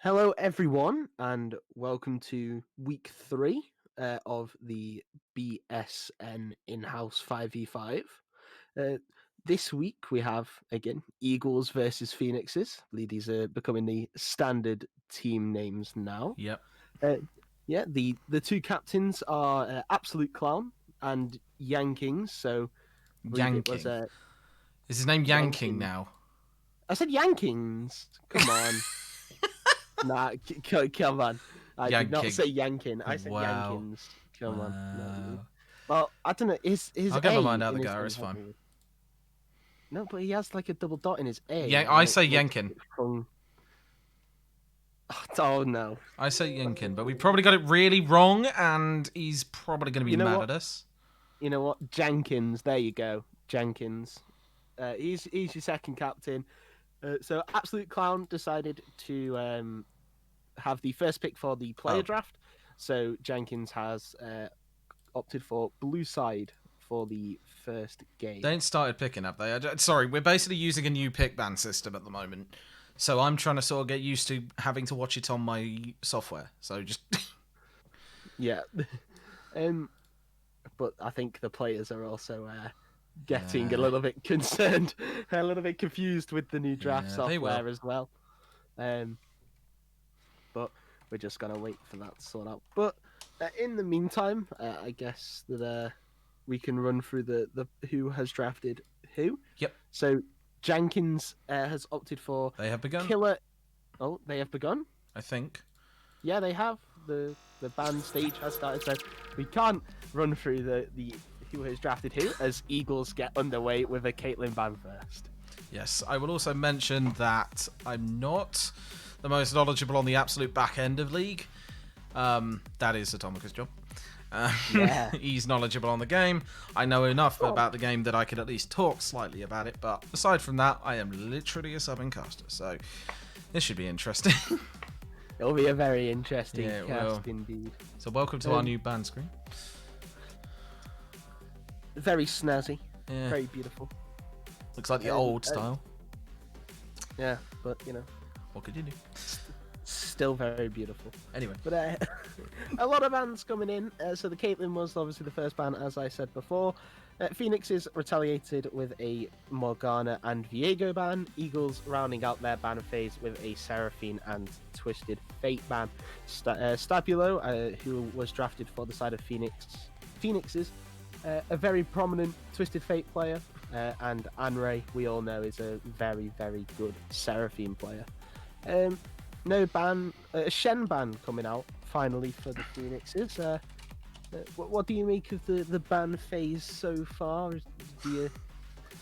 Hello, everyone, and welcome to week three of the BSN in-house 5v5. Uh, this week we have again Eagles versus Phoenixes. I believe these are becoming the standard team names now. Yep. Uh, yeah, the two captains are Absolute Clown and Yankings. So I believe it was Yanking. Is his name Yanking Yanking. now? I said Yankings. Come on. Nah, come on. I did not Yanking. say yanking. I said Wow. Yankins. Come on. No. Wow. Well, I don't know. His I'll get A my mind out in the his gutter, name it's has fine. a... No, but he has like a double dot in his A, I and it say looks Yankin. from... Oh no. I say Yankin, but we probably got it really wrong, and he's probably going to be You know mad what? at us. You know what? Jenkins. There you go. Jenkins. He's your second captain. So Absolute Clown decided to have the first pick for the player Oh. draft. So Jenkins has opted for blue side for the first game. They ain't started picking up. Sorry, we're basically using a new pick ban system at the moment. So I'm trying to sort of get used to having to watch it on my software. So just... Yeah. But I think the players are also getting a little bit concerned, a little bit confused with the new draft software as well. But we're just gonna wait for that to sort out. But in the meantime, I guess that we can run through the who has drafted who. Yep. So Jenkins has opted for They have begun. Killer. Oh, they have begun. I think. Yeah, they have. The band stage has started, so we can't run through the who has drafted who as Eagles get underway with a Caitlyn ban first. Yes, I will also mention that I'm not the most knowledgeable on the absolute back end of League. That is Atomica's job. Yeah. He's knowledgeable on the game. I know enough about the game that I could at least talk slightly about it, but aside from that, I am literally a subbing caster, so this should be interesting. It'll be a very interesting Yeah, it cast will. indeed. So welcome to our new band screen. Very snazzy, Yeah. very beautiful. Looks like the old style. Yeah, but you know, What could you do? still very beautiful. Anyway. But a lot of bans coming in. So the Caitlyn was obviously the first ban, as I said before. Phoenixes retaliated with a Morgana and Viego ban. Eagles rounding out their ban phase with a Seraphine and Twisted Fate ban. Stabulo, who was drafted for the side of Phoenixes, a very prominent Twisted Fate player. And Anray, we all know, is a very, very good Seraphine player. No ban, a Shen ban coming out finally for the Phoenixes. What do you make of the ban phase so far? Do you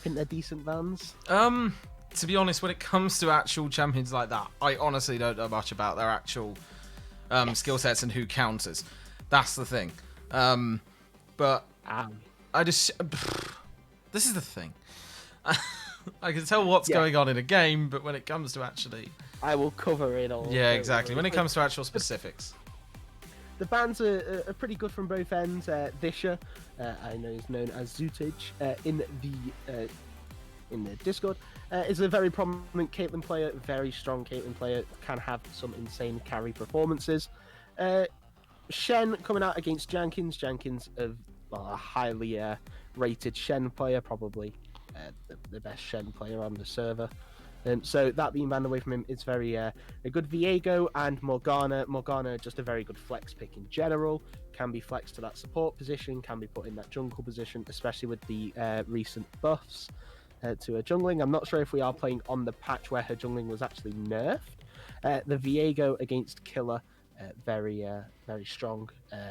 think they're decent bans? To be honest, when it comes to actual champions like that, I honestly don't know much about their actual skill sets and who counters. That's the thing. But I just... This is the thing. I can tell what's going on in a game, but when it comes to actually... I will cover it all. Yeah, exactly. When it comes to actual specifics. The bans are pretty good from both ends. Visha, I know is known as Zootage in the Discord, is a very prominent Caitlyn player, very strong Caitlyn player, can have some insane carry performances. Shen coming out against Jenkins. Jenkins, a highly rated Shen player, probably the best Shen player on the server. So that being banned away from him is very a good Viego and Morgana. Morgana, just a very good flex pick in general. Can be flexed to that support position, can be put in that jungle position, especially with the recent buffs to her jungling. I'm not sure if we are playing on the patch where her jungling was actually nerfed. The Viego against Killer, very strong,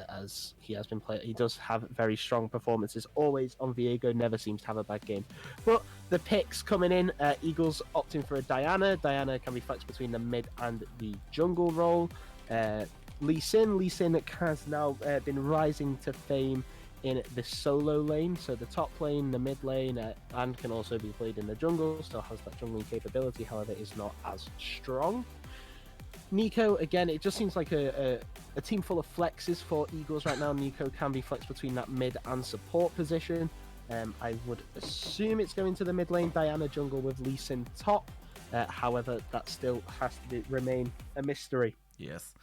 as he has been playing. He does have very strong performances always on Viego, never seems to have a bad game. But the picks coming in, Eagles opting for a Diana. Diana can be flexed between the mid and the jungle role. Lee Sin has now been rising to fame in the solo lane, so the top lane, the mid lane, and can also be played in the jungle, still has that jungling capability, however is not as strong. Neeko, again, it just seems like a team full of flexes for Eagles right now. Neeko can be flexed between that mid and support position. I would assume it's going to the mid lane, Diana jungle with Lee Sin top. However, that still has to remain a mystery. Yes.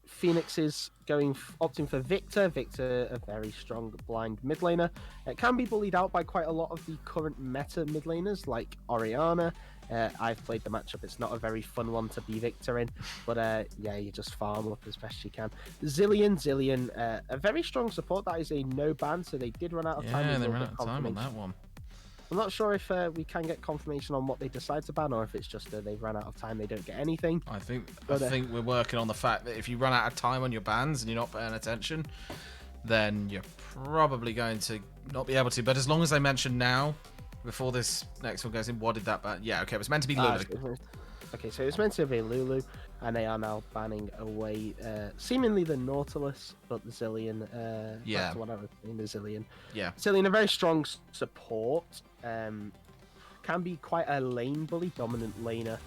Phoenix is opting for Victor. Victor, a very strong blind mid laner. It can be bullied out by quite a lot of the current meta mid laners like Orianna. I've played the matchup. It's not a very fun one to be Victor in, but yeah, you just farm up as best you can. Zillion, a very strong support. That is a no ban, so they did run out of time. Yeah, they ran out of time on that one. I'm not sure if we can get confirmation on what they decide to ban, or if it's just they've run out of time, they don't get anything. I think we're working on the fact that if you run out of time on your bans and you're not paying attention, then you're probably going to not be able to. But as long as they mention now, before this next one goes in, what did that ban? Yeah, okay, it was meant to be Lulu. Okay, so it's meant to be Lulu, and they are now banning away seemingly the Nautilus, but the Zillion. Yeah. That's what I was saying, the Zillion. Yeah. Zillion, a very strong support. Can be quite a lane bully, dominant laner,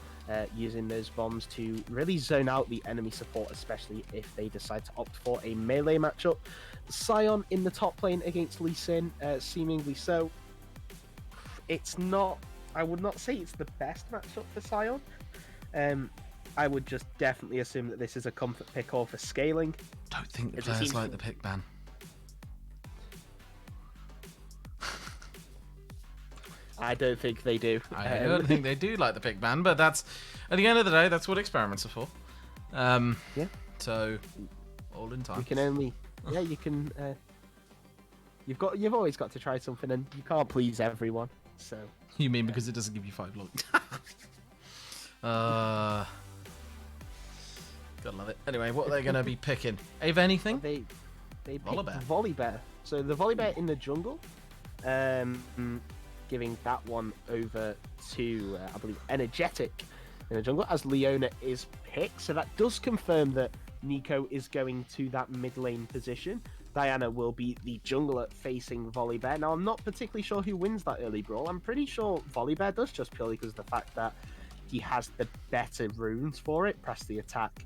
using those bombs to really zone out the enemy support, especially if they decide to opt for a melee matchup. Sion in the top lane against Lee Sin, seemingly so. It's not, I would not say it's the best matchup for Sion. I would just definitely assume that this is a comfort pick or for scaling. Don't think the players like the pick ban. I don't think they do. I don't think they do like the pick ban, but that's, at the end of the day, that's what experiments are for. Yeah. So, all in time. You can only, yeah, you can. You've always got to try something, and you can't please everyone. So. You mean because it doesn't give you 5 looks? Gotta love it. Anyway, what are they going to be picking? If anything? They picked Volibear. Volibear. So the Volibear in the jungle, giving that one over to, I believe, Energetic in the jungle, as Leona is picked. So that does confirm that Neeko is going to that mid lane position. Diana will be the jungler facing Volibear. Now, I'm not particularly sure who wins that early brawl. I'm pretty sure Volibear does, just purely because of the fact that he has the better runes for it. Press the attack,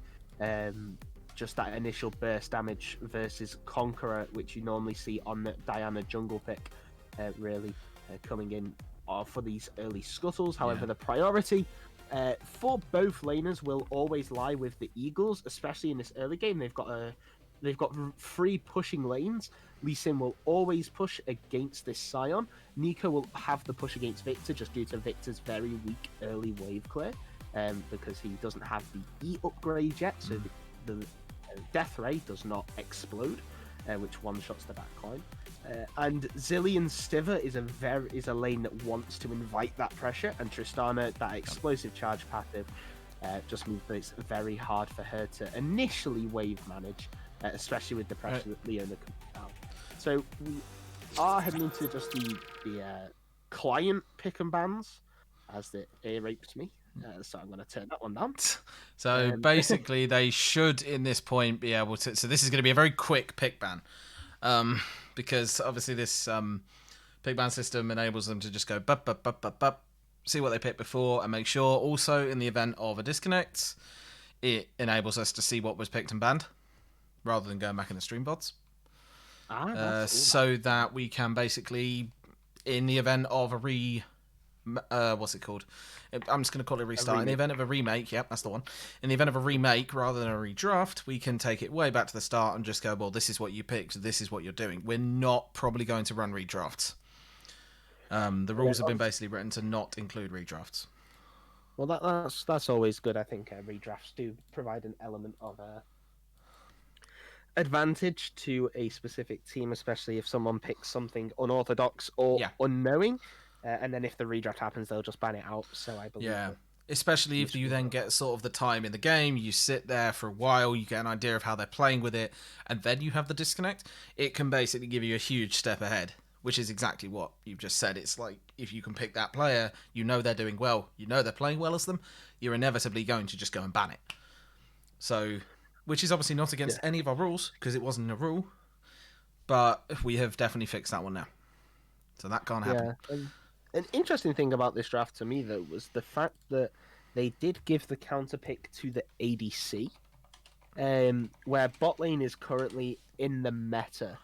just that initial burst damage versus Conqueror, which you normally see on the Diana jungle pick, really coming in for these early scuttles. However, the priority for both laners will always lie with the Eagles, especially in this early game. They've got 3 pushing lanes. Lee Sin will always push against this Sion. Neeko will have the push against Victor just due to Victor's very weak early wave clear, because he doesn't have the E upgrade yet, so the Death Ray does not explode, which one-shots the backline. And Zillion Stivir is a lane that wants to invite that pressure, and Tristana, that explosive charge passive, just means that it's very hard for her to initially wave manage, especially with the pressure that Leona can put out. So we are heading into just the client pick and bans, as it raped me. So I'm going to turn that one down. So basically, they should, in this point, be able to. So this is going to be a very quick pick ban, because obviously this pick ban system enables them to just go bup, bup, bup, bup, bup, see what they picked before, and make sure. Also, in the event of a disconnect, it enables us to see what was picked and banned, rather than going back in the stream bots. So that we can basically, in the event of a what's it called? I'm just going to call it a restart. In the event of a remake, yep, that's the one. In the event of a remake, rather than a redraft, we can take it way back to the start and just go, well, this is what you picked, this is what you're doing. We're not probably going to run redrafts. The rules have been basically written to not include redrafts. Well, that's always good. I think redrafts do provide an element of advantage to a specific team, especially if someone picks something unorthodox or unknowing. And then if the redraft happens, they'll just ban it out. So I believe. Yeah, especially if you then get sort of the time in the game, you sit there for a while, you get an idea of how they're playing with it, and then you have the disconnect. It can basically give you a huge step ahead, which is exactly what you've just said. It's like if you can pick that player, you know they're doing well, you know they're playing well as them, you're inevitably going to just go and ban it. So, which is obviously not against any of our rules because it wasn't a rule, but we have definitely fixed that one now. So that can't happen. Yeah. An interesting thing about this draft to me, though, was the fact that they did give the counter pick to the ADC, where bot lane is currently in the meta,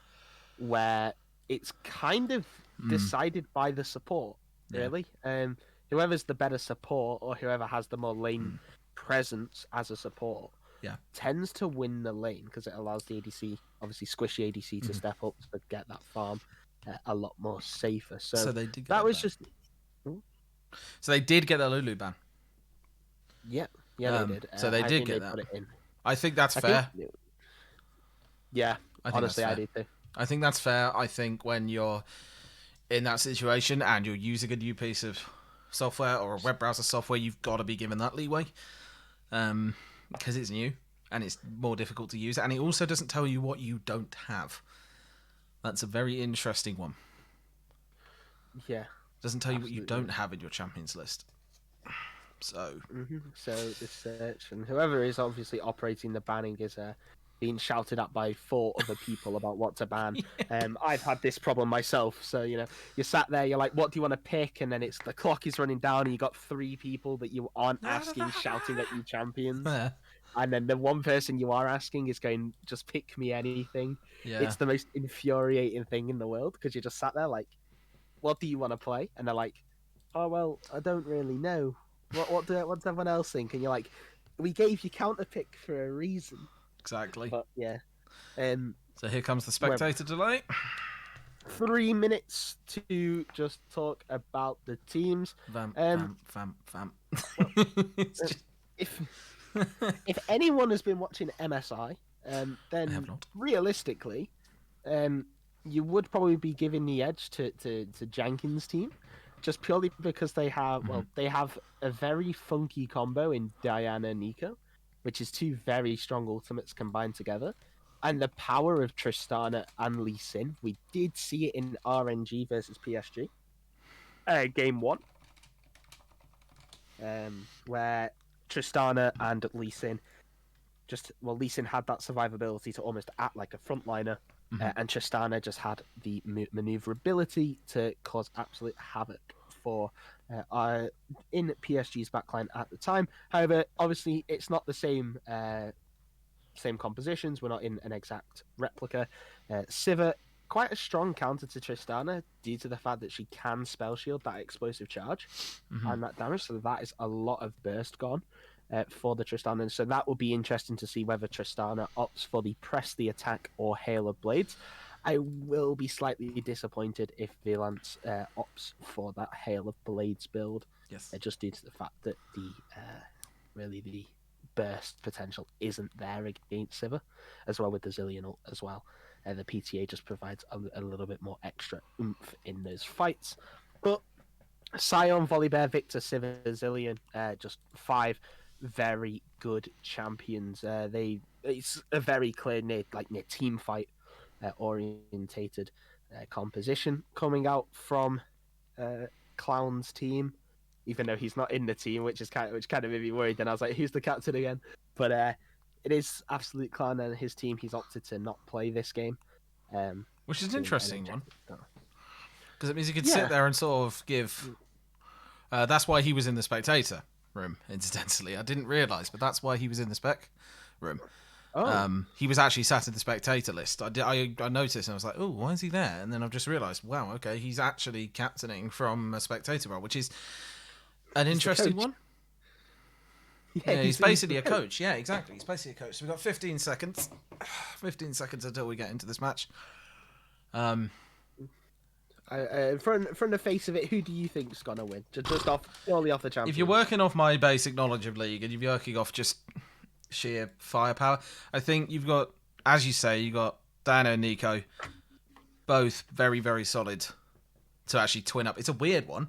where it's kind of decided by the support, really. whoever's the better support or whoever has the more lane presence as a support Yeah. tends to win the lane because it allows the ADC, obviously squishy ADC, to step up to get that farm a lot more safer. So they did get that was ban. just. So they did get the Lulu ban. Yeah, they did. So they I did think get they that. put it in. I think that's I fair. think, yeah, I think honestly, that's I fair. do too. I think that's fair. I think when you're in that situation and you're using a new piece of software or a web browser software, you've got to be given that leeway, because it's new and it's more difficult to use, and it also doesn't tell you what you don't have. That's a very interesting one. Yeah, doesn't tell you what you don't have in your champions list. So, so the search and whoever is obviously operating the banning is being shouted at by 4 other people about what to ban. I've had this problem myself. So you're sat there, you're like, what do you want to pick? And then it's the clock is running down, and you got 3 people that you aren't asking shouting at you champions. yeah. And then the one person you are asking is going, just pick me anything. Yeah. It's the most infuriating thing in the world because you just sat there like, what do you want to play? And they're like, oh well, I don't really know. What's everyone else think? And you're like, we gave you counter pick for a reason. Exactly. But yeah. So here comes the spectator delay. 3 minutes to just talk about the teams. Vamp. If anyone has been watching MSI, then realistically, you would probably be giving the edge to Jenkins' team, just purely because they have they have a very funky combo in Diana and Nico, which is 2 very strong ultimates combined together, and the power of Tristana and Lee Sin. We did see it in RNG versus PSG, game 1, where Tristana and Lee Sin Lee Sin had that survivability to almost act like a frontliner. And Tristana just had the maneuverability to cause absolute havoc for in PSG's backline at the time. However, obviously, it's not the same compositions. We're not in an exact replica. Sivir, quite a strong counter to Tristana due to the fact that she can spell shield that explosive charge and that damage. So that is a lot of burst gone. For the Tristana, and so that will be interesting to see whether Tristana opts for the press the attack or Hail of Blades. I will be slightly disappointed if Vylance opts for that Hail of Blades build, just due to the fact that the burst potential isn't there against Sivir, as well with the Zilean ult as well. The PTA just provides a little bit more extra oomph in those fights, but Sion, Volibear, Victor, Sivir, Zilean, just 5 very good champions. It's a very clear near team fight orientated composition coming out from Clown's team, even though he's not in the team, which kind of made me worried. Then I was like, who's the captain again? But it is Absolute Clown and his team. He's opted to not play this game, which is an interesting one, because it means he could sit there and sort of give. That's why he was in the spectator room, incidentally. I didn't realise, but that's why he was in the spec room. He was actually sat in the spectator list. I noticed and I was like, oh, why is he there? And then I've just realised, wow, okay, he's actually captaining from a spectator role, which is an interesting one. Yeah, he's basically a coach. Yeah, exactly. He's basically a coach. So we've got 15 seconds. 15 seconds until we get into this match. From the face of it, who do you think's gonna win? Just purely off the champion. If you're working off my basic knowledge of League and you're working off just sheer firepower, I think you've got, as you say, you got Diana and Nico, both very, very solid to actually twin up. It's a weird one.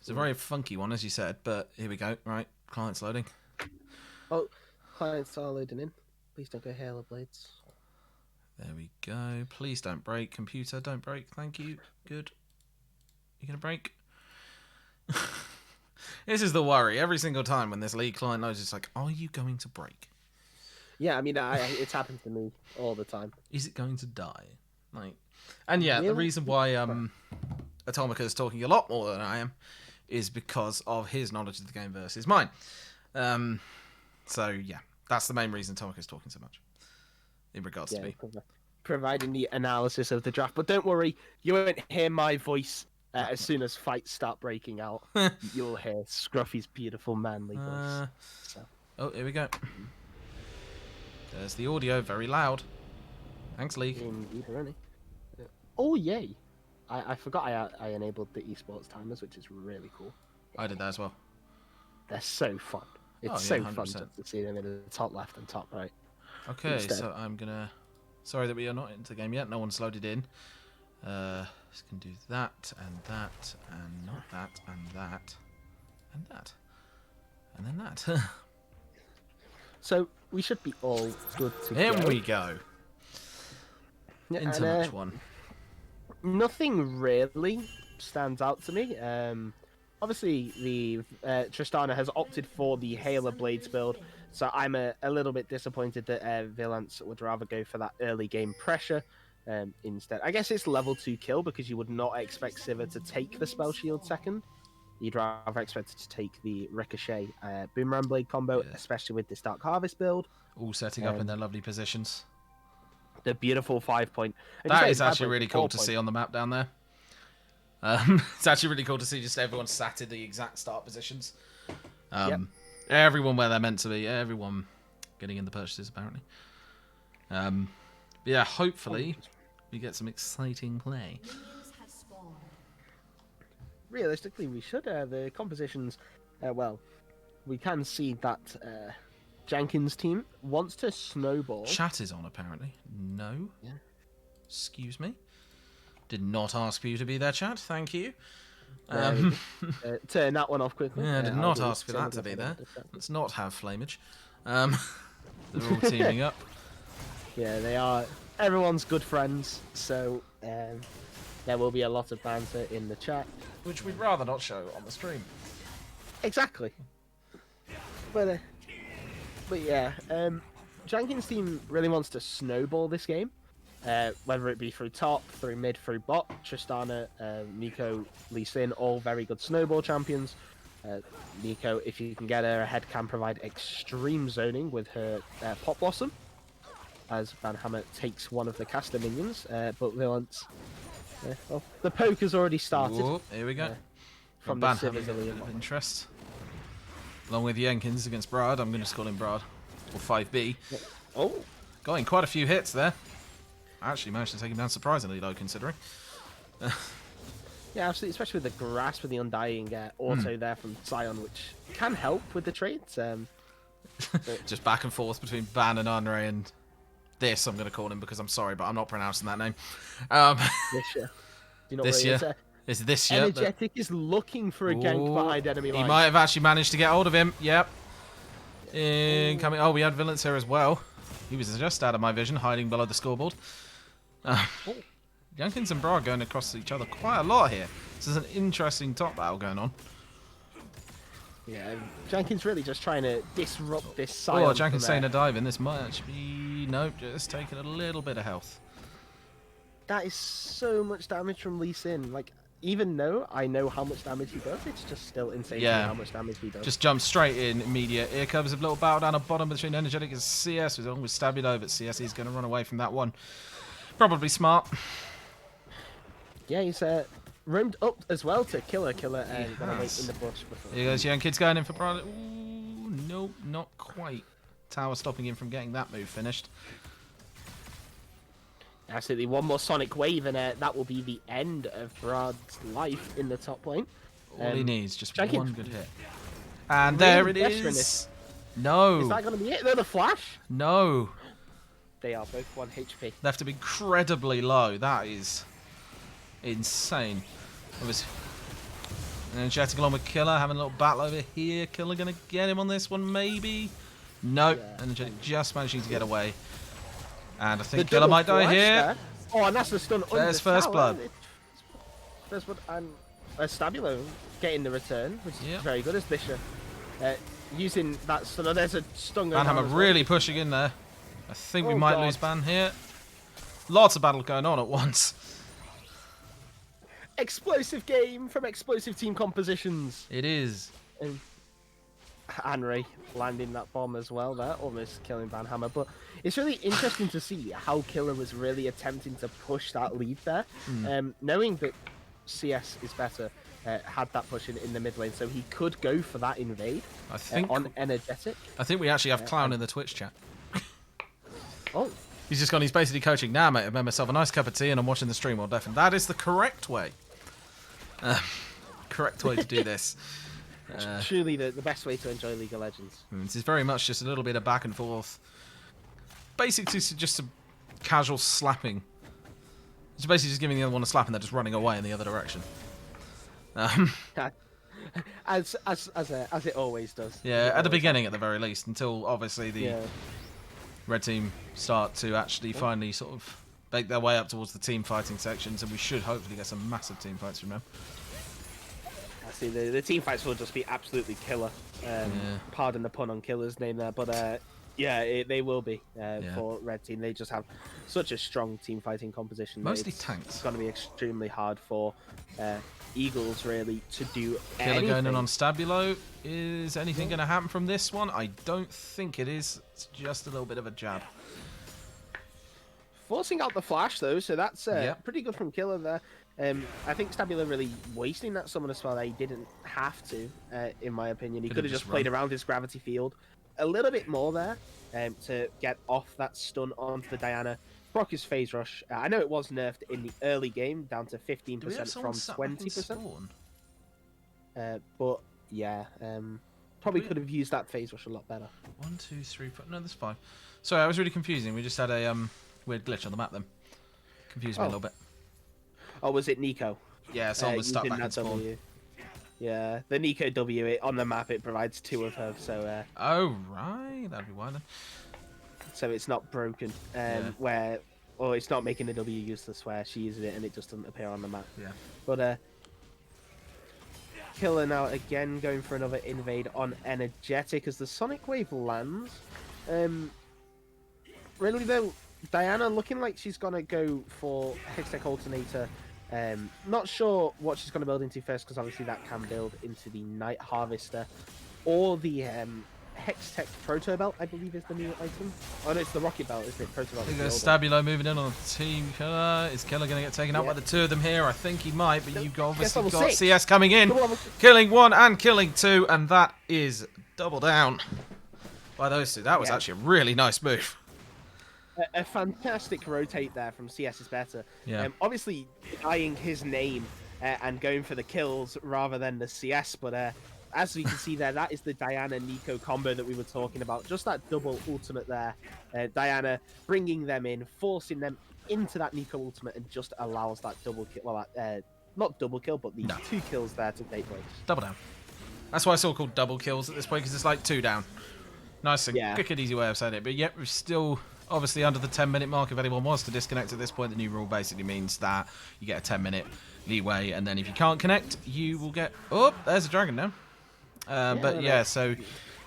It's a very funky one, as you said. But here we go. Right, client's loading. Oh, clients are loading in. Please don't go Hail of Blades. There we go. Please don't break. Computer, don't break. Thank you. Good. You gonna break? This is the worry. Every single time when this League client knows, it's like, are you going to break? Yeah, I mean, it's happened to me all the time. Is it going to die? And yeah, really? The reason why Atomica is talking a lot more than I am is because of his knowledge of the game versus mine. So yeah, that's the main reason Atomica is talking so much. In regards to me. Providing the analysis of the draft. But don't worry, you won't hear my voice As soon as fights start breaking out, you'll hear Scruffy's beautiful manly voice. So. Oh, here we go. There's the audio, very loud. Thanks, League. Indeed, really. Oh, yay. I forgot I enabled the esports timers, which is really cool. I did that as well. They're so fun. It's so fun just to see them in the top left and top right. Okay, so I'm gonna... Sorry that we are not into the game yet. No one's loaded in. Just gonna do that, and that, and not that, and that, and that. And then that. So, we should be all good to go. Here we go. Into match one. Nothing really stands out to me. Obviously, the Tristana has opted for the Halo Blades build, so I'm a little bit disappointed that Valance would rather go for that early game pressure instead. I guess it's level 2 kill because you would not expect Sivir to take the Spell Shield second. You'd rather expect it to take the Ricochet Boomerang Blade combo, especially with this Dark Harvest build. All setting up in their lovely positions. The beautiful 5-point. That is actually really cool to see on the map down there. It's actually really cool to see just everyone sat in the exact start positions. Everyone where they're meant to be. Everyone getting in the purchases, apparently. Yeah, hopefully we get some exciting play. Realistically, we should. The compositions, well, we can see that Jenkins' team wants to snowball. Chat is on, apparently. No. Yeah. Excuse me. Did not ask for you to be there, chat. Thank you. Turn that one off quickly. Yeah, I did not ask for that to be there. Let's not have flamage. They're all teaming up. Yeah, they are. Everyone's good friends, so there will be a lot of banter in the chat. Which we'd rather not show on the stream. Exactly. But yeah, Jenkins' team really wants to snowball this game. Whether it be through top, through mid, through bot. Tristana, Neeko, Lee Sin, all very good snowball champions. Neeko, if you can get her ahead, can provide extreme zoning with her Pop Blossom, as Banhammer takes one of the caster minions, but Valance... well, the poke has already started. Whoa, here we go. From the Civ of interest. Along with Jenkins against Brad, I'm going to just call him Brad. Or 5B. Oh! Got in quite a few hits there. I actually managed to take him down surprisingly low, considering. Yeah, absolutely, especially with the Grasp with the Undying auto there from Sion, which can help with the trades. Just back and forth between Ban and Andre and this, I'm going to call him because I'm sorry, but I'm not pronouncing that name. This year. This year. It's this year. Energetic is looking for a gank behind enemy lines. He might have actually managed to get hold of him. Yep. Incoming. Oh, we had Valance here as well. He was just out of my vision, hiding below the scoreboard. Jenkins and Bra going across each other quite a lot here. This is an interesting top battle going on. Yeah, Jenkins really just trying to disrupt this side. Oh, Jenkins saying a dive in. This might actually be... Nope, just taking a little bit of health. That is so much damage from Lee Sin. Like, even though I know how much damage he does, it's just still insane how much damage he does. Just jumps straight in immediate. Here comes a little battle down the bottom between Energetic and CS. With almost stabbing over. CS is going to run away from that one. Probably smart. Yeah, he's roamed up as well to kill her and gonna wait in the bush before. Here goes Jenkins going in for Brad. Ooh, no, not quite. Tower stopping him from getting that move finished. Absolutely, one more Sonic Wave and that will be the end of Brad's life in the top lane. All he needs, just Jenkins, one good hit. And there it is. No. Is that going to be it? They're the Flash? No. They are both 1 HP. Left him incredibly low. That is insane. It was Energetic along with Killer, having a little battle over here. Killer going to get him on this one, maybe? Nope. Yeah. Energetic just managing to get away. And I think Killer might die here. There. Oh, and that's the stun. There's first blood. First blood and Stabilo getting the return, which is very good as Bisha. Using that stun. Oh, there's a stun going on. Banhammer really pushing in there. I think we might lose Ban here. Lots of battle going on at once. Explosive game from explosive team compositions. It is. And Henry landing that bomb as well there, almost killing Banhammer. But it's really interesting to see how Killer was really attempting to push that lead there. Knowing that CS is better had that push in the mid lane, so he could go for that invade I think on Energetic. I think we actually have Clown in the Twitch chat. Oh, He's just gone. He's basically coaching. Now, mate, I've made myself a nice cup of tea and I'm watching the stream all deaf. And that is the correct way. Correct way to do this. truly the best way to enjoy League of Legends. This is very much just a little bit of back and forth. Basically, just a casual slapping. It's basically just giving the other one a slap and they're just running away in the other direction. As it always does. Yeah, at the beginning at the very least, until obviously the red team start to actually finally sort of make their way up towards the team fighting sections, and we should hopefully get some massive team fights from them. I see the team fights will just be absolutely killer. Pardon the pun on killer's name there, but they will be for red team. They just have such a strong team fighting composition. Mostly tanks. It's going to be extremely hard for Eagles really to do Killer anything. going in on Stabilo. Is anything going to happen from this one? I don't think it is. It's just a little bit of a jab. Forcing out the flash though, so that's pretty good from Killer there. I think Stabilo really wasting that summoner spell there. He didn't have to, in my opinion. He could have just played around his gravity field a little bit more there to get off that stun onto the Diana. Proc his phase rush. I know it was nerfed in the early game down to 15% from 20%. But yeah, probably could have used that phase rush a lot better. 1, 2, 3, 4. No, that's fine. Sorry, I was really confusing. We just had a weird glitch on the map then. Confused me a little bit. Oh, was it Nico? Yeah, someone was stuck back in spawn. W. Yeah, the Nico W on the map, it provides 2 of her, so... oh, right. That'd be why then. So it's not broken, or it's not making the W useless where she uses it and it just doesn't appear on the map. Yeah. But, Killer now again going for another invade on Energetic as the Sonic Wave lands. Really though, Diana looking like she's going to go for Hextech Alternator. Not sure what she's going to build into first, because obviously that can build into the Night Harvester or the Hextech Proto Belt, I believe is the new item. Oh no, it's the Rocket Belt, isn't it? Proto Belt. There's Stabilo moving in on the team. Killer. Is Killer going to get taken out by the 2 of them here? I think he might, but you've obviously got CS coming in. Killing 1 and killing 2, and that is double down by those 2. That was actually a really nice move. A fantastic rotate there from CS is better. Yeah. Obviously eyeing his name and going for the kills rather than the CS, but as we can see there, that is the Diana-Nico combo that we were talking about. Just that double ultimate there. Diana bringing them in, forcing them into that Nico ultimate, and just allows that double kill. Well, not double kill, but the 2 kills there to take place. Double down. That's why it's all called double kills at this point, because it's like 2 down. Nice and quick and easy way of saying it. But yet we're still obviously under the 10-minute mark. If anyone wants to disconnect at this point, the new rule basically means that you get a 10-minute leeway, and then if you can't connect, you will get... Oh, there's a dragon now. So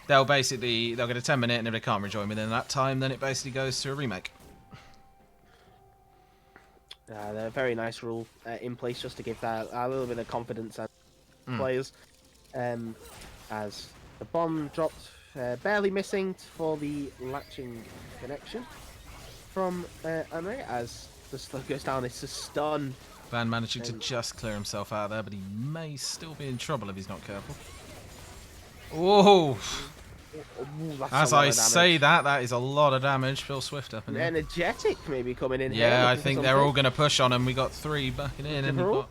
they'll get a 10-minute, and if they can't rejoin within that time, then it basically goes to a remake. A very nice rule in place just to give that a little bit of confidence to players. As the bomb dropped, barely missing for the latching connection from Anre, as the stun goes down. It's a stun. Van managing to just clear himself out there, but he may still be in trouble if he's not careful. Oh! As I say that is a lot of damage. Phil Swift up in there. Energetic maybe coming in here. Yeah, I think they're all going to push on him. We got 3 backing in. And got...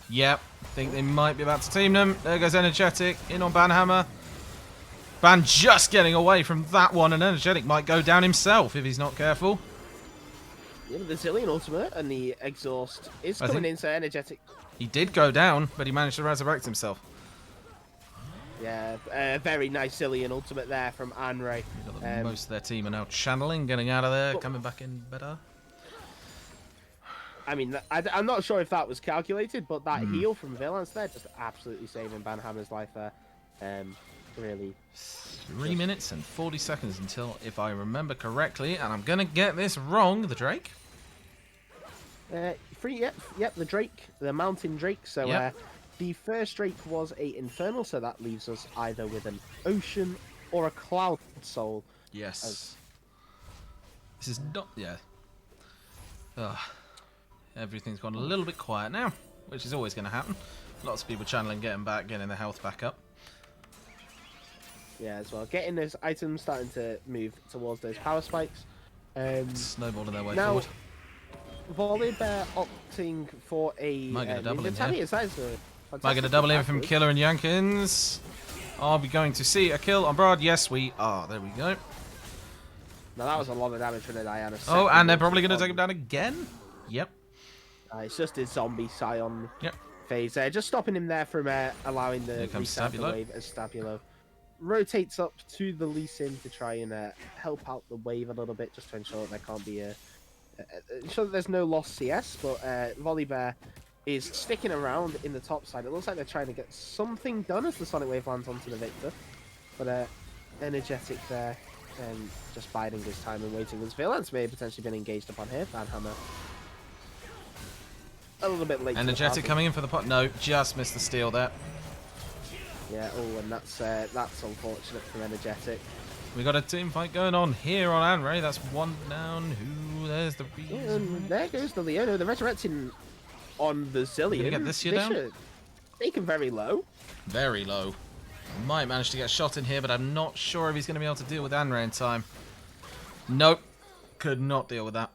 Yep, I think they might be about to team them. There goes Energetic in on Banhammer. Ban just getting away from that one, and Energetic might go down himself if he's not careful. Yeah, the Zilean ultimate and the exhaust is coming in, so Energetic. He did go down, but he managed to resurrect himself. Yeah, a very nice Zilean ultimate there from Anre. Most of their team are now channeling, getting out of there, coming back in better. I mean, I'm not sure if that was calculated, but that heal from Valance there just absolutely saving Banhammer's life there. Really. 3 minutes and 40 seconds until, if I remember correctly, and I'm going to get this wrong, the Drake? Yep, the Drake, the Mountain Drake. So the first Drake was a Infernal, so that leaves us either with an Ocean or a Cloud Soul. Yes. This is not... Yeah. Everything's gone a little bit quiet now. which is always going to happen. Lots of people channeling, getting their health back up. Yeah, as well. Getting those items starting to move towards those power spikes. Snowballing their way now, forward. Volibear opting for a Might get a double in here. Might get a double in from Killer and Yankins. Are we going to see a kill on Broad? Yes, we are. There we go. Now that was a lot of damage from the Diana. Oh, and they're probably going to take him down again? Yep. It's just his zombie Scion Yep. phase there. Just stopping him there from allowing the restart the wave as Stabilo rotates up to the Lee Sin to try and help out the wave a little bit, just to ensure that there can't be ensure that there's no lost CS. But Volibear is sticking around in the top side. It looks like they're trying to get something done as the Sonic Wave lands onto the Victor. But Energetic there, and just biding his time and waiting. As Valence may have potentially been engaged upon here. Banhammer a little bit late. Energetic coming in for the pot. No, just missed the steal there. Yeah, oh, and that's unfortunate from Energetic. We got a team fight going on here on Anray. That's one down. There's the reason. And there goes the Leono. The resurrecting on the Zillion. Gonna get this year down? Taken very low. Very low. Might manage to get a shot in here, but I'm not sure if he's going to be able to deal with Anray in time. Nope. Could not deal with that.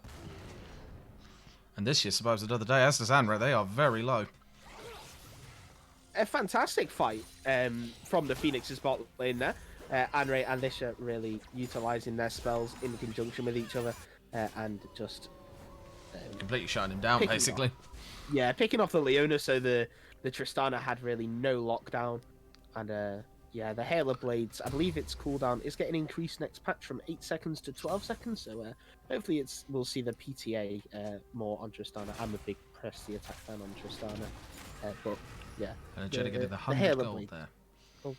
And this year survives another day, as does Anray. They are very low. A fantastic fight from the Phoenix's bot lane there. Anray and Lisha really utilising their spells in conjunction with each other and just... completely shutting him down, basically. Yeah, picking off the Leona, so the Tristana had really no lockdown. And yeah, the Hail of Blades, I believe its cooldown is getting increased next patch from 8 seconds to 12 seconds. So hopefully we'll see the PTA more on Tristana. I'm a big press the attack fan on Tristana. But yeah. Energetic getting the 100 gold there. Oh.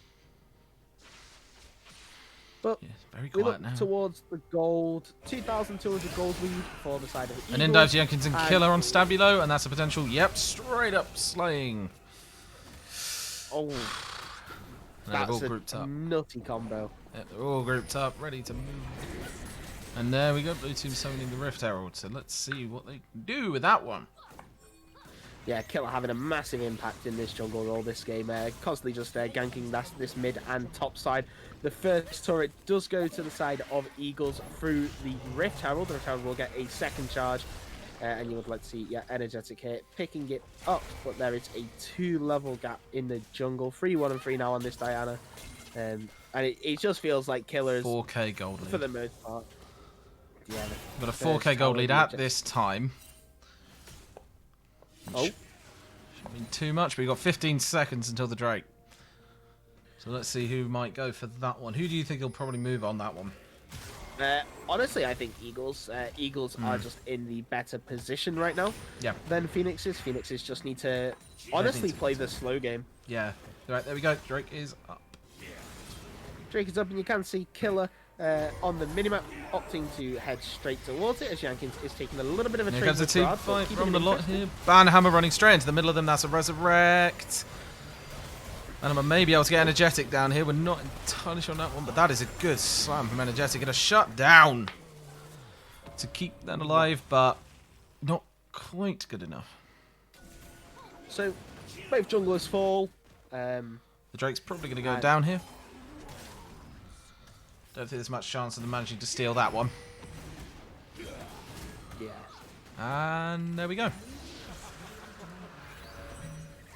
But yeah, very we quiet look now. towards the gold, 2,200 gold lead for the side of the And in dives Jenkins and Killer on Stabilo, and that's a potential, yep, straight up slaying. Oh, They're all grouped up. Nutty combo. Yeah, they're all grouped up, ready to move. And there we go, Blue Team summoning the Rift Herald. So let's see what they can do with that one. Yeah, Killer having a massive impact in this jungle role this game. Constantly just ganking this mid and top side. The first turret does go to the side of Eagles through the Rift Herald. The Rift Herald will get a second charge. And you would like to see, yeah, Energetic here picking it up. But there is a 2-level gap in the jungle. 3-1 and 3 now on this Diana. And it just feels like Killer's 4k gold lead. For the most part. Yeah, got a 4k gold lead at this time. Oh. Shouldn't mean too much, but you've got 15 seconds until the Drake. So let's see who might go for that one. Who do you think will probably move on that one? Honestly, I think Eagles. Eagles are just in the better position right now than Phoenixes. Phoenixes just need to honestly play the slow game. Yeah. Right, there we go. Drake is up. Drake is up, and you can see Killer on the minimap opting to head straight towards it as Jenkins is taking a little bit of a Here trade comes a with team Brad, fight keeping from him the lot interested. here. Banhammer running straight into the middle of them. That's a resurrect. Banhammer may be able to get Energetic down here. We're not entirely sure on that one, but that is a good slam from Energetic. And a shut down to keep that alive, but not quite good enough. So, both junglers fall. The Drake's probably going to go down here. Don't think there's much chance of them managing to steal that one. Yeah. And there we go.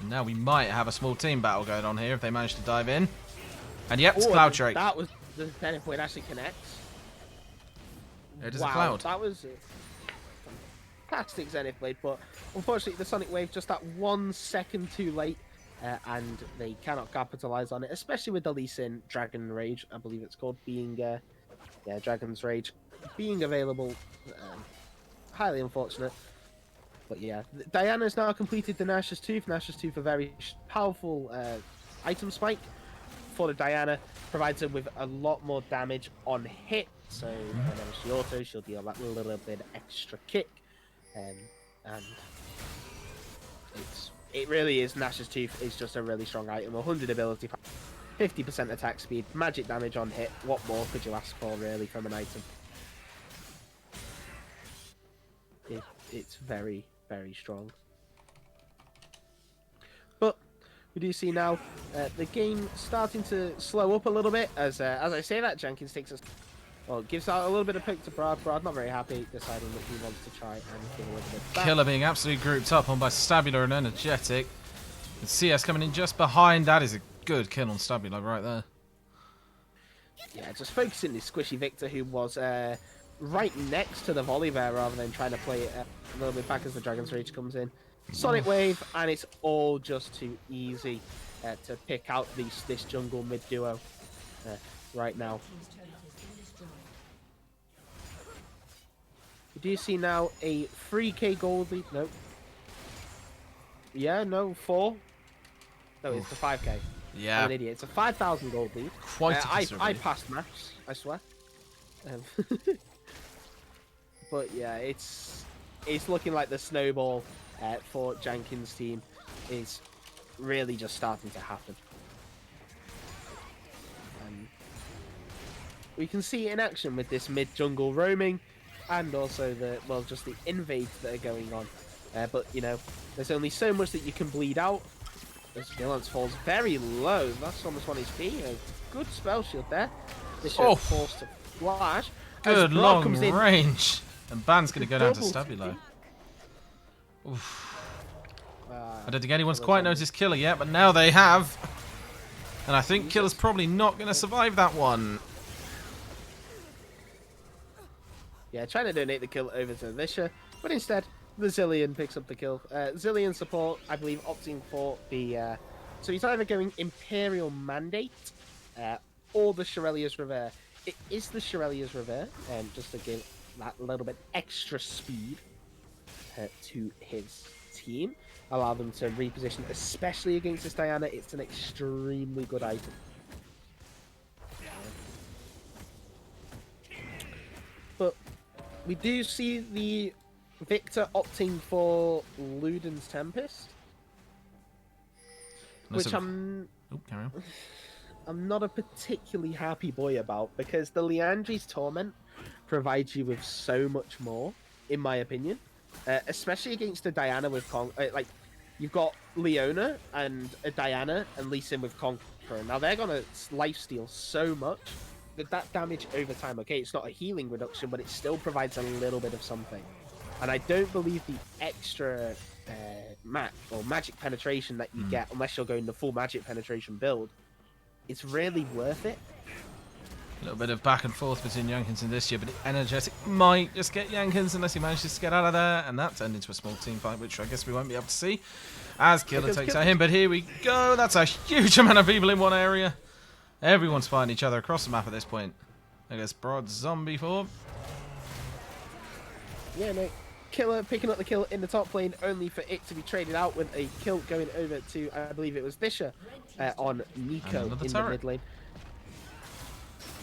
And now we might have a small team battle going on here if they manage to dive in. And yep, it's Cloud Drake. That was the Zenith Blade actually connects. It is a Cloud. That was a fantastic Zenith Blade, but unfortunately the Sonic Wave just that 1 second too late. And they cannot capitalize on it, especially with the Lee Sin Dragon Rage, I believe it's called, being, Dragon's Rage being available. Highly unfortunate. But yeah, Diana's now completed the Nash's Tooth. Nash's Tooth, a very powerful item spike for the Diana, provides her with a lot more damage on hit. So whenever she autos, she'll deal that little bit extra kick. And it really is. Nash's Tooth is just a really strong item. 100 ability, 50% attack speed, magic damage on hit. What more could you ask for, really, from an item? It's very, very strong. We do see now the game starting to slow up a little bit as I say that, Jenkins takes us. Well, gives out a little bit of poke to Brad. Brad not very happy, deciding that he wants to try and give a little bit back. Killer being absolutely grouped up on by Stabula and Energetic. And CS coming in just behind. That is a good kill on Stabula right there. Yeah, just focusing the squishy Victor, who was right next to the volley there, rather than trying to play it a little bit back as the Dragon's Rage comes in. Sonic Wave, and it's all just too easy to pick out this jungle mid duo right now. We do see now a 3k gold lead. Nope. Yeah, no, 4. No, it's the 5k. Yeah. I'm an idiot. It's a 5,000 gold lead. Quite I passed maths, I swear. But yeah, it's looking like the snowball for Jenkins' team is really just starting to happen. We can see it in action with this mid jungle roaming, and also just the invades that are going on. But you know, there's only so much that you can bleed out. This Vigilance falls very low. That's almost 1 HP. A good spell shield there. This should force to flash. Good long range. And Ban's going to go down to Stabula. I don't think anyone's quite noticed Killer yet, but now they have. And I think Killer's probably not going to survive that one. Yeah, trying to donate the kill over to Visha, but instead, the Zilean picks up the kill. Zilean support, I believe, opting for the... so he's either going Imperial Mandate or the Shurelya's Reverie. It is the Shurelya's Reverie, just to give that little bit extra speed to his team. Allow them to reposition, especially against this Diana. It's an extremely good item. But we do see the Victor opting for Luden's Tempest, which I'm not a particularly happy boy about, because the Liandry's Torment provides you with so much more, in my opinion. Especially against a Diana with like, you've got Leona and a Diana and Lee Sin with Conqueror. Now they're gonna lifesteal so much that damage over time. Okay, it's not a healing reduction, but it still provides a little bit of something. And I don't believe the extra magic penetration that you get, unless you're going the full magic penetration build, it's really worth it. A little bit of back and forth between Yankins and this year, but Energetic might just get Yankins unless he manages to get out of there, and that turned into a small team fight, which I guess we won't be able to see as Killer takes out him. But here we go. That's a huge amount of people in one area. Everyone's fighting each other across the map at this point. I guess Broad zombie form. Yeah, no. Killer picking up the kill in the top lane, only for it to be traded out with a kill going over to, I believe it was Visha, on Nico in the mid lane.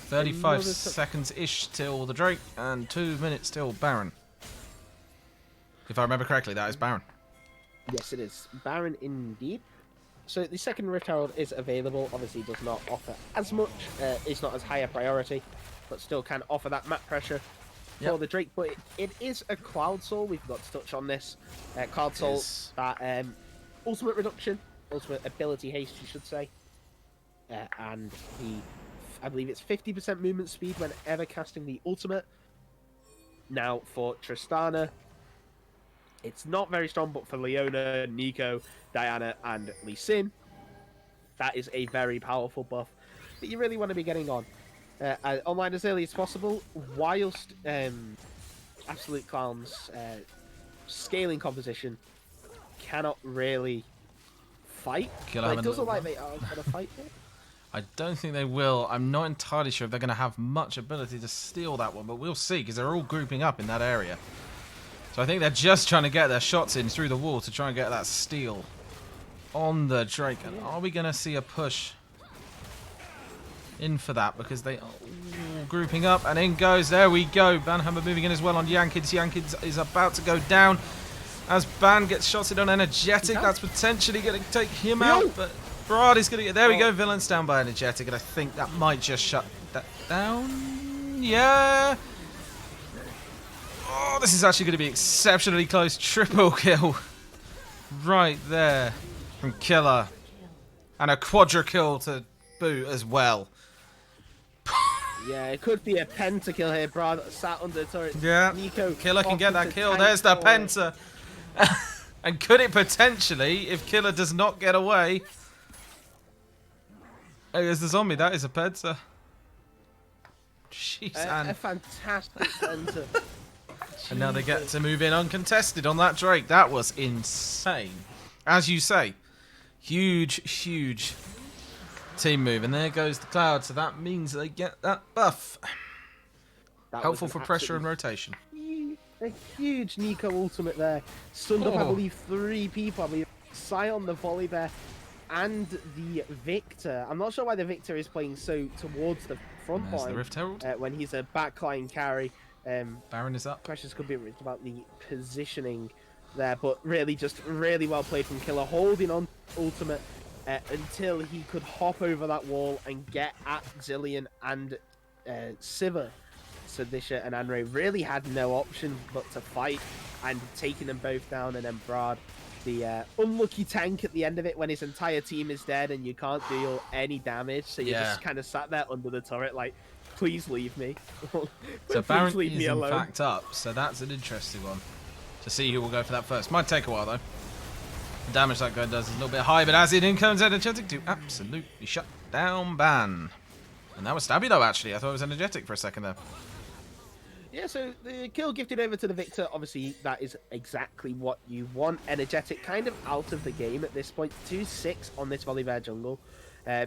35 seconds-ish till the Drake, and 2 minutes till Baron. If I remember correctly, that is Baron. Yes, it is. Baron indeed. So the second Rift Herald is available. Obviously does not offer as much. It's not as high a priority, but still can offer that map pressure for the Drake. But it is a Cloud Soul. We've got to touch on this. Cloud Soul, that ultimate reduction, ultimate ability haste, you should say. And I believe it's 50% movement speed whenever casting the ultimate. Now for Tristana, it's not very strong, but for Leona, Nico, Diana, and Lee Sin, that is a very powerful buff that you really want to be getting on online as early as possible, whilst Absolute Clown's scaling composition cannot really fight. It doesn't look like they are going to fight it. I don't think they will. I'm not entirely sure if they're going to have much ability to steal that one, but we'll see, because they're all grouping up in that area. So I think they're just trying to get their shots in through the wall to try and get that steal on the Drake. And are we going to see a push in for that? Because they are all grouping up, and in goes, there we go. Banhammer moving in as well on Yankins. Yankins is about to go down as Ban gets shotted on Energetic. That's potentially going to take him out, but Brad is going to get... There we go, Villain's down by Energetic, and I think that might just shut that down. Yeah. Oh, this is actually going to be exceptionally close. Triple kill right there from Killer. And a quadra kill to boot as well. Yeah, it could be a pentakill here, Brad. Sat under the turret. Yeah. Nico Killer can get that kill. tank There's the for it. penta. And could it potentially, if Killer does not get away... Oh, there's the zombie. That is a penta. Jeez, A fantastic penta. and now they get to move in uncontested on that Drake. That was insane. As you say, huge, huge team move. And there goes the Cloud. So that means they get that buff. That Helpful was for an pressure and absolutely rotation. A huge Nico ultimate there. Stunned up, I Oh. believe, 3 people. I believe Sion, the volley there, and the Victor. I'm not sure why the Victor is playing so towards the front There's line the Rift Herald. when he's a backline carry. Baron is up. Questions could be raised about the positioning there, but really just really well played from Killer, holding on ultimate until he could hop over that wall and get at Zillion and Sivir. So Disha and Anre really had no option but to fight, and taking them both down. And then Brad, the unlucky tank at the end of it when his entire team is dead and you can't deal any damage, so you just kind of sat there under the turret like, please leave me. So Please Baron leave is me in alone. fact up, so that's an interesting one to see who will go for that first. Might take a while though. The damage that guy does is a little bit high, but as in comes Energetic to absolutely shut down Ban. And that was Stabby though, actually. I thought it was Energetic for a second there. Yeah, so the kill gifted over to the Victor. Obviously, that is exactly what you want. Energetic kind of out of the game at this point. 2-6 on this Volibear jungle.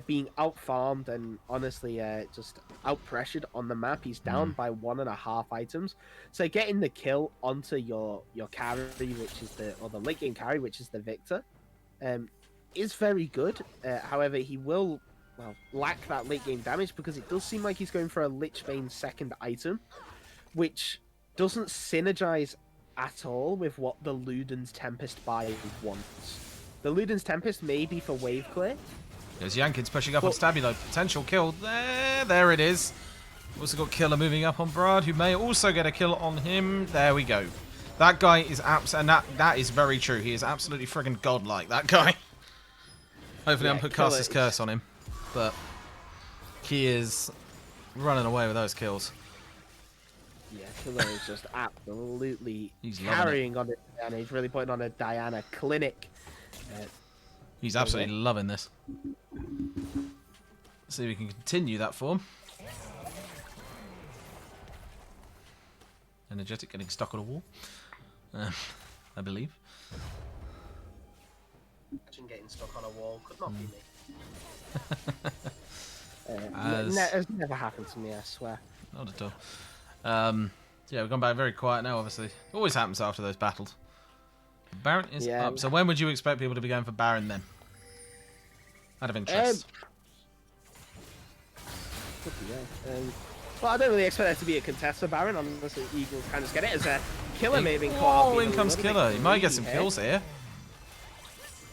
Being out-farmed and honestly just out-pressured on the map. He's down by 1.5 items. So getting the kill onto your carry, which is the late game carry, which is the Victor, is very good. However, he will lack that late game damage because it does seem like he's going for a Lich Bane's second item, which doesn't synergize at all with what the Luden's Tempest buy wants. The Luden's Tempest may be for wave clear. There's Yankins pushing up on Stabby though. Potential kill. There it is. Also got Killer moving up on Brad, who may also get a kill on him. There we go. That guy is and that is very true. He is absolutely friggin' godlike, that guy. Hopefully I'm put Caster's Curse on him. But he is running away with those kills. Yeah, Killer is just absolutely He's carrying on it, and he's really putting on a Diana clinic. He's absolutely loving this. Let's see if we can continue that form. Energetic getting stuck on a wall, I believe. Imagine getting stuck on a wall. Could not be me. It's never happened to me, I swear. Not at all. Yeah, we've gone back very quiet now, obviously. Always happens after those battles. Baron is up. So when would you expect people to be going for Baron then? Out of interest. Well, I don't really expect there to be a contest for Baron. Honestly, Eagles kind of get it as a Killer may have been caught. Oh, in comes Killer. He might get some kills here.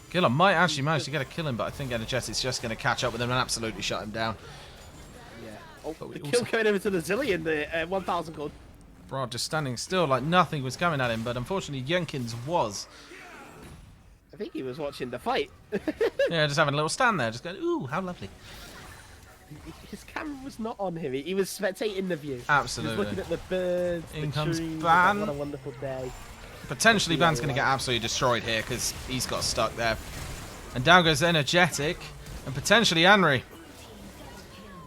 Killer might actually manage to get a kill in, but I think Energetic's just going to catch up with him and absolutely shut him down. Yeah. Oh, the kill going over to the Zillion, the 1,000 gold. Brad just standing still like nothing was coming at him, but unfortunately Jenkins was. I think he was watching the fight. Yeah, just having a little stand there, just going, ooh, how lovely. His camera was not on him. He was spectating the view. Absolutely. He was looking at the birds, In the comes trees. Ban. What a wonderful day. Potentially Ban's going to get absolutely destroyed here because he's got stuck there. And down goes Energetic and potentially Anri.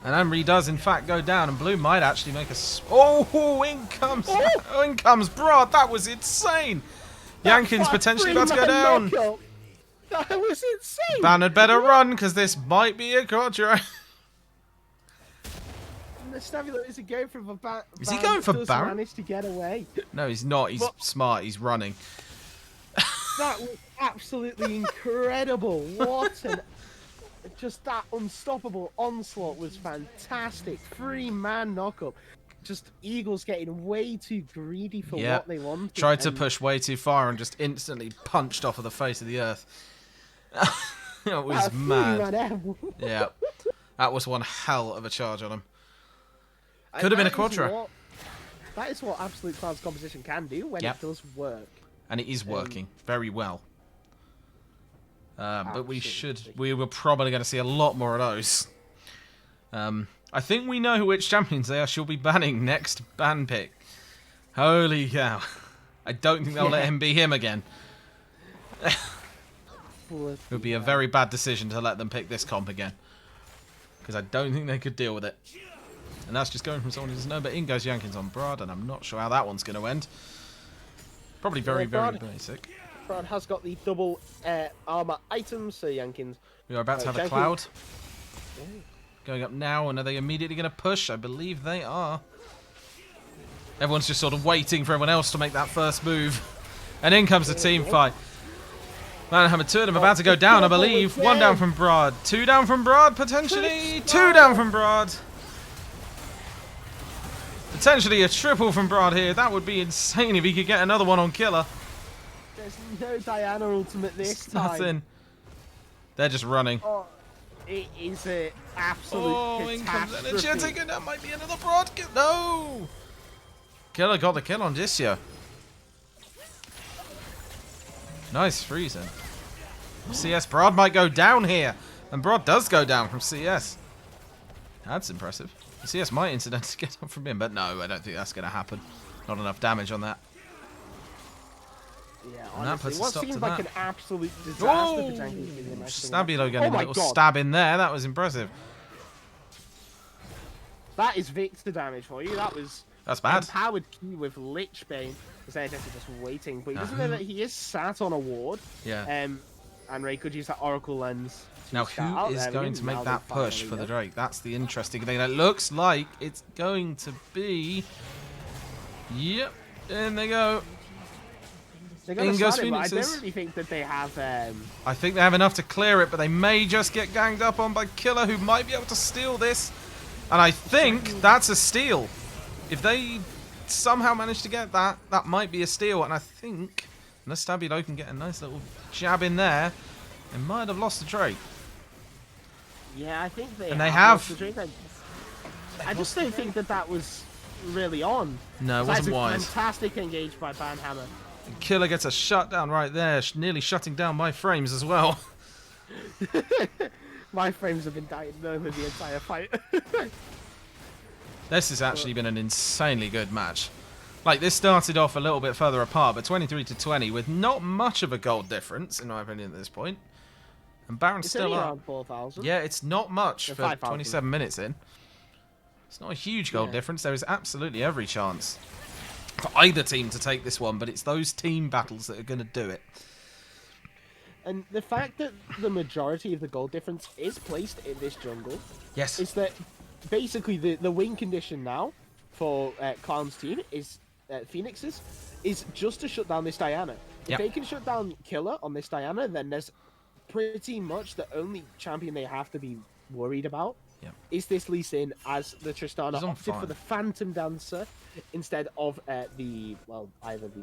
And Anri does in fact go down, and Blue might actually make a... Oh, in comes Brad. That was insane. Yankins potentially about to go down. That was insane. Ban had better run because this might be a quadra. The Stabilo is going for Ban. Is he going for Baron? Managed to get away. No, he's not. He's smart. He's running. That was absolutely incredible. What an... Just that unstoppable onslaught was fantastic. 3-man knockup. Just Eagles getting way too greedy for what they wanted. Tried to push way too far and just instantly punched off of the face of the earth. It was mad. Yeah. That was one hell of a charge on him. Could have been a quadra. That is what Absolute Cloud's composition can do when it does work. And it is working very well. But we were probably going to see a lot more of those. I think we know which champions they are. She'll be banning next ban pick. Holy cow. I don't think they'll let him be him again. It would be a very bad decision to let them pick this comp again. Because I don't think they could deal with it. And that's just going from someone who doesn't know. But in goes Jenkins on Brad, and I'm not sure how that one's going to end. Probably very basic. Brad has got the double armor items, so Jenkins. We are about to have a cloud. Going up now, and are they immediately going to push? I believe they are. Everyone's just sort of waiting for everyone else to make that first move. And in comes the team fight. Banhammer, two of them about to go down, I believe. One down from Brad. Two down from Brad, potentially. Two down from Brad. Potentially a triple from Brad here. That would be insane if he could get another one on Killer. There's no Diana ultimate this time. Nothing. They're just running. Oh, it is an absolute in comes catastrophe. Energetic, and that might be another Brad. No! Killer got the kill on Disio. Nice freezing. CS Brad might go down here. And Brad does go down from CS. That's impressive. CS might incidentally get up from him, but no, I don't think that's going to happen. Not enough damage on that. Yeah, And that honestly, puts a what stop seems to like that. an absolute disaster Oh! for Jenkins. Stabilo getting a little stab in there. That was impressive. That is Victor damage for you. That's bad. Empowered key with Lich Bane. Is just waiting, but he doesn't know that he is sat on a ward. Yeah. And Ray could use that Oracle Lens. Now, who is going to make that push for the Drake? That's the interesting thing. It looks like it's going to be... Yep. In they go. In goes Phoenixes. I don't really think that they have... I think they have enough to clear it, but they may just get ganged up on by Killer, who might be able to steal this. And I think that's a steal. If they somehow manage to get that, that might be a steal. And I think, unless Stabilo can get a nice little jab in there, they might have lost the Drake. Yeah, I think they and have. Lost the Drake. I just don't think that that was really on. No, it wasn't wise. Fantastic engage by Banhammer. And Killer gets a shutdown right there, nearly shutting down my frames as well. My frames have been dying over the entire fight. This has actually been an insanely good match. Like, this started off a little bit further apart, but 23-20 with not much of a gold difference, in my opinion, at this point. And Baron's still up. Around 4,000. Yeah, it's not much for 5, 27 minutes in. It's not a huge gold difference. There is absolutely every chance for either team to take this one, but it's those team battles that are going to do it. And the fact that the majority of the gold difference is placed in this jungle, yes, is that basically the win condition now for Clown's team is Phoenix's is just to shut down this Diana. If they can shut down Killer on this Diana, then there's pretty much the only champion they have to be worried about is this Lee Sin, as the Tristana opted for the Phantom Dancer instead of either the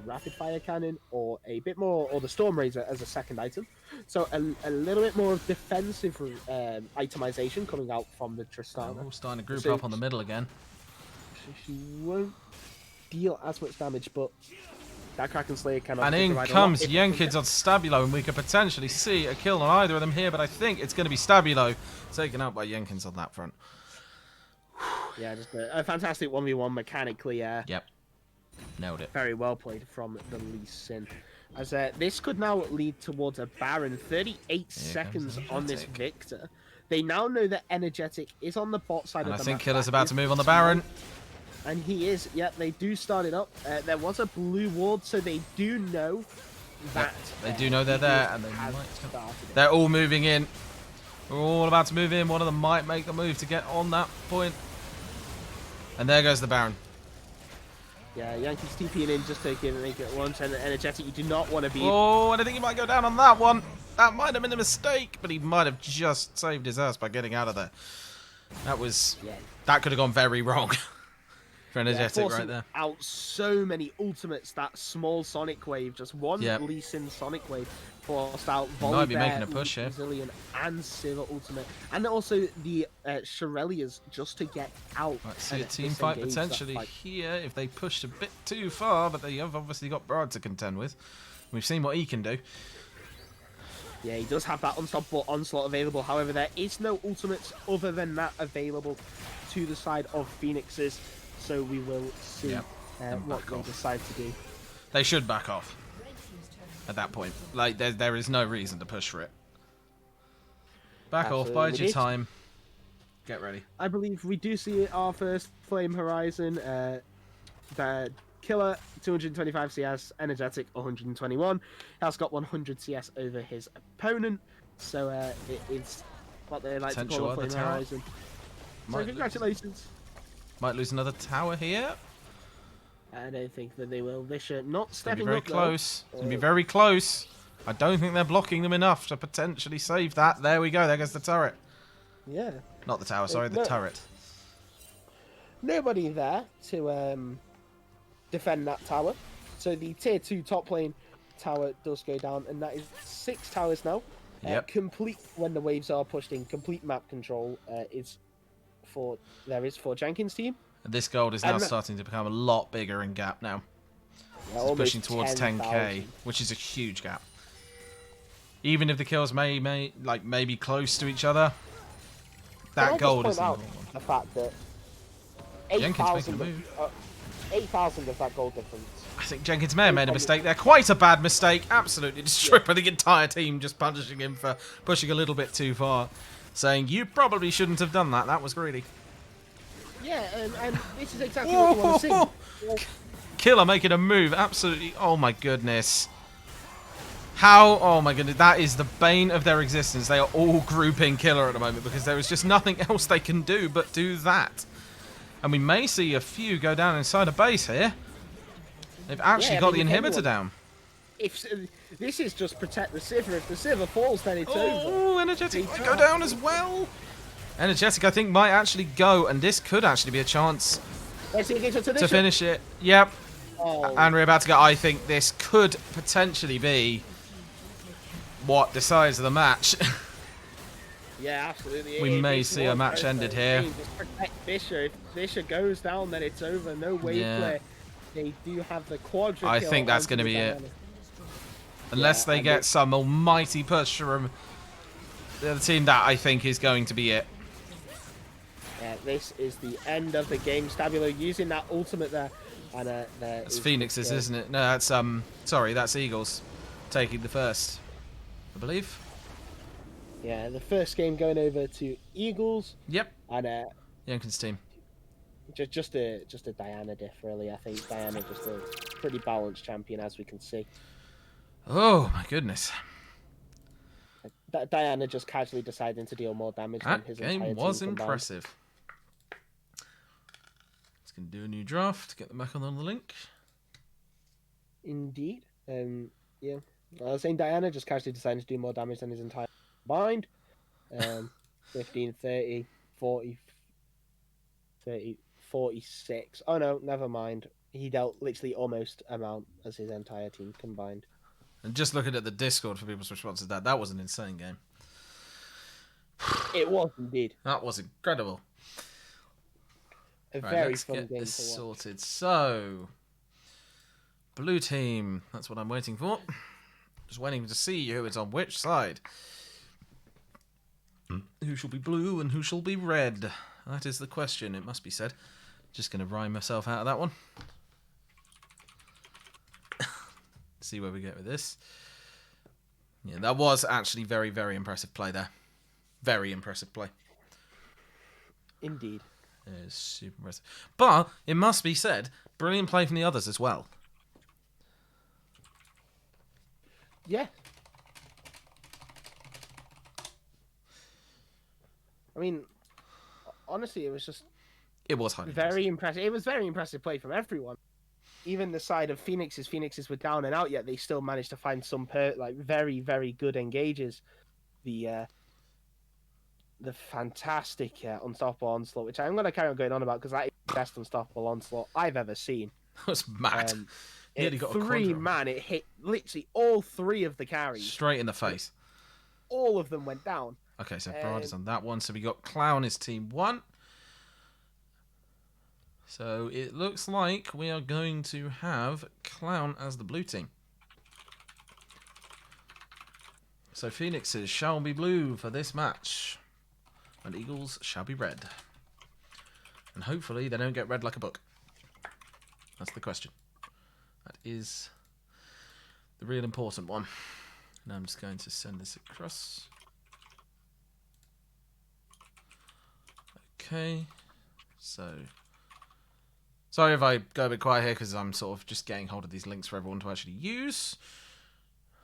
Rapid Fire Cannon or a bit more, or the Storm Razor as a second item. So a little bit more of defensive itemization coming out from the Tristana. We're starting to group up on the middle again. She won't deal as much damage, but that Kraken Slayer cannot. And in comes Jenkins on Stabilo, and we could potentially see a kill on either of them here, but I think it's going to be Stabilo taken out by Jenkins on that front. Yeah, just a fantastic 1v1 mechanically. Yep. Nailed it. Very well played from the Lee Sin. As this could now lead towards a Baron. 38 seconds on this Victor. They now know that Energetic is on the bot side of the map. I think Killer's about to move on the Baron. And he is. Yeah, they do start it up. There was a blue ward, so they do know that. They do know they're there, and they're all moving in. We're all about to move in. One of them might make the move to get on that point. And there goes the Baron. Yeah, Yankees TPing in just to make it launch, and Energetic, you do not want to be... Oh, and I think he might go down on that one. That might have been a mistake, but he might have just saved his ass by getting out of there. That was... Yeah. That could have gone very wrong. For Energetic right there. Out so many ultimates, that small Sonic Wave, just one Lee Sin Sonic Wave forced out Volibear, might be making a push here. Zillion, and Silver ultimate, and also the Shirelias just to get out. Right, see a team fight potentially here if they pushed a bit too far, but they have obviously got Brad to contend with. We've seen what he can do. Yeah, he does have that unstoppable onslaught available. However, there is no ultimates other than that available to the side of Phoenixes. So we will see what they decide to do. They should back off at that point. Like, there is no reason to push for it. Back off, bide your time. Get ready. I believe we do see our first Flame Horizon. The Killer, 225 CS, Energetic, 121. Has got 100 CS over his opponent. So it is what they like to call a Flame Horizon. So congratulations. Might lose another tower here. I don't think that they will. Vischer not stepping up. It's going to be very close. It's going to be very close. I don't think they're blocking them enough to potentially save that. There we go. There goes the turret. Yeah. Not the tower, sorry, the turret. Nobody there to defend that tower. So the tier 2 top lane tower does go down, and that is 6 towers now. Yep. Complete when the waves are pushed in. Complete map control is for Jenkins' team. And this gold is now starting to become a lot bigger in gap now. Yeah, it's pushing towards 10k, which is a huge gap. Even if the kills may be close to each other, that gold is the fact that 8,000 of that gold difference. I think Jenkins may have made a mistake there. Quite a bad mistake. Absolutely destroyed by the entire team, just punishing him for pushing a little bit too far. Saying, you probably shouldn't have done that. That was greedy. Yeah, and this is exactly what you want to see. Killer making a move. Absolutely. Oh, my goodness. How? Oh, my goodness. That is the bane of their existence. They are all grouping Killer at the moment because there is just nothing else they can do but do that. And we may see a few go down inside a base here. They've actually got the inhibitor down. If this is just protect the Sivir. If the Sivir falls, then it's over. Oh, Energetic might go down as well. Energetic, I think, might actually go, and this could actually be a chance to finish it. Yep. Oh. And we're about to go. I think this could potentially be what decides the match. Yeah, absolutely. We may see a match ended here. Just protect Vischer. If Vischer goes down, then it's over. No wave play. They do have the quadra. I think that's going to be it. Unless they get some almighty push from the other team, that I think is going to be it. Yeah, this is the end of the game. Stabilo using that ultimate there. And that's Phoenixes, isn't it? No, that's sorry, that's Eagles taking the first, I believe. Yeah, the first game going over to Eagles. Yep. And Jenkins' team. Just a Diana diff, really. I think Diana just a pretty balanced champion, as we can see. Oh my goodness. Diana just casually deciding to deal more damage than his entire team combined. That game was impressive. Let's gonna do a new draft. Get them back on the link. Indeed. Yeah. I was saying Diana just casually deciding to do more damage than his entire combined. 15, 30, 40, 30, 46. Oh no, never mind. He dealt literally almost amount as his entire team combined. And just looking at the Discord for people's responses, that was an insane game. It was indeed. That was incredible. A very fun game to watch. Let's get this sorted. So, blue team. That's what I'm waiting for. Just waiting to see who is on which side. Who shall be blue and who shall be red? That is the question, it must be said. Just going to rhyme myself out of that one. See where we get with this. Yeah, that was actually very, very impressive play there. Very impressive play. Indeed. It is super impressive. But, it must be said, brilliant play from the others as well. Yeah. I mean, honestly, it was just... It was highly very impressive. It was very impressive play from everyone. Even the side of Phoenixes were down and out, yet they still managed to find some very, very good engages. The fantastic Unstoppable Onslaught, which I'm going to carry on going on about because that is the best Unstoppable Onslaught I've ever seen. That was mad. It got 3-man, it hit literally all 3 of the carries. Straight in the face. All of them went down. Okay, so Brad is on that one. So we got Clown is team 1. So it looks like we are going to have Clown as the blue team. So Phoenixes shall be blue for this match, and Eagles shall be red. And hopefully they don't get read like a book. That's the question. That is the real important one. Now I'm just going to send this across. Okay. So, sorry if I go a bit quiet here because I'm sort of just getting hold of these links for everyone to actually use.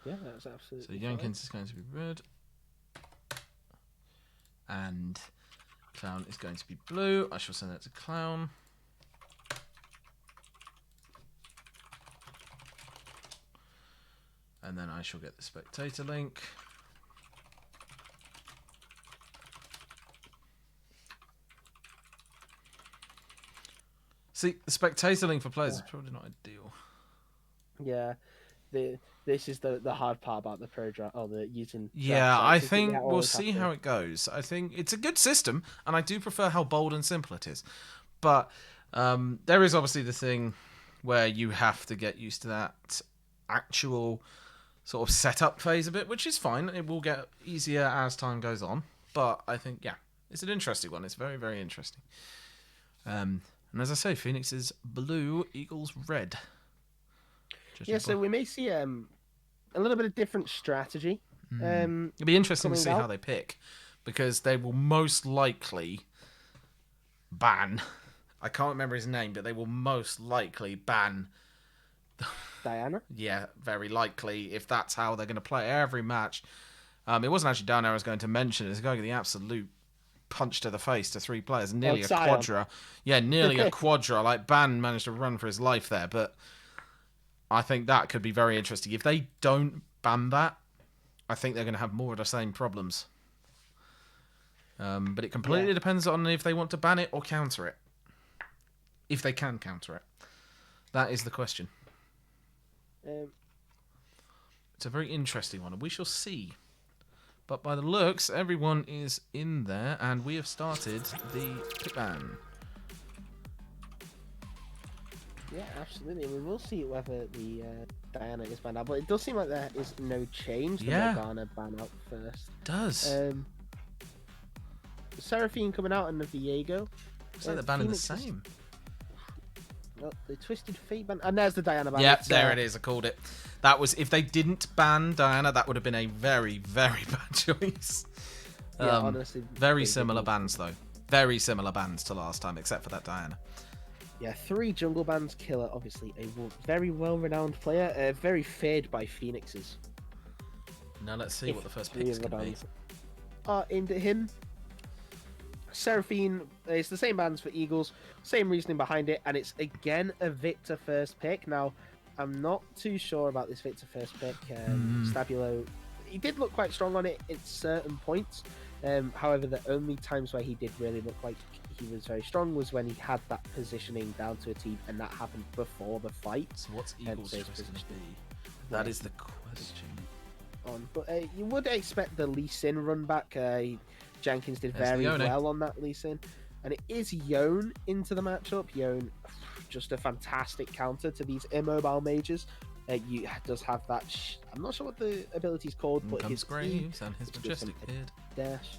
Yeah, that's absolutely So Yankins is going to be red. And Clown is going to be blue. I shall send that to Clown. And then I shall get the spectator link. See, the spectator link for players is probably not ideal. Yeah, this is the hard part about the pro draft or the using. Yeah, I think we'll see how it goes. I think it's a good system, and I do prefer how bold and simple it is. But there is obviously the thing where you have to get used to that actual sort of setup phase a bit, which is fine. It will get easier as time goes on. But I think, yeah, it's an interesting one. It's very, very interesting. And as I say, Phoenix is blue, Eagles red. Yeah, so we may see a little bit of different strategy. It'll be interesting to see how they pick, because they will most likely ban. I can't remember his name, but they will most likely ban Diana. Yeah, very likely, if that's how they're going to play every match. It wasn't actually Diana I was going to mention. It's going to be the absolute punch to the face to 3 players, nearly a quadra. Yeah, nearly a quadra. Like Ban managed to run for his life there, but I think that could be very interesting. If they don't ban that, I think they're going to have more of the same problems. But it completely depends on if they want to ban it or counter it. If they can counter it. That is the question. It's a very interesting one, and we shall see. But by the looks, everyone is in there, and we have started the pick ban. Yeah, absolutely. We will see whether the Diana is banned out, but it does seem like there is no change. The Morgana ban out first. It does. Seraphine coming out and the Viego. Looks like they're banning the same. Well, the Twisted Fate ban, and there's the Diana ban. Yep, there it is. I called it. That was, if they didn't ban Diana, that would have been a very, very bad choice. Yeah, honestly. Very similar bans, though. Very similar bans to last time, except for that Diana. Yeah, 3 jungle bans. Killer, obviously, a very well-renowned player, very feared by Phoenixes. Now let's see what the first pick is going to be. Are aimed at him. Seraphine, it's the same bans for Eagles, same reasoning behind it, and it's again a Victor first pick. Now, I'm not too sure about this Victor first pick. Stabilo, he did look quite strong on it at certain points. However, the only times where he did really look like he was very strong was when he had that positioning down to a T, and that happened before the fight. So what's Eagles' choice going to be? That is the question. But you would expect the Lee Sin run back. Jenkins did very well on that Lee Sin. And it is Yone into the matchup. Yone, just a fantastic counter to these immobile mages. You does have that. I'm not sure what the ability is called, but his Graves and his majestic beard. Dash.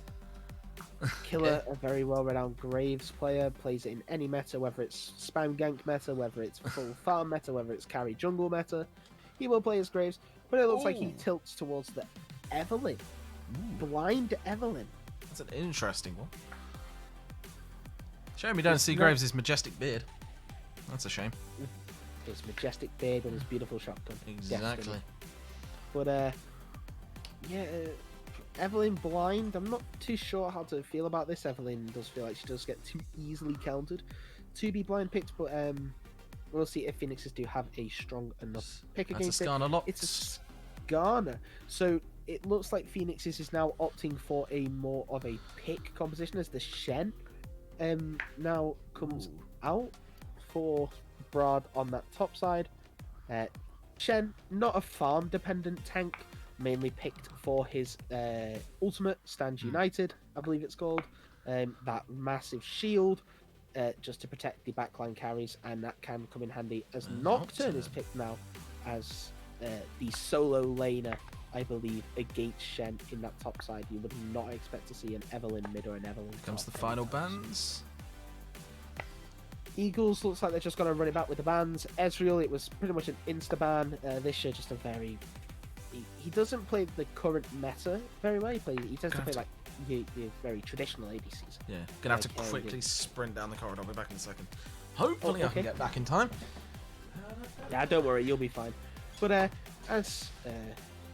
Killer, a very well-renowned Graves player, plays it in any meta, whether it's spam gank meta, whether it's full farm meta, whether it's carry jungle meta. He will play as Graves, but it looks like he tilts towards the Evelynn. Blind Evelynn. That's an interesting one. Shame we don't see Graves' majestic beard. That's a shame. His majestic beard and his beautiful shotgun. Exactly. But Evelynn blind. I'm not too sure how to feel about this. Evelynn does feel like she does get too easily countered to be blind picked, but we'll see if Phoenixes do have a strong enough pick against it. It's a Skarner. So it looks like Phoenixes is now opting for a more of a pick composition as the Shen now comes out for Brad on that top side. Shen, not a farm dependent tank, mainly picked for his ultimate, Stand United, I believe it's called. That massive shield just to protect the backline carries, and that can come in handy as Nocturne is picked now as the solo laner I believe, against Shen in that top side. You would not expect to see an Evelynn mid or an Evelynn Comes top the final anytime soon. bans. Eagles looks like they're just going to run it back with the bans. Ezreal, it was pretty much an insta-ban. This year, just a very... He doesn't play the current meta very well. He tends to play like your very traditional ADCs. Yeah, gonna have to quickly sprint down the corridor. I'll be back in a second. Hopefully I can get back in time. Yeah, don't worry, you'll be fine. But as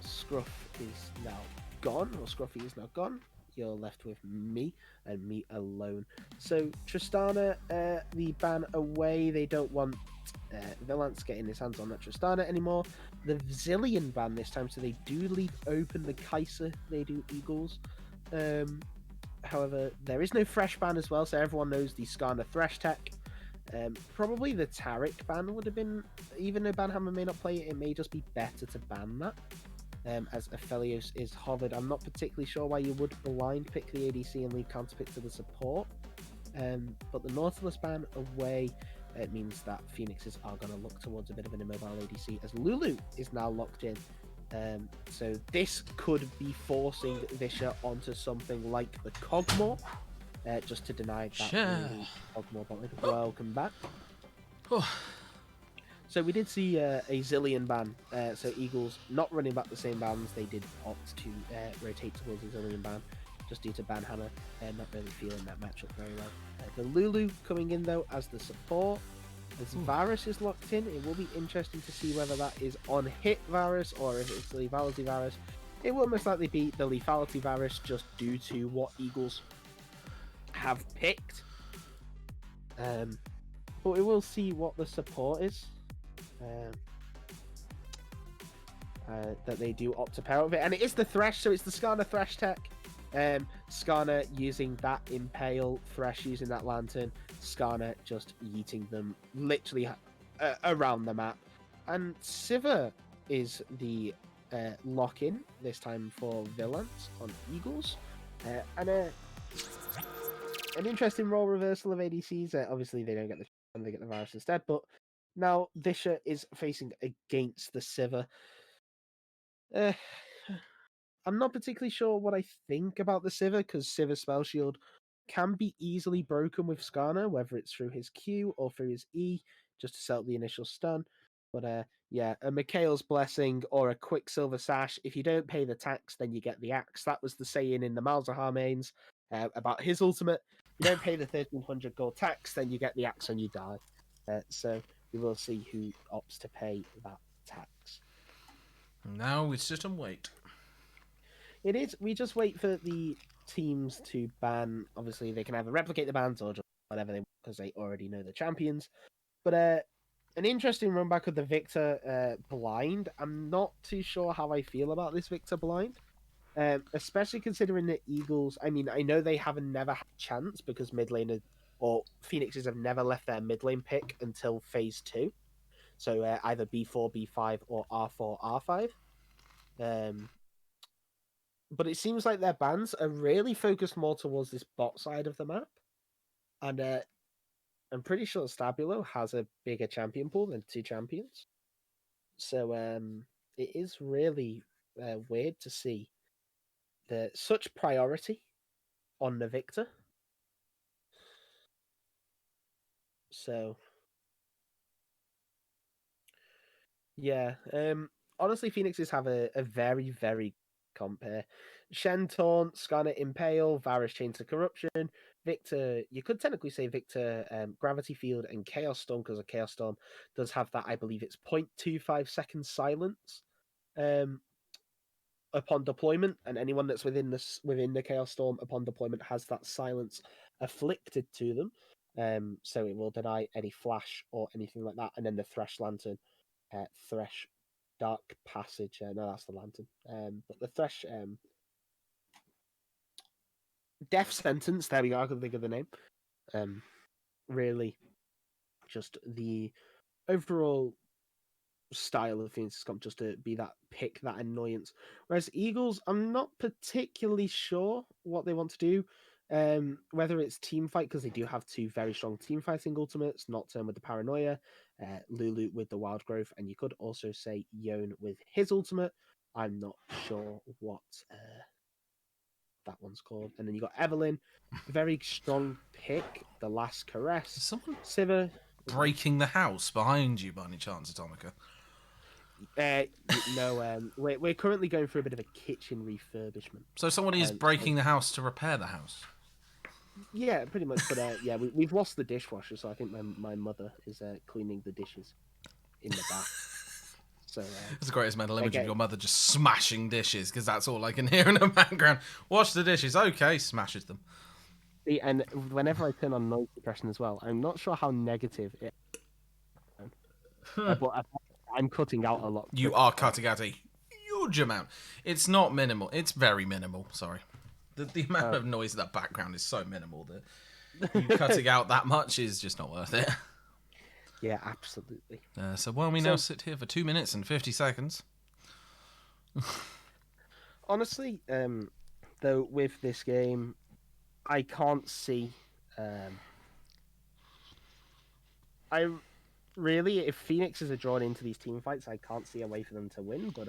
Scruff is now gone, or Scruffy is now gone, you're left with me, and me alone. So Tristana, the ban away. They don't want Villance getting his hands on that Tristana anymore. The Zilean ban this time, so they do leave open the Kai'Sa. They do Eagles. However, there is no Thresh ban as well, so everyone knows the Skarner Thresh tech. Probably the Taric ban would have been, even though Banhammer may not play it, it may just be better to ban that. As Aphelios is hovered. I'm not particularly sure why you would blind pick the ADC and leave counter pick to the support. But the Nautilus ban away, it means that Phoenixes are going to look towards a bit of an immobile ADC as Lulu is now locked in. So this could be forcing Visha onto something like the Kog'Maw, just to deny that Kog'Maw bottom. Welcome back. So we did see a Zilean ban, so Eagles not running back the same bans. They did opt to rotate towards the Zilean ban, just due to Banhammer not really feeling that matchup very well. The Lulu coming in though as the support. As Varus is locked in, it will be interesting to see whether that is on hit Varus or if it's lethality Varus. It will most likely be the lethality Varus just due to what Eagles have picked. But we will see what the support is. That they do opt to pair with it, and it is the Thresh, so it's the Skarner Thresh tech. Skarner using that Impale, Thresh using that Lantern, Skarner just yeeting them literally around the map. And Sivir is the lock-in this time for Villance on Eagles, and an interesting role reversal of ADCs. Obviously, they don't get they get the Varus instead, but now Visha is facing against the Sivir. I'm not particularly sure what I think about the Sivir, because Sivir Spell Shield can be easily broken with Skarner, whether it's through his Q or through his E, just to set up the initial stun. But yeah, a Mikhail's Blessing or a Quicksilver Sash, if you don't pay the tax, then you get the axe. That was the saying in the Malzahar mains about his ultimate. You don't pay the 1300 gold tax, then you get the axe and you die. So we will see who opts to pay that tax. Now we sit and wait. It is. We just wait for the teams to ban. Obviously, they can either replicate the bans or just whatever they want because they already know the champions. But an interesting run back of the Victor blind. I'm not too sure how I feel about this Victor blind, especially considering the Eagles. I mean, I know they have never had a chance because mid laner or Phoenixes have never left their mid lane pick until phase 2. So either B4, B5, or R4, R5. But it seems like their bans are really focused more towards this bot side of the map. And I'm pretty sure Stabilo has a bigger champion pool than 2 champions. So it is really weird to see such priority on the Victor. So yeah, honestly, Phoenixes have a very, very compare. Shen Taunt, Skarner Impale, Varus Chain to Corruption, Victor, you could technically say Victor Gravity Field and Chaos Storm, because a Chaos Storm does have that, I believe it's 0.25 seconds silence upon deployment, and anyone that's within the Chaos Storm upon deployment has that silence afflicted to them. So it will deny any flash or anything like that. And then the Thresh Lantern, Thresh Dark Passage. No, that's the Lantern. But the Thresh Death Sentence. There we go. I can think of the name. Really, just the overall style of Phoenix Comp, just to be that pick, that annoyance. Whereas Eagles, I'm not particularly sure what they want to do. Whether it's team fight, because they do have 2 very strong team fighting ultimates, Nocturne with the Paranoia, Lulu with the Wild Growth, and you could also say Yone with his ultimate. I'm not sure what that one's called. And then you got Evelyn, very strong pick. The Last Caress. Is someone Siva. breaking the house behind you by any chance, Atomica? No, we're currently going through a bit of a kitchen refurbishment. So somebody is breaking the house to repair the house? Yeah, pretty much. But yeah, we've lost the dishwasher, so I think my mother is cleaning the dishes in the bath. So it's the greatest mental image of your mother just smashing dishes, because that's all I can hear in the background. Wash the dishes, okay, smashes them. And whenever I turn on noise suppression as well, I'm not sure how negative it is. But I'm cutting out a lot. You are cutting out a huge amount. It's not minimal. It's very minimal, sorry. The amount of noise in that background is so minimal that you cutting out that much is just not worth it. Yeah, absolutely. So while we now sit here for 2 minutes and 50 seconds. Honestly, though, with this game, I can't see. If Phoenixes are drawn into these team fights, I can't see a way for them to win. But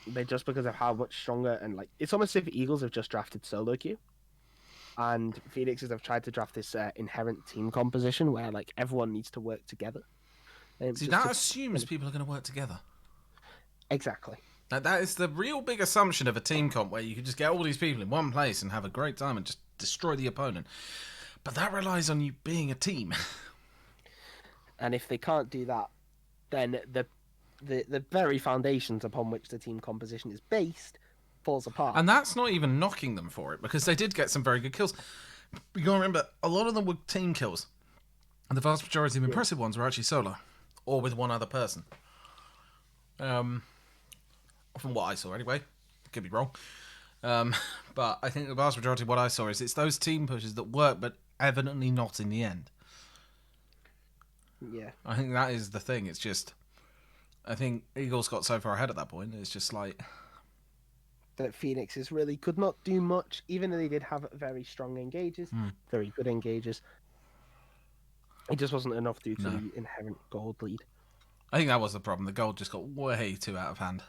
they're just because of how much stronger and it's almost as if Eagles have just drafted solo queue, and Phoenixes have tried to draft this inherent team composition where everyone needs to work together. See, that assumes people are going to work together. Exactly. That is the real big assumption of a team comp, where you can just get all these people in one place and have a great time and just destroy the opponent. But that relies on you being a team. And if they can't do that, then the very foundations upon which the team composition is based falls apart. And that's not even knocking them for it, because they did get some very good kills. You gotta remember, a lot of them were team kills, and the vast majority of impressive ones were actually solo, or with one other person. From what I saw, anyway. Could be wrong. But I think the vast majority of what I saw is it's those team pushes that work, but evidently not in the end. Yeah. I think that is the thing. It's just, I think Eagles got so far ahead at that point. It's just that Phoenixes really could not do much, even though they did have very strong engages, very good engages. It just wasn't enough due to the inherent gold lead. I think that was the problem. The gold just got way too out of hand.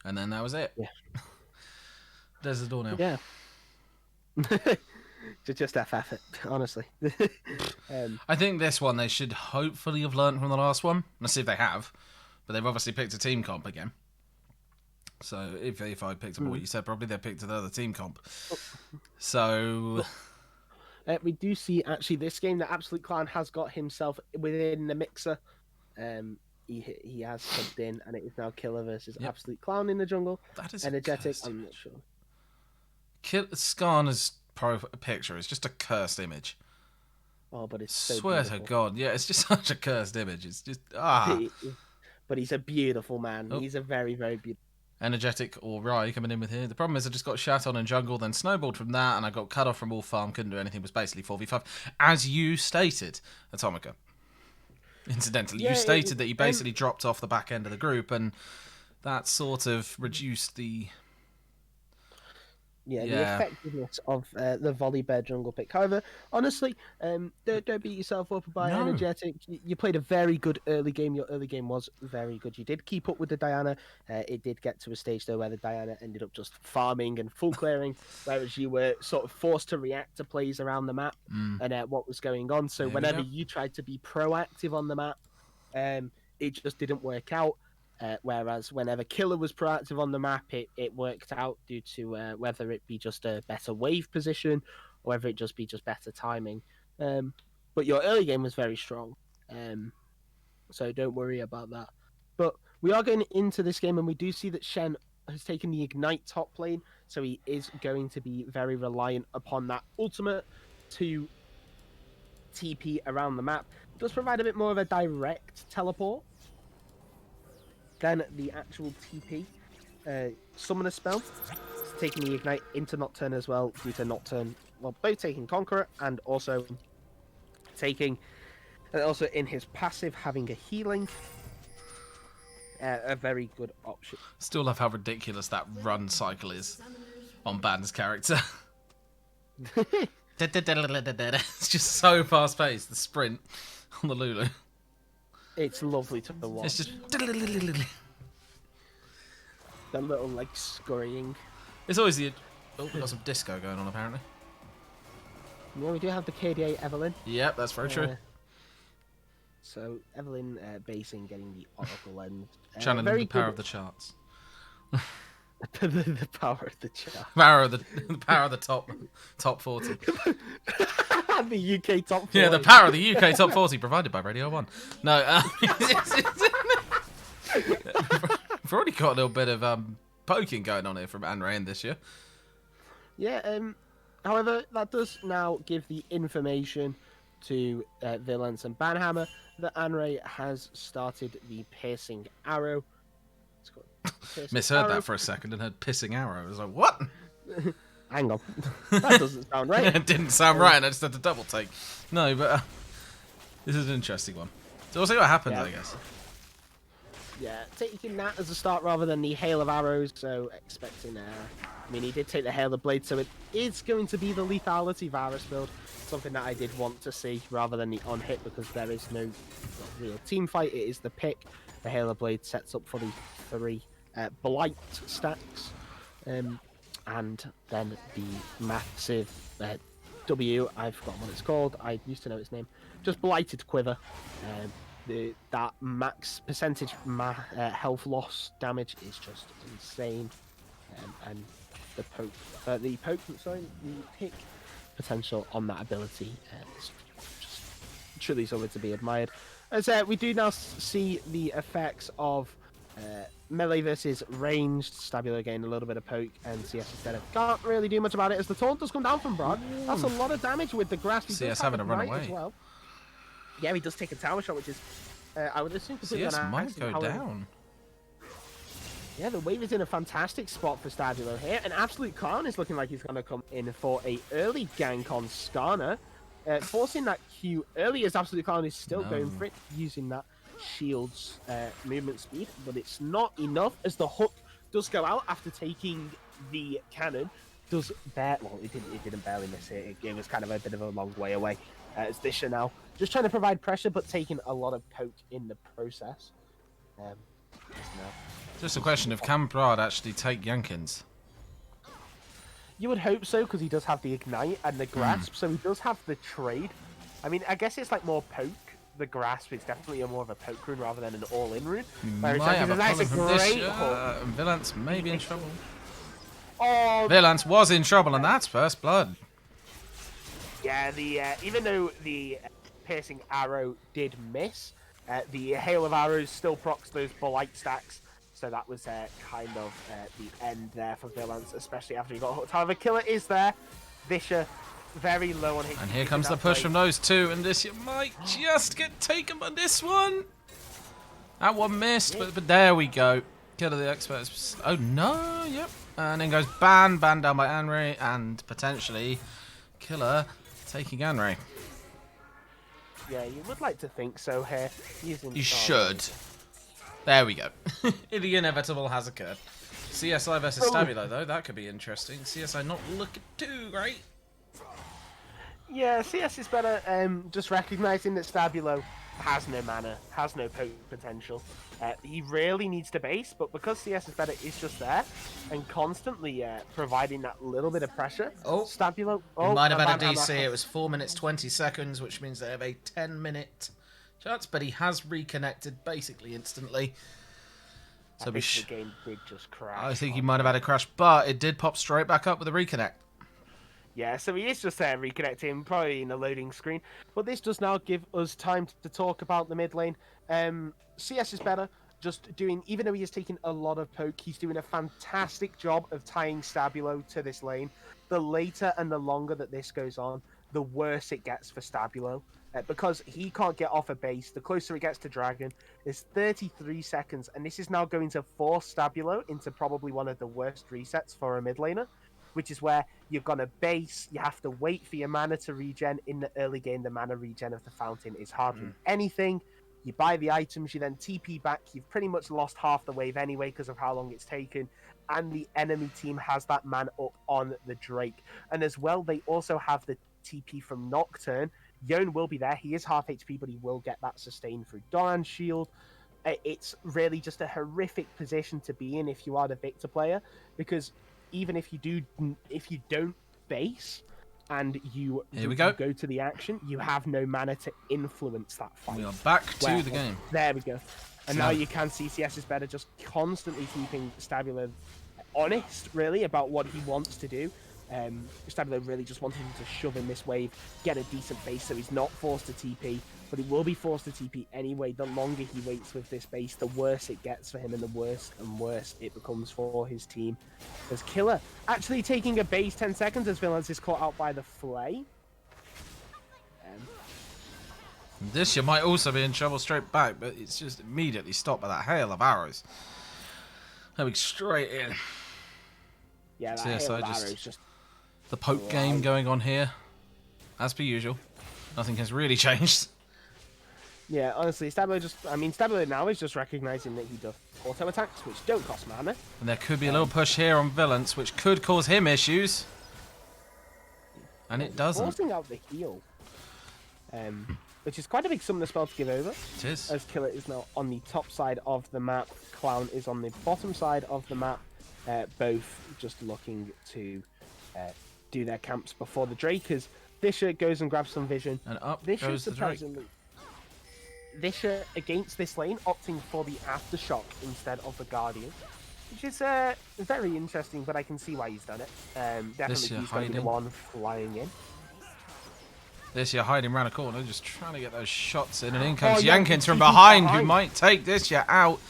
And then that was it. Yeah. There's the door now. Yeah. Just FF it, honestly. I think this one they should hopefully have learned from the last one. Let's see if they have. But they've obviously picked a team comp again. So if I picked up what you said, probably they picked another team comp. So we do see actually this game that Absolute Clown has got himself within the mixer. He has subbed in, and it is now Killer versus Absolute Clown in the jungle. That is energetic. I'm not sure. Skarner's picture is just a cursed image. Oh, but it's so swear beautiful. To God, yeah, it's just such a cursed image. It's just But he's a beautiful man. He's a very, very beautiful. Energetic or Rai coming in with here. The problem is I just got shat on in jungle, then snowballed from that, and I got cut off from all farm, couldn't do anything, was basically 4v5. As you stated, Atomica. Incidentally, you stated that you basically dropped off the back end of the group, and that sort of reduced the... the effectiveness of the Volibear jungle pick. However, honestly, don't beat yourself up by energetic. You played a very good early game. Your early game was very good. You did keep up with the Diana. It did get to a stage though where the Diana ended up just farming and full clearing, whereas you were sort of forced to react to plays around the map and what was going on. So whenever you tried to be proactive on the map, it just didn't work out. Whereas whenever Killer was proactive on the map, it worked out due to whether it be just a better wave position or whether it just be better timing. But your early game was very strong, so don't worry about that. But we are going into this game, and we do see that Shen has taken the Ignite top lane, so he is going to be very reliant upon that ultimate to TP around the map. It does provide a bit more of a direct teleport than the actual TP. Summoner spell, taking the Ignite into Nocturne as well, due to Nocturne, both taking Conqueror and also taking, and also in his passive having a healing. A very good option. Still love how ridiculous that run cycle is on Ban's character. It's just so fast paced, the sprint on the Lulu. It's lovely to watch. It's just... The little like scurrying. It's always the... Oh, we've got some disco going on, apparently. Yeah, we do have the KDA Evelyn. Yep, that's very true. So Evelyn basing getting the Oracle Lens. Channeling very the power good. of the charts. The power of the chart. The power of the top 40. The UK top 40. Yeah, the power of the UK top 40 provided by Radio 1. No, we've already got a little bit of poking going on here from Anrain this year. Yeah, however, that does now give the information to Valence and Banhammer that Anray has started the Piercing Arrow. It's called Piercing Misheard Arrow. that for a second and heard pissing arrow. I was like, what? Hang on. That doesn't sound right. It didn't sound right, and I just had to double take. No, but this is an interesting one. So we'll see what happens, Yeah. I guess. Yeah, taking that as a start rather than the Hail of Arrows, so expecting... I mean, he did take the Hail of Blades, so it is going to be the Lethality Varus build. Something that I did want to see rather than the on-hit, because there is no real team fight. It is the pick. The Hail of Blades sets up for the 3 Blight stacks. And then the massive W, I've forgotten what it's called. I used to know its name. Just Blighted Quiver. That max percentage health loss damage is just insane, and the pick potential on that ability is just truly something to be admired. As we do now see the effects of melee versus ranged. Stabulo getting a little bit of poke, and CS instead of can't really do much about it as the taunt does come down from Brad. That's a lot of damage with the grasp. CS having a run away as well. Yeah, he does take a tower shot, which is, I would assume, CS might go down. Yeah, the wave is in a fantastic spot for Stabulo here, and Absolute Clown is looking like he's going to come in for a early gank on Skarner, forcing that Q early as Absolute Clown is still going for it, using that shield's movement speed, but it's not enough as the hook does go out after taking the cannon. Does it didn't barely miss it. It was kind of a bit of a long way away. It's Disha now, just trying to provide pressure, but taking a lot of poke in the process. Just a question of can Brad actually take Yankins? You would hope so, because he does have the ignite and the grasp, so he does have the trade. I mean, I guess it's like more poke. The grasp is definitely more of a poke rune rather than an all-in rune. Might have a That's a problem from this. great hook. Valence may be in trouble. Oh, Valence was in trouble, and that's first blood. yeah, even though the piercing arrow did miss, the hail of arrows still procs those blight stacks. So that was kind of the end there for Valence, especially after he got hooked. However, killer is there. Visha very low on HP. And here comes the push from those two, and this might just get taken by this one. That one missed, but there we go. Killer the experts. Oh no, yep. And then goes ban down by Anray, and potentially Killer taking Anray. Yeah, you would like to think so here. You should. There we go. The inevitable has occurred. CSI versus Stabulo, though, that could be interesting. CSI not looking too great. Yeah, CS is better. Just recognizing that Stabulo has no mana, has no poke potential. He really needs to base, but because CS is better, he's just there and constantly providing that little bit of pressure. Oh, Stabulo. Oh, might have had a DC. It was 4 minutes 20 seconds, which means they have a 10-minute chance. But he has reconnected basically instantly. So the game did just crash. I think he might have had a crash, but it did pop straight back up with a reconnect. Yeah, so he is just there reconnecting, probably in a loading screen. But this does now give us time to talk about the mid lane. CS is better, just doing, even though he is taking a lot of poke, he's doing a fantastic job of tying Stabulo to this lane. The later and the longer that this goes on, the worse it gets for Stabulo. Because he can't get off a base, the closer it gets to Dragon, there's 33 seconds, and this is now going to force Stabulo into probably one of the worst resets for a mid laner, which is where you're going to base, you have to wait for your mana to regen. In the early game, the mana regen of the fountain is hardly anything. You buy the items, you then TP back, you've pretty much lost half the wave anyway because of how long it's taken, and the enemy team has that man up on the Drake. And as well, they also have the TP from Nocturne. Yone will be there, he is half HP, but he will get that sustain through Doran's shield. it's really just a horrific position to be in if you are the Victor player, because even if you don't base and you go to the action, you have no mana to influence that fight. We are back to the game. There we go. And now you can see CS is better, just constantly keeping Stabilo honest, really, about what he wants to do. Stabilo really just wanting him to shove in this wave, get a decent base so he's not forced to TP, but he will be forced to TP anyway. The longer he waits with this base, the worse it gets for him, and the worse and worse it becomes for his team. As Killer actually taking a base 10 seconds as Villains is caught out by the Flay. This you might also be in trouble straight back, but it's just immediately stopped by that hail of arrows. Coming straight in. Yeah, that hail of arrows just... The poke game going on here, as per usual. Nothing has really changed. Yeah, honestly, Stabilo now is just recognizing that he does auto attacks, which don't cost mana. And there could be a little push here on Villains, which could cause him issues. And it doesn't. Forcing out the heal. Which is quite a big summoner spell to give over. It is. As Killer is now on the top side of the map, Clown is on the bottom side of the map, both just looking to do their camps before the Drake, as Vischer goes and grabs some vision. And up Vischer, goes the Drake. Vischer against this lane, opting for the Aftershock instead of the Guardian, which is very interesting, but I can see why he's done it. Definitely he's going to be the one flying in. This year hiding around a corner, just trying to get those shots in, and in comes Jenkins from behind, who might take this year out.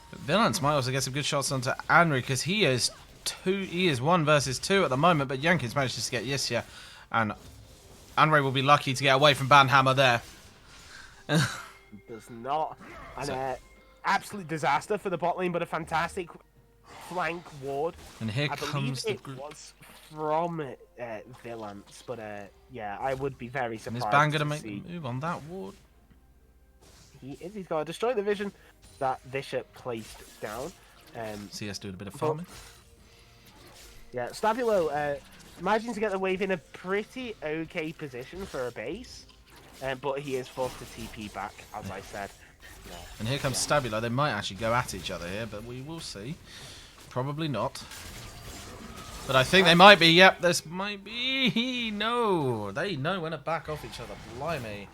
But Villains might also get some good shots onto Anri, because he is 1 versus 2 at the moment, but Jenkins manages to get Yisya, and Anri will be lucky to get away from Banhammer there. Does not. And absolute disaster for the bot lane, but a fantastic flank ward. And here comes the group. Was from Villains, but yeah, I would be very surprised. And is Ban going to make the move on that ward? He is. He's got to destroy the vision that Vischer placed down. CS doing a bit of farming. Yeah, Stabilo managing to get the wave in a pretty okay position for a base, but he is forced to TP back, as I said. Yeah. And here comes Stabilo. They might actually go at each other here, but we will see. Probably not. But I think they might be. Yep, this might be. No, they know when to back off each other. Blimey.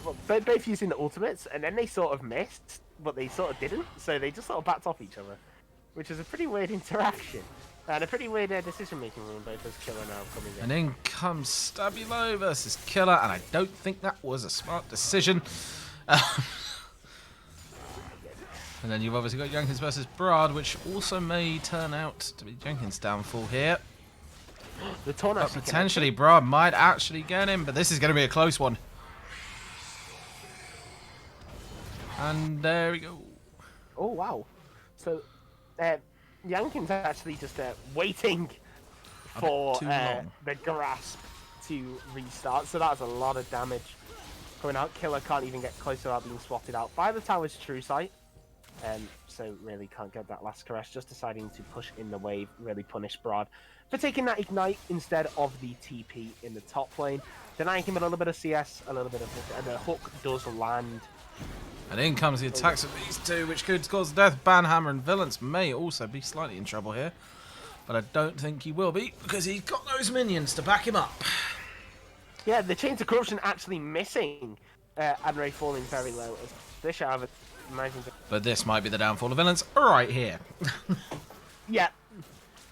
Well, both using the ultimates, and then they sort of missed, but they sort of didn't, so they just sort of backed off each other, which is a pretty weird interaction. And a pretty weird decision-making room, both as Killer now coming in. And in comes Stabilo versus Killer, and I don't think that was a smart decision. And then you've obviously got Jenkins versus Brad, which also may turn out to be Jenkins' downfall here. The taunt but potentially Brad might actually get him, but this is going to be a close one. And there we go. Oh, wow. So, Jenkins actually just waiting for the grasp to restart. So that's a lot of damage coming out. Killer can't even get close without being swatted out by the tower's true sight. So really can't get that last caress. Just deciding to push in the wave, really punish Brad for taking that ignite instead of the TP in the top lane. Denying him a little bit of CS, a little bit of hook, and the hook does land. And in comes the attacks of these two, which could cause death. Banhammer and Villains may also be slightly in trouble here. But I don't think he will be, because he's got those minions to back him up. Yeah, the Chains of Corruption actually missing. Anri falling very low. As Vischer have But this might be the downfall of Villains right here. Yeah.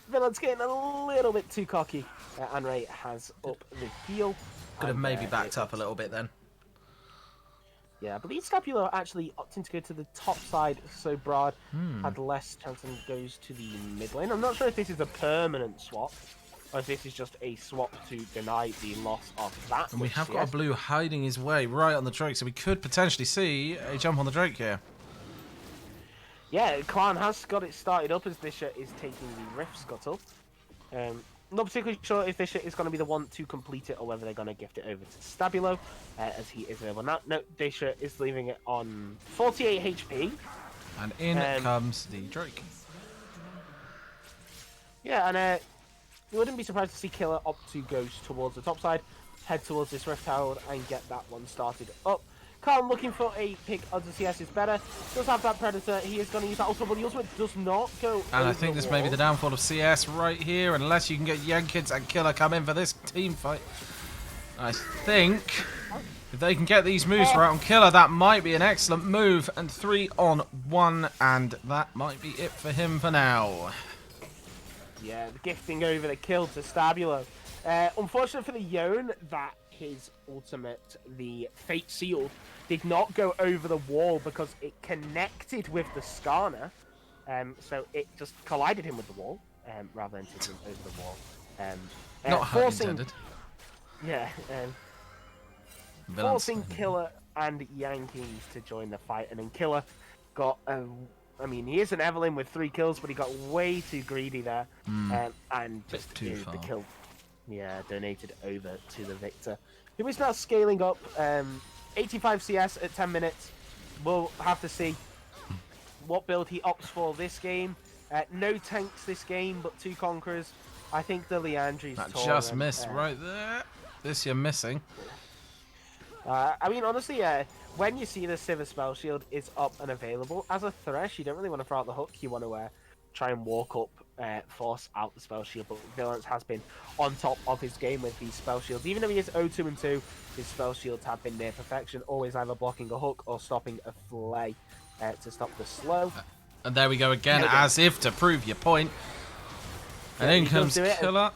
Villains getting a little bit too cocky. Anri has up the heal. Could have maybe backed up a little bit then. Yeah, I believe Scapulo actually opting to go to the top side, so Brad had less chance and goes to the mid lane. I'm not sure if this is a permanent swap, or if this is just a swap to deny the loss of that. And we have got a blue hiding his way right on the Drake, so we could potentially see a jump on the Drake here. Yeah, Clan has got it started up as Vischer is taking the Rift Scuttle. Not particularly sure if Vischer is going to be the one to complete it or whether they're going to gift it over to Stabilo, as he is available now. No, Vischer is leaving it on 48 HP. And in comes the Drake. Yeah, and you wouldn't be surprised to see Killer opt to go towards the top side, head towards this Rift Herald and get that one started up. Khan looking for a pick of the CS is better. Does have that Predator. He is going to use that ultimate, but the ultimate does not go. And I think this may be the downfall of CS right here, unless you can get Yankids and Killer come in for this team fight. I think if they can get these moves right on Killer, that might be an excellent move. And 3-on-1, and that might be it for him for now. Yeah, the gifting over the kill to Stabilo. Unfortunate for the Yone that his ultimate, the Fate Sealed, did not go over the wall because it connected with the Skarner. So it just collided him with the wall rather than taking him over the wall. Not how intended. Yeah. Villains. Forcing Killer and Yankees to join the fight, and then Killer got I mean, he is an Evelyn with 3 kills, but he got way too greedy there, and just too far. the kill, donated over to the victor, who is now scaling up. 85 CS at 10 minutes. We'll have to see what build he opts for this game. No tanks this game, but 2 conquerors. I think the Liandry's That just missed right there. This you're missing. I mean, honestly, when you see the Sivir Spell Shield is up and available, as a Thresh, you don't really want to throw out the hook. You want to try and walk up, force out the Spell Shield. But Villains has been on top of his game with these Spell Shields. Even though he is 0-2 and 2, his Spell Shields have been near perfection, always either blocking a hook or stopping a flay to stop the slow. And there we go again, as if to prove your point. And in comes Killer.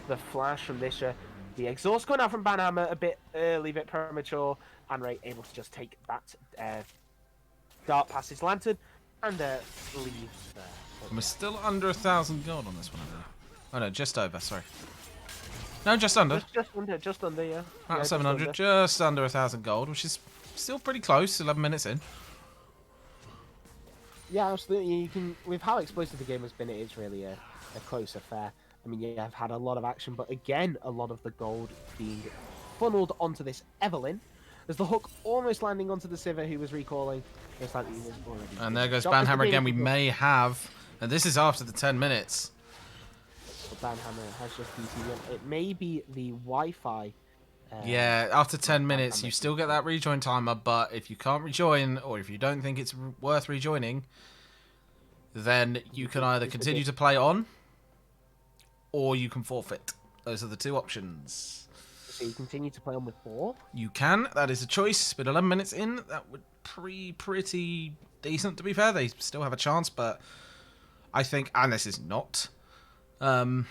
The flash from Lisha. The exhaust going out from Banhammer a bit early, a bit premature, and Ray able to just take that dart past his lantern and leave there. We're still under 1,000 gold on this one, I believe. Oh no, just over, sorry. No, just under. Just under, yeah. About 700, just under 1,000 gold, which is still pretty close, 11 minutes in. Yeah, absolutely. You can, with how explosive the game has been, it is really a close affair. I mean, yeah, I've had a lot of action, but again, a lot of the gold being funneled onto this Evelyn. There's the hook almost landing onto the Sivir who was recalling. Just like he was already. And there goes Banhammer again. We may have, and this is after the 10 minutes. But Banhammer has just DC'd. It may be the Wi-Fi. Yeah, after 10 minutes, you still get that rejoin timer, but if you can't rejoin, or if you don't think it's worth rejoining, then you can either continue to play on, or you can forfeit. Those are the 2 options. So you continue to play on with 4? You can. That is a choice. But 11 minutes in, that would pretty decent, to be fair. They still have a chance, but I think, and this is not on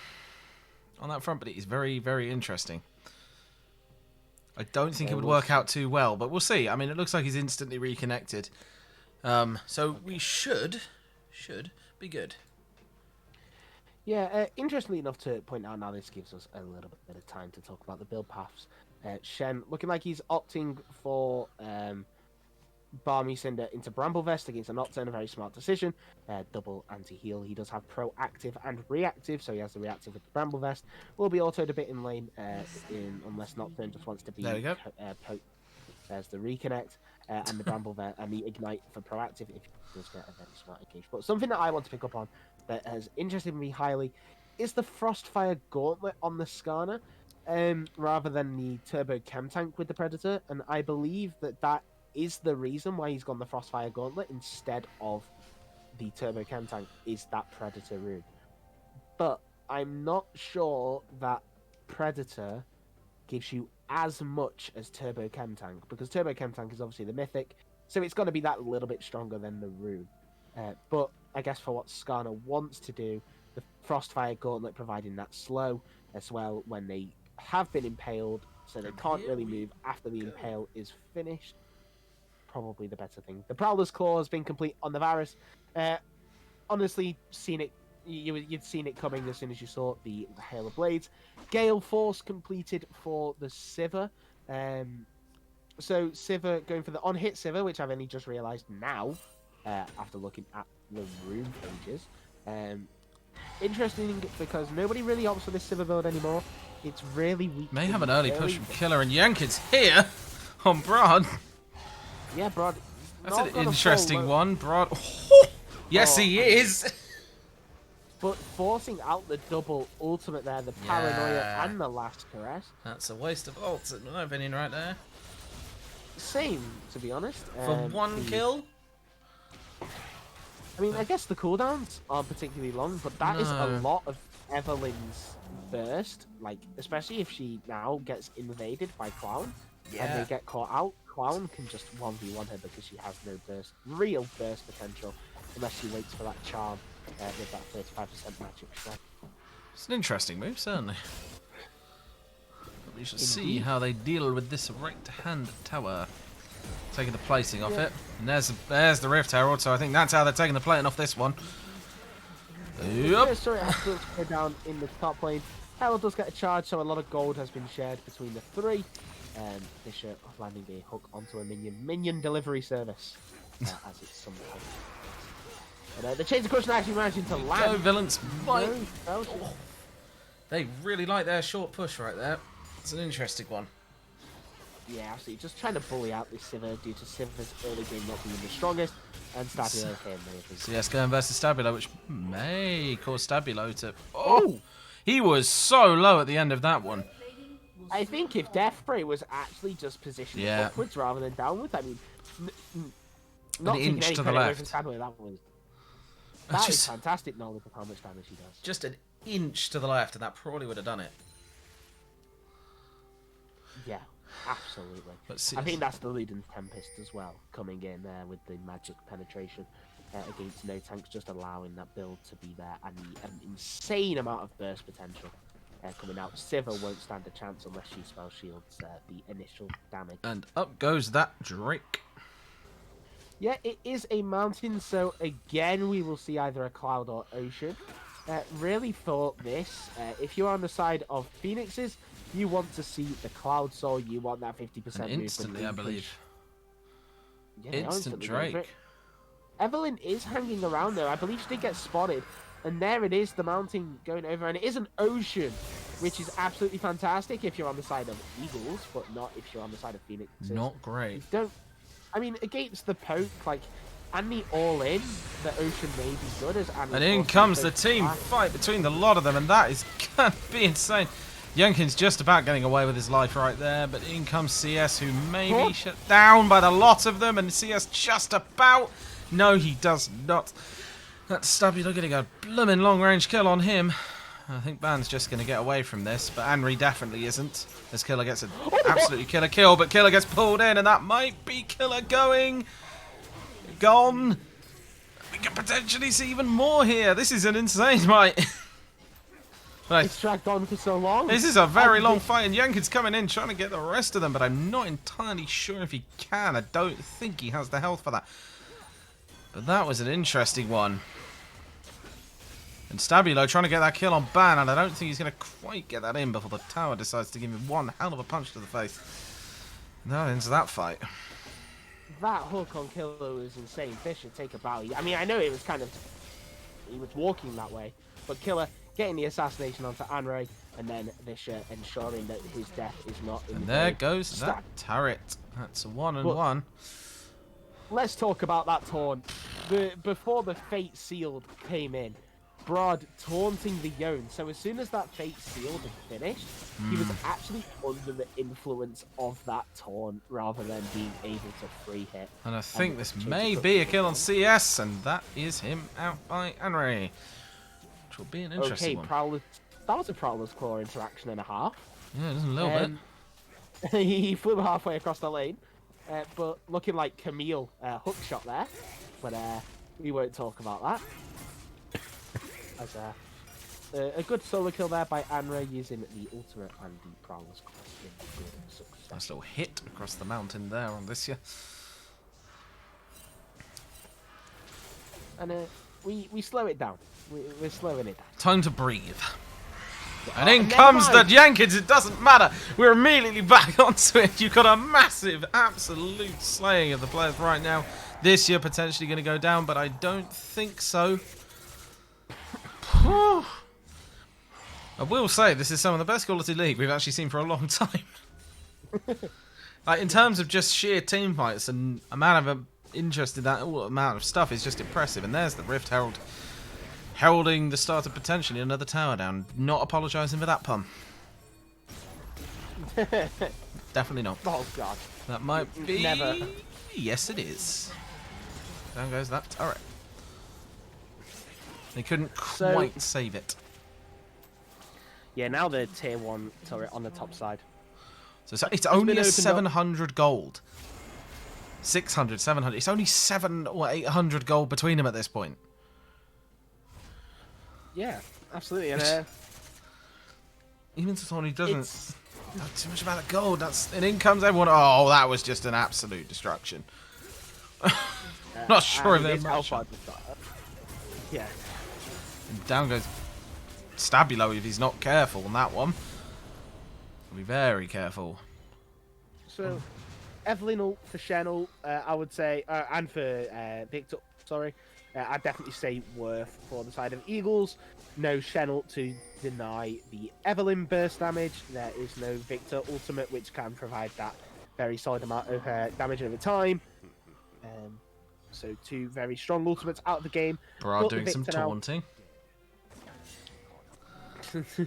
that front, but it is very, very interesting. I don't think it would work out too well, but we'll see. I mean, it looks like he's instantly reconnected. So we should be good. Yeah, interestingly enough to point out now, this gives us a little bit of time to talk about the build paths. Shen looking like he's opting for Barmy Cinder into Bramble Vest against a Nocturne, a very smart decision. Double anti-heal. He does have proactive and reactive, so he has the reactive with the Bramble Vest. Will be autoed a bit in lane, unless Nocturne just wants to be poked. There's the reconnect and the Bramble Vest and the ignite for proactive if he does get a very smart engage. But something that I want to pick up on that has interested me highly is the Frostfire Gauntlet on the Skarner, rather than the Turbo Chem Tank with the Predator, and I believe that is the reason why he's gone the Frostfire Gauntlet instead of the Turbo Chem Tank, is that Predator rune. But I'm not sure that Predator gives you as much as Turbo Chem Tank, because Turbo Chem Tank is obviously the mythic, so it's going to be that little bit stronger than the rune. But I guess for what Skarner wants to do, the Frostfire Gauntlet providing that slow as well when they have been impaled, so they can't really move after the impale is finished. Probably the better thing. The Prowler's Claw has been complete on the Varus. Honestly, you'd seen it coming as soon as you saw the Hail of Blades. Gale Force completed for the Sivir. So Sivir going for the on-hit Sivir, which I've only just realised now, after looking at the rune pages. Interesting because nobody really opts for this Sivir build anymore. It's really weak. May have an early push from Killer, and Yankids here on Brod. Yeah, Brod. That's an interesting one, Brod. Oh, yes, he is. But forcing out the double ultimate there, the paranoia and the last caress. That's a waste of ults, in my opinion, right there. Same, to be honest. For one kill? I mean, I guess the cooldowns aren't particularly long, but that is a lot of Evelyn's burst. Like, especially if she now gets invaded by Clown and they get caught out. Clown can just 1v1 her because she has no real burst potential, unless she waits for that charm with that 35% magic shred. It's an interesting move, certainly. We shall see how they deal with this right-hand tower. Taking the plating off it. And there's the Rift Herald, so I think that's how they're taking the plating off this one. Yep. So it has to go down in the top lane. Herald does get a charge, so a lot of gold has been shared between the three. Fisher landing a hook onto a minion delivery service, as it's sometimes. But the Chains of Crush actually managing to land. Go, villains! No. They really like their short push right there. It's an interesting one. Yeah, absolutely. Just trying to bully out this Sivir due to Sivir's early game not being the strongest, and Stabilo came there. So yes, going versus Stabilo, which may cause Stabilo to... Oh! He was so low at the end of that one. I think if Deathspray was actually just positioned upwards rather than downwards, I mean, not an inch to the left. That is fantastic knowledge of how much damage he does. Just an inch to the left, and that probably would have done it. Yeah, absolutely. I think that's the Luden's Tempest as well, coming in there with the magic penetration against no tanks, just allowing that build to be there, and an insane amount of burst potential coming out. Sivir won't stand a chance unless she spell shields the initial damage. And up goes that Drake. Yeah, it is a mountain, so again we will see either a cloud or ocean. Really thought this, if you're on the side of Phoenixes, you want to see the cloud soul, you want that 50% movement. Instantly, I believe. Yeah, Instant Drake. Evelyn is hanging around there. I believe she did get spotted. And there it is, the mountain going over. And it is an ocean, which is absolutely fantastic if you're on the side of Eagles, but not if you're on the side of Phoenixes. Not great. I mean, against the poke, like, Annie all in, the ocean may be good as Annie. And in comes the team fight between the lot of them, and that is going to be insane. Youngkin's just about getting away with his life right there, but in comes CS, who may be shut down by the lot of them, and CS just about... No, he does not. That's Stabilo getting a blooming long-range kill on him. I think Ban's just going to get away from this, but Anri definitely isn't. This Killer gets an absolutely killer kill, but Killer gets pulled in, and that might be Killer gone. We can potentially see even more here. This is an insane fight. Right. It's dragged on for so long. This is a very long fight, and Youngkin's coming in trying to get the rest of them, but I'm not entirely sure if he can. I don't think he has the health for that. But that was an interesting one. And Stabilo trying to get that kill on Ban, and I don't think he's going to quite get that in before the tower decides to give him one hell of a punch to the face. And that ends that fight. That hook on Killer was insane. Fisher take a bow. I mean, I know it was he was walking that way, but Killer getting the assassination onto Anrei, and then Fisher ensuring that his death is not in and there goes that turret. That's a 1-on-1. Let's talk about that taunt. Before the Fate Sealed came in, Broad taunting the Yone. So as soon as that Fate Sealed had finished, he was actually under the influence of that taunt rather than being able to free hit. And I think this may be a kill on CS, and that is him out by Anrei. Which will be an interesting one. Prowler, that was a Prowler's Claw interaction and a half. Yeah, just a little bit. He flew halfway across the lane, but looking like Camille hook shot there. But we won't talk about that. As a good solo kill there by Anrei using the ultimate and the Prowler's Claw in good success. Nice little hit across the mountain there on this year. And we slow it down. We're slowing it down. Time to breathe. And in comes the Jenkins, it doesn't matter. We're immediately back onto it. You've got a massive, absolute slaying of the players right now. This year potentially going to go down, but I don't think so. I will say, this is some of the best quality League we've actually seen for a long time. Like, in terms of just sheer team fights and amount of interest in that amount of stuff is just impressive. And there's the Rift Herald. Heralding the start of potentially another tower down. Not apologising for that pun. Definitely not. Oh god. That might be... Never. Yes, it is. Down goes that turret. They couldn't quite save it. Yeah, now the tier 1 turret on the top side. So it's only a 700 gold. 600, 700. It's only 700 or 800 gold between them at this point. Yeah, absolutely. And even to someone who doesn't know too much about the gold, and in comes everyone. Oh, that was just an absolute destruction. Not sure if they're match. Yeah. And down goes Stabilo if he's not careful on that one. Be very careful. So, Evelynn ult for Shen ult, I would say, and for Victor, sorry. I'd definitely say worth for the side of Eagles. No Shen ult to deny the Evelynn burst damage. There is no Victor ultimate, which can provide that very solid amount of damage over time. So, two very strong ultimates out of the game. Bra doing some taunting.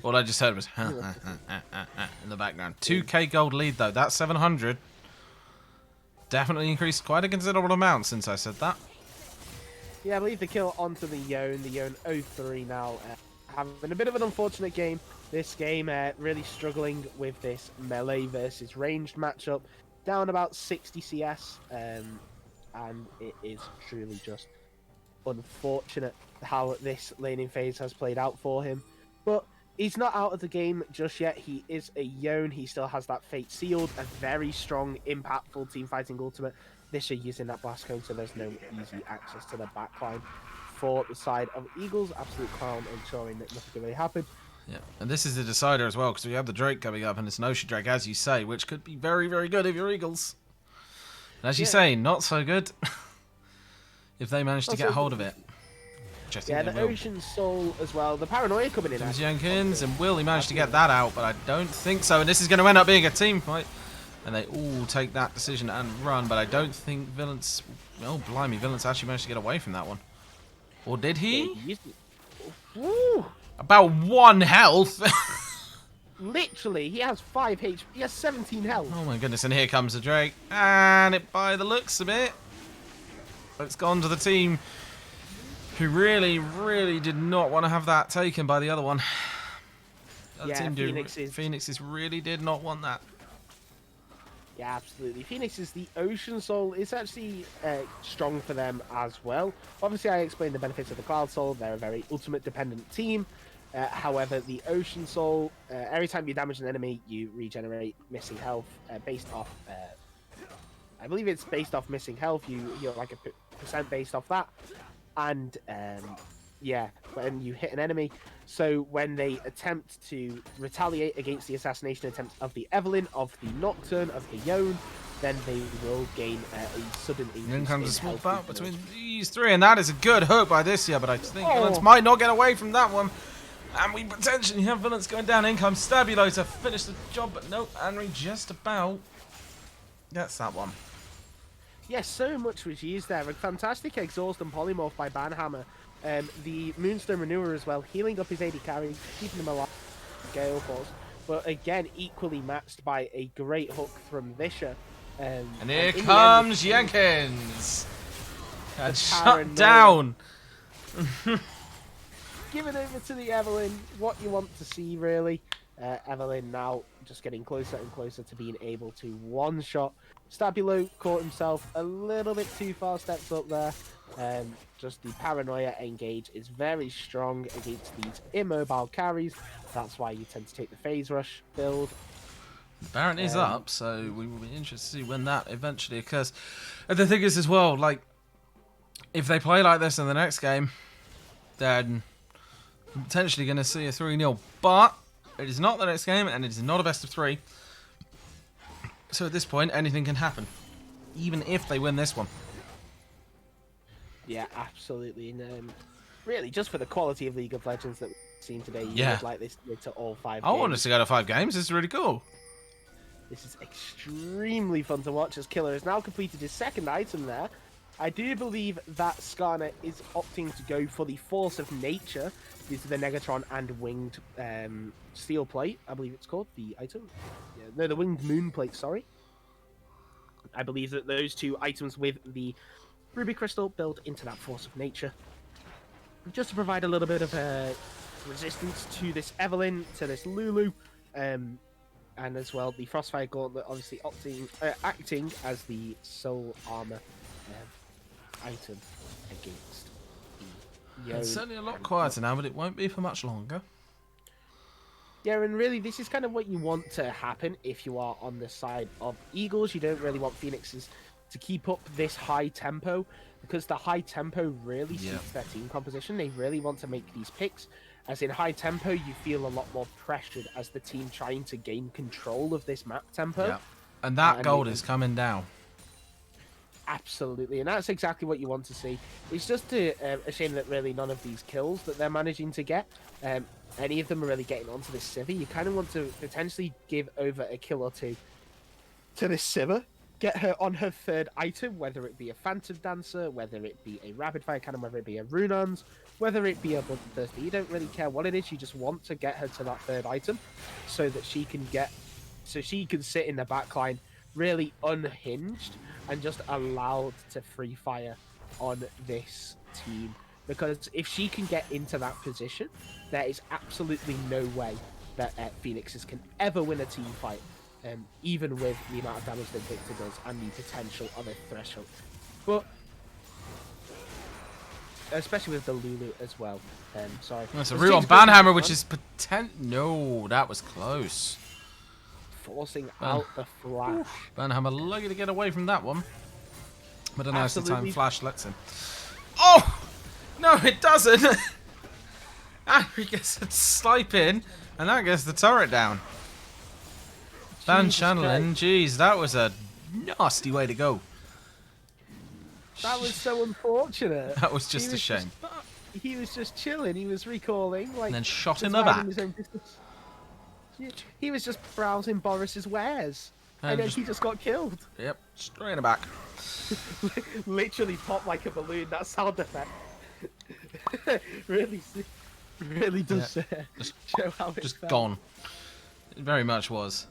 All I just heard was in the background. 2k gold lead though. That's 700. Definitely increased quite a considerable amount since I said that. Yeah, I believe the kill onto the Yone. The Yone 0-3 now. Having a bit of an unfortunate game. This game really struggling with this melee versus ranged matchup. Down about 60 CS. And it is truly just unfortunate how this laning phase has played out for him. But he's not out of the game just yet. He is a Yone. He still has that fate sealed. A very strong, impactful team fighting ultimate. This year using that blast cone, so there's no easy access to the backline for the side of Eagles. Absolute clown, ensuring that nothing can really happen. Yeah, and this is the decider as well, because we have the Drake coming up, and it's an Ocean Drake, as you say, which could be very, very good if you're Eagles. And as you say, not so good if they manage to get hold of it. Yeah, the Ocean Soul as well. The Paranoia coming in. Jenkins and Will, he managed to get that out, but I don't think so. And this is going to end up being a team fight. And they all take that decision and run, but I don't think Villains... Oh, blimey, Villains actually managed to get away from that one. Or did he? Woo. About 1 health. Literally, he has 5 HP. He has 17 health. Oh my goodness, and here comes the Drake. And it, by the looks of it, it's gone to the team who really, really did not want to have that taken by the other one. The team Phoenixes really did not want that. Yeah, absolutely. Phoenix is the Ocean Soul. It's actually strong for them as well. Obviously, I explained the benefits of the Cloud Soul. They're a very ultimate dependent team. However, the Ocean Soul, every time you damage an enemy, you regenerate missing health based off... I believe it's based off missing health. You're like a percent based off that. And yeah, when you hit an enemy, so when they attempt to retaliate against the assassination attempts of the Evelynn, of the Nocturne, of the Yone, then they will gain a sudden increase. And then comes a small bout between these three, and that is a good hook by this year, but I think Villains might not get away from that one. And we potentially have Villains going down. In comes Stabilo to finish the job, but nope, Henry just about gets that one. Yes, so much was used there. A fantastic exhaust and polymorph by Banhammer. The Moonstone Renewer as well, healing up his AD carry, keeping him alive. Gale Force, but again, equally matched by a great hook from Vischer. And here comes Jenkins! And shut down! Give it over to the Evelynn, what you want to see really. Evelynn now just getting closer and closer to being able to one-shot. Stabilo caught himself a little bit too far steps up there. Just the Paranoia engage is very strong against these immobile carries. That's why you tend to take the phase rush build. The Baron is up, so we will be interested to see when that eventually occurs. And the thing is as well, like, if they play like this in the next game, then we're potentially going to see a 3-0. But it is not the next game, and it is not a best of 3. So at this point, anything can happen, even if they win this one. Yeah, absolutely. And really, just for the quality of League of Legends that we've seen today, you would like this to all 5 games. I want us to go to 5 games. This is really cool. This is extremely fun to watch as Killer has now completed his 2nd item there. I do believe that Skarner is opting to go for the Force of Nature due to the Negatron and Winged Steel Plate, I believe it's called, the item. Yeah, no, the Winged Moon Plate, sorry. I believe that those 2 items with the Ruby Crystal build into that Force of Nature, just to provide a little bit of resistance to this Evelynn, to this Lulu, and as well the Frostfire Gauntlet obviously acting as the soul armor item against the Yone. It's certainly a lot quieter now, but it won't be for much longer. Yeah, and really, this is kind of what you want to happen if you are on the side of Eagles. You don't really want Phoenixes to keep up this high tempo, because the high tempo really suits their team composition. They really want to make these picks, as in high tempo, you feel a lot more pressured as the team trying to gain control of this map tempo. Yeah. And that gold is coming down. Absolutely, and that's exactly what you want to see. It's just a shame that really none of these kills that they're managing to get, any of them are really getting onto this Sivir. You kind of want to potentially give over a kill or 2 to this Sivir, get her on her 3rd item, whether it be a Phantom Dancer, whether it be a Rapid Fire Cannon, whether it be a Runons, whether it be a Bloodthirsty. You don't really care what it is, you just want to get her to that 3rd item so that she can sit in the backline really unhinged and just allowed to free fire on this team. Because if she can get into that position, there is absolutely no way that Phoenixes can ever win a team fight, even with the amount of damage that Victor does and the potential of a threshold. But especially with the Lulu as well. Sorry. That's a Ruon Banhammer, which is No, that was close. Forcing out the flash. Banhammer lucky to get away from that one. But a nice time flash lets him. Oh! No, it doesn't! And he gets a snipe in, and that gets the turret down. Ban channeling, jeez, that was a nasty way to go. That was so unfortunate. That was just a shame. He was just chilling, he was recalling. Like, and then shot in the back. He was just browsing Boris's wares. And then he just got killed. Yep, straight in the back. Literally popped like a balloon, that sound effect. really does show how it's just gone. It very much was.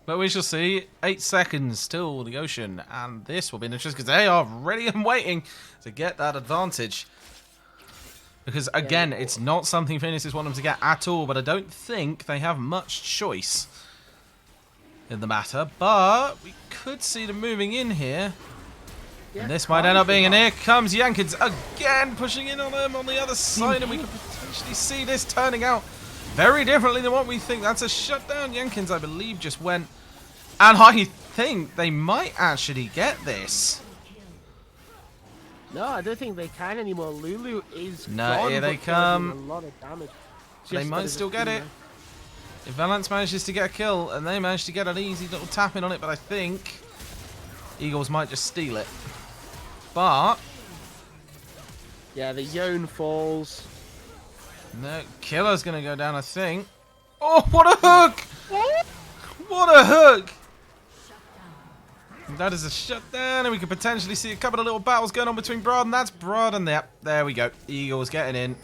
But we shall see. 8 seconds till the ocean, and this will be interesting because they are ready and waiting to get that advantage. Because again, it's not something Phoenixes want them to get at all, but I don't think they have much choice in the matter. But we could see them moving in here. And this might end up being, and here comes Jenkins again, pushing in on them on the other side, and we could potentially see this turning out very differently than what we think. That's a shutdown. Jenkins, I believe, just went, and I think they might actually get this. No, I don't think they can anymore. Lulu is gone, here they come. A lot of damage. They might still get it. If Valance manages to get a kill, and they manage to get an easy little tap in on it, but I think Eagles might just steal it. But yeah, the Yone falls. No, Killer's gonna go down, I think. Oh, what a hook! What a hook! That is a shutdown, and we could potentially see a couple of little battles going on between Broad, and that's Broad, and there we go. Eagles getting in.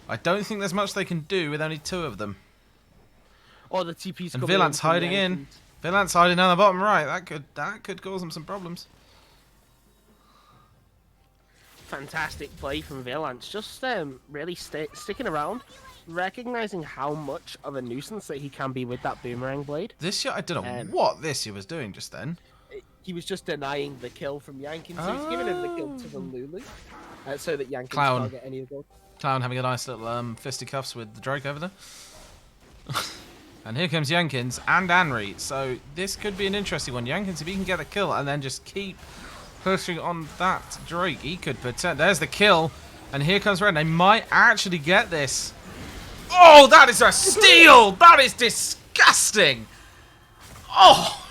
I don't think there's much they can do with only 2 of them. Or the TP's and Villance hiding in. Villance hiding down the bottom right. That could cause them some problems. Fantastic play from Villance, just really sticking around, recognizing how much of a nuisance that he can be with that boomerang blade. This year, I don't know what this year was doing just then. He was just denying the kill from Yankin, so he's giving him the kill to the Lulu, so that Yankin can't get any of the gold. Clown having a nice little fisticuffs with the Drake over there. And here comes Jenkins and Anri, so this could be an interesting one. Jenkins, if he can get a kill and then just keep pushing on that Drake, he could pretend. There's the kill, and here comes Red. They might actually get this. Oh, that is a steal! That is disgusting! Oh!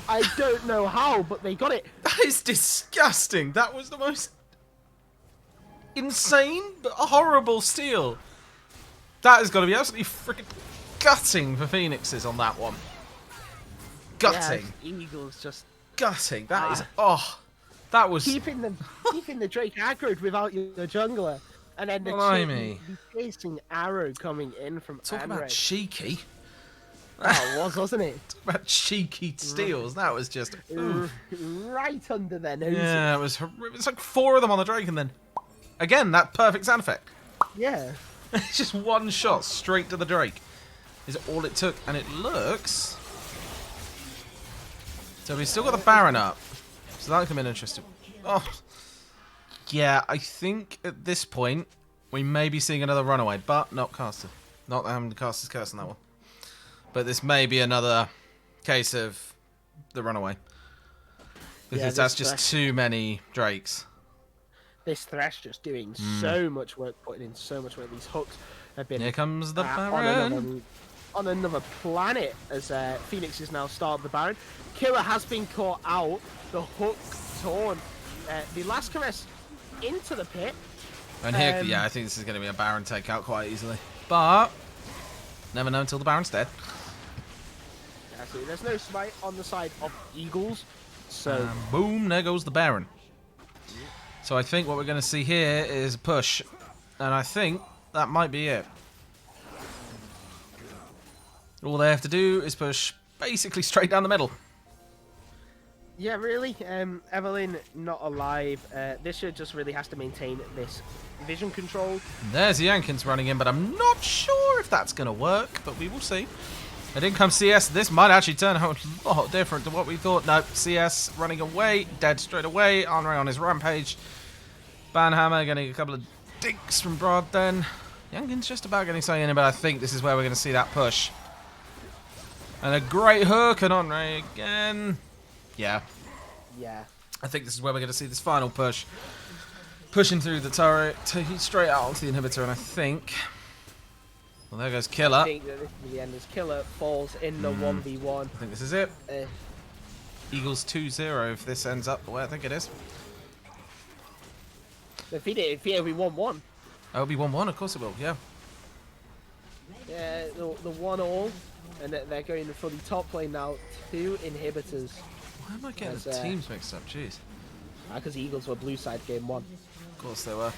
I don't know how, but they got it. That is disgusting. That was the most insane but horrible steal. That has got to be absolutely freaking gutting for Phoenixes on that one. Gutting. Yeah, Eagles just gutting. That is that was keeping the Drake aggroed without your jungler, and then the chasing arrow coming in from Talk about cheeky. That was, wasn't it? About cheeky steals. That was just oof. Right under their noses. Yeah, it was like 4 of them on the Drake, and then again that perfect sound effect. Yeah. It's just one shot straight to the Drake. Is all it took, and it looks. So we've still got the Baron up, so that could be interesting. Oh, yeah, I think at this point we may be seeing another runaway, but not caster. Not having the caster's curse on that one. But this may be another case of the runaway. Because that's just too many Drakes. This Thresh just doing so much work, putting in so much work. These hooks have been... Here comes the Baron. On another planet as Phoenix is now started the Baron. Killer has been caught out. The hook torn. The last caress into the pit. And here, yeah, I think this is going to be a Baron takeout quite easily. But never know until the Baron's dead. So there's no smite on the side of Eagles, so boom, there goes the Baron. So I think what we're going to see here is a push, and I think that might be it. All they have to do is push basically straight down the middle. Yeah, really. Evelynn not alive. This just really has to maintain this vision control. There's Yankins running in, but I'm not sure if that's going to work, but we will see. It didn't come CS. This might actually turn out a lot different to what we thought. No, CS running away, dead straight away. Henri on his rampage. Banhammer getting a couple of dinks from Broad then. Yankins just about getting something in, but I think this is where we're going to see that push. And a great hook, and Henri again. Yeah. Yeah. I think this is where we're going to see this final push. Pushing through the turret, straight out onto the inhibitor, and I think... Well, there goes Killer. I think that this is the end as Killer falls in the 1v1. I think this is it. Eagles 2-0 if this ends up the way I think it is. If it'll be 1-1. It'll be 1-1, of course it will, yeah. Yeah, the 1-all. And they're going for the top lane now. 2 inhibitors. Why am I getting the teams mixed up? Jeez. Because Eagles were blue side game 1. Of course they were.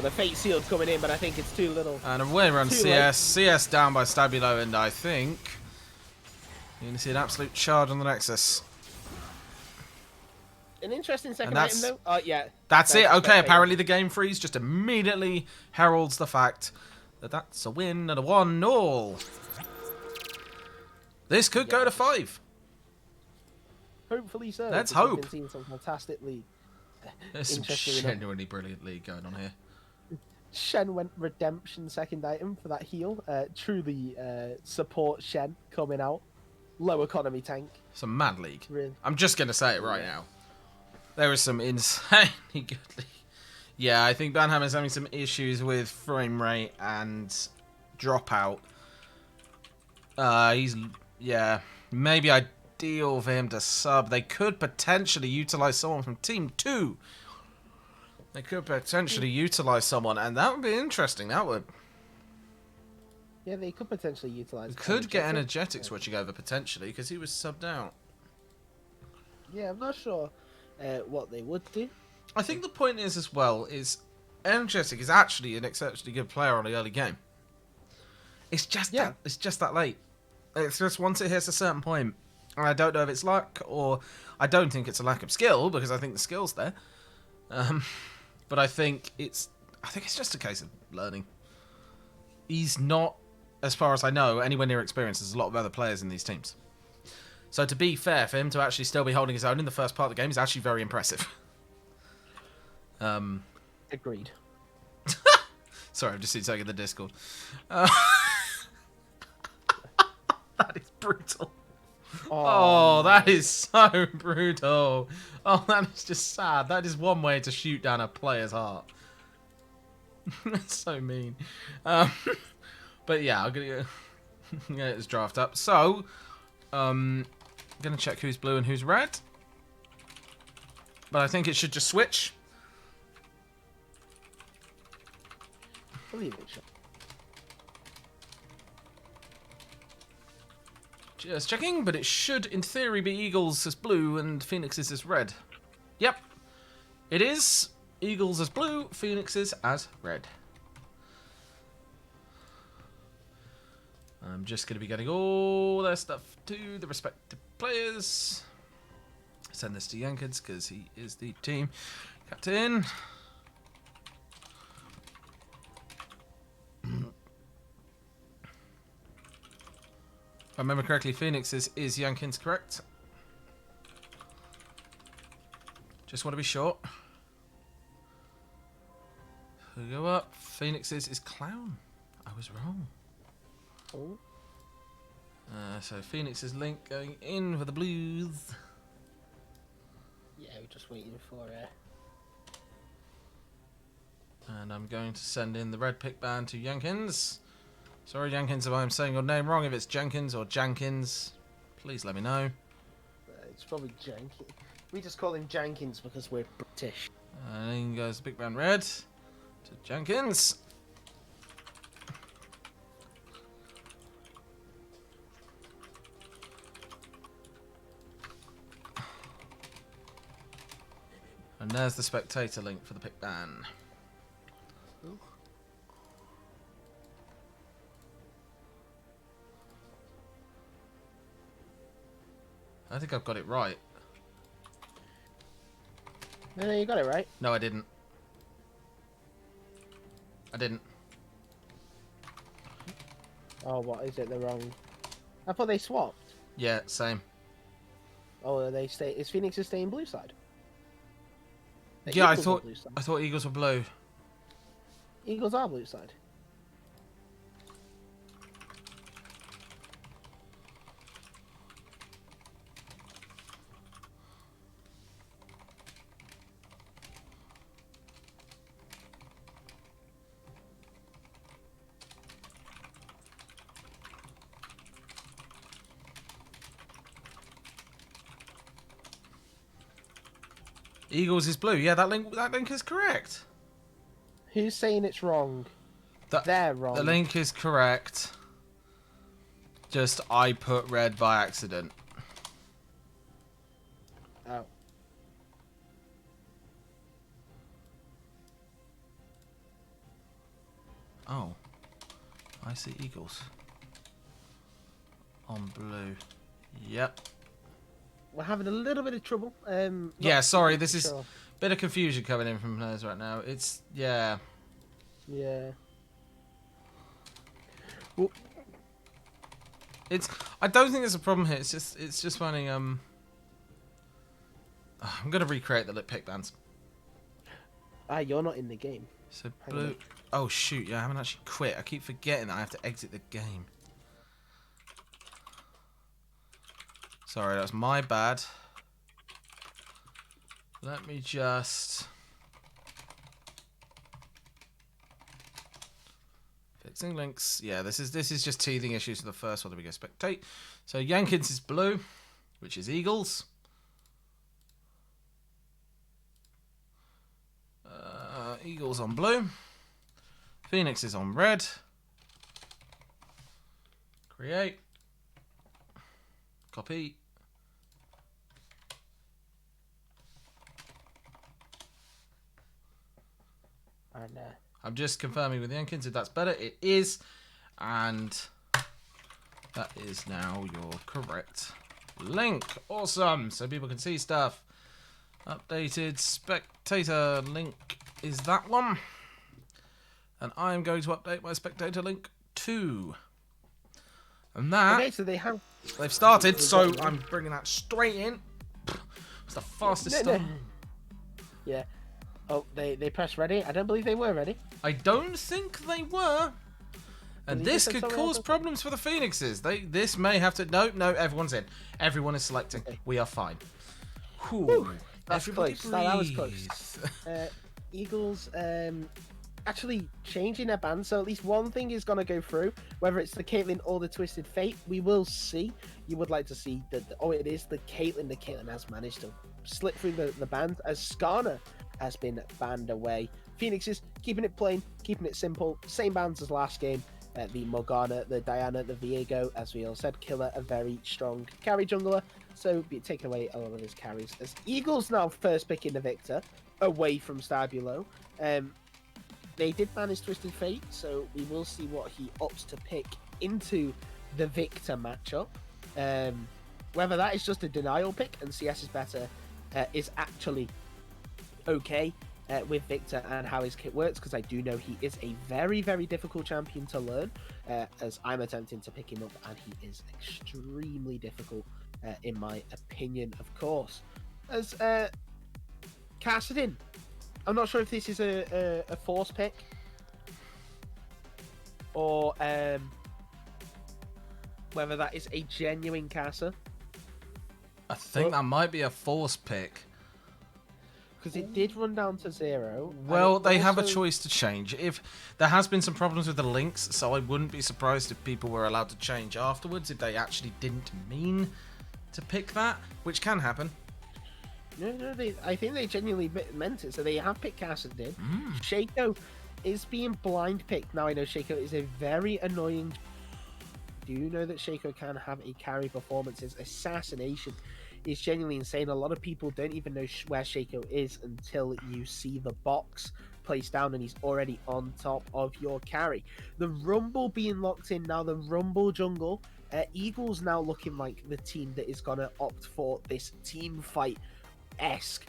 The Fate Seal's coming in, but I think it's too little. And away runs CS. CS down by Stabilo, and I think you're going to see an absolute charge on the Nexus. An interesting second item, though. Oh, yeah. That's it. Okay, apparently the game freeze just immediately heralds the fact that that's a win and a 1-0. This could go to 5. Hopefully so. Let's hope. We've seen some fantastic league. There's some genuinely brilliant league going on here. Shen went redemption second item for that heal. Truly support Shen coming out. Low economy tank. Some mad league. Really? I'm just going to say it right now. There is some insanely good league. Yeah, I think Banhammer's having some issues with frame rate and dropout. Yeah, maybe ideal for him to sub. They could potentially utilize someone from Team 2. They could potentially utilize someone, and that would be interesting. That would. Yeah, they could potentially utilize. Could get Energetic switching over potentially because he was subbed out. Yeah, I'm not sure what they would do. I think the point is as well is Energetic is actually an exceptionally good player on the early game. It's just it's just that late. It's just once it hits a certain point, and I don't know if it's luck or I don't think it's a lack of skill because I think the skill's there. But I think it's just a case of learning. He's not, as far as I know, anywhere near experienced. There's a lot of other players in these teams. So to be fair, for him to actually still be holding his own in the first part of the game is actually very impressive. Agreed. Sorry, I've just seen something in the Discord. That is brutal. Oh, that is so brutal. Oh, that is just sad. That is one way to shoot down a player's heart. That's so mean. But yeah, I'm gonna get this draft up. So, I'm gonna check who's blue and who's red. But I think it should just switch. I believe it should. Just checking, but it should, in theory, be Eagles as blue and Phoenixes as red. Yep. It is Eagles as blue, Phoenixes as red. I'm just going to be getting all their stuff to the respective players. Send this to Jenkins because he is the team captain. If I remember correctly, Phoenix is Jenkins, correct? Just want to be sure. So go up. Phoenix is Clown. I was wrong. Oh. So Phoenix's Link going in for the Blues. Yeah, we're just waiting for. And I'm going to send in the red pick band to Jenkins. Sorry, Jenkins, if I'm saying your name wrong. If it's Jenkins or Jenkins, please let me know. It's probably Jenkins. We just call him Jenkins because we're British. And in goes the big band red to Jenkins. And there's the spectator link for the pick band. Ooh. I think I've got it right. No, you got it right. No, I didn't. I didn't. Oh, what is it? The wrong. I thought they swapped. Yeah, same. Oh, are they stay? Is Phoenix staying blue side? The Yeah, Eagles are blue side. I thought Eagles were blue. Eagles are blue side. Eagles is blue. Yeah, that link is correct. Who's saying it's wrong? They're wrong. The link is correct. Just I put red by accident. Oh. Oh. I see Eagles. On blue. Yep. We're having a little bit of trouble. Yeah, sorry, this is sure. a bit of confusion coming in from players right now. It's, yeah. Yeah. I don't think there's a problem here. It's just finding, I'm going to recreate the lip pick bands. You're not in the game. So blue. Oh, shoot, yeah, I haven't actually quit. I keep forgetting that I have to exit the game. Sorry, that's my bad. Let me just... Fixing links. Yeah, this is just teething issues for the first one. There we go, spectate. So Jenkins is blue, which is Eagles. Eagles on blue. Phoenix is on red. Create. Copy. And I'm just confirming with Jenkins if that's better. It is. And that is now your correct link. Awesome. So people can see stuff. Updated spectator link is that one. And I'm going to update my spectator link too. And that... Okay, so they've started, so I'm bringing that straight in. It's the fastest start. Yeah. Oh, they pressed ready. I don't believe they were ready. I don't think they were. And this could cause problems for the Phoenixes. This may have to... No, everyone's in. Everyone is selecting. Okay. We are fine. Whew. That's close. That was close. Eagles actually changing their band, so at least one thing is going to go through. Whether it's the Caitlyn or the Twisted Fate, we will see. You would like to see that... Oh, it is the Caitlyn. The Caitlyn has managed to slip through the band as Skarner has been banned away. Phoenix is keeping it plain, keeping it simple. Same bands as last game. The Morgana, the Diana, the Viego, as we all said. Killer, a very strong carry jungler, so be taking away a lot of his carries. As Eagles now first picking the Victor away from Stabilo. They did ban his Twisted Fate, so we will see what he opts to pick into the Victor matchup. Whether that is just a denial pick and CS is better is actually okay with Victor and how his kit works, because I do know he is a very, very difficult champion to learn, as I'm attempting to pick him up, and he is extremely difficult in my opinion, of course. As Kassadin, I'm not sure if this is a force pick or whether that is a genuine Casa. I think that might be a force pick. Because it did run down to 0. Well, they have a choice to change. If there has been some problems with the links, so I wouldn't be surprised if people were allowed to change afterwards if they actually didn't mean to pick that, which can happen. No, I think they genuinely meant it. So they have picked Kassadin. Shaco is being blind picked. Now I know Shaco is a very annoying. Do you know that Shaco can have a carry performance? His assassination is genuinely insane. A lot of people don't even know where Shaco is until you see the box placed down and he's already on top of your carry. The Rumble being locked in now, the Rumble jungle. Eagles now looking like the team that is going to opt for this team fight-esque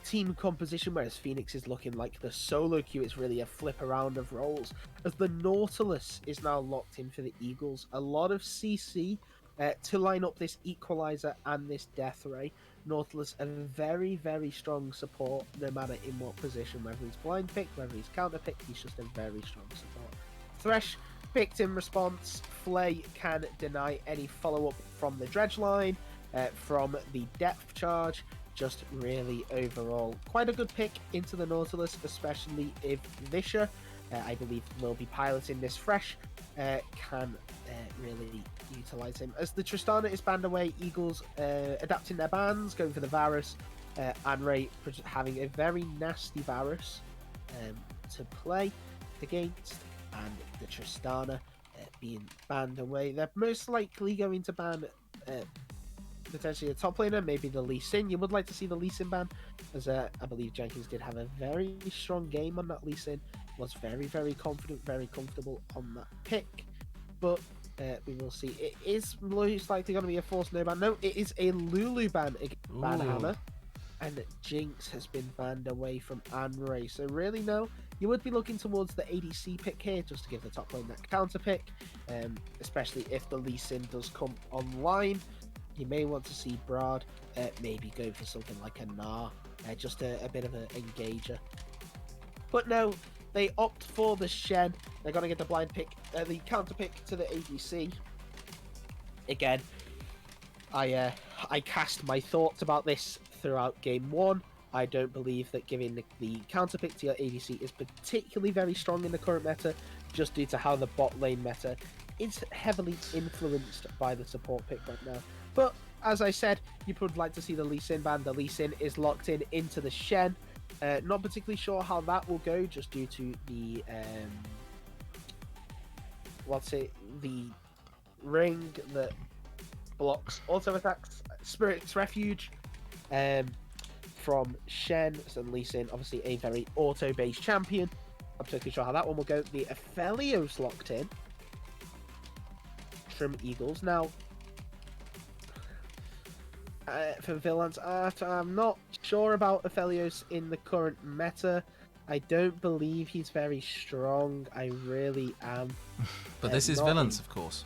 team composition, whereas Phoenix is looking like the solo queue. It's really a flip around of roles, as the Nautilus is now locked in for the Eagles. A lot of CC to line up this Equalizer and this Death Ray. Nautilus a very, very strong support, no matter in what position, whether he's blind picked, whether he's counter picked, he's just a very strong support. Thresh picked in response. Flay can deny any follow-up from the dredge line, from the depth charge. Just really overall quite a good pick into the Nautilus, especially if Vischer, I believe, will be piloting this fresh, can really utilize him. As the Tristana is banned away, Eagles adapting their bans, going for the Varus, and Ray having a very nasty Varus to play against, and the Tristana being banned away. They're most likely going to ban potentially a top laner, maybe the Lee Sin. You would like to see the Lee Sin ban, as I believe Jenkins did have a very strong game on that Lee Sin, was very, very confident, very comfortable on that pick, but we will see. It is most likely going to be a forced no ban. No, it is a Lulu ban against Banhammer, and Jinx has been banned away from Anray. So really, no, you would be looking towards the ADC pick here, just to give the top lane that counter pick, especially if the Lee Sin does come online. You may want to see Brad maybe go for something like a Gnar, just a bit of an engager. But no, they opt for the Shen. They're going to get the blind pick, the counter pick to the ADC. Again, I cast my thoughts about this throughout game 1. I don't believe that giving the counter pick to your ADC is particularly very strong in the current meta, just due to how the bot lane meta is heavily influenced by the support pick right now. But as I said, you would like to see the Lee Sin ban. The Lee Sin is locked in into the Shen. Not particularly sure how that will go, just due to the the ring that blocks auto attacks. Spirit's Refuge from Shen and Lee Sin, obviously a very auto-based champion. I'm particularly sure how that one will go. The Aphelios locked in from Eagles. Now, for Villans, I'm not sure about Aphelios in the current meta. I don't believe he's very strong. I really am. But this is Villains, of course.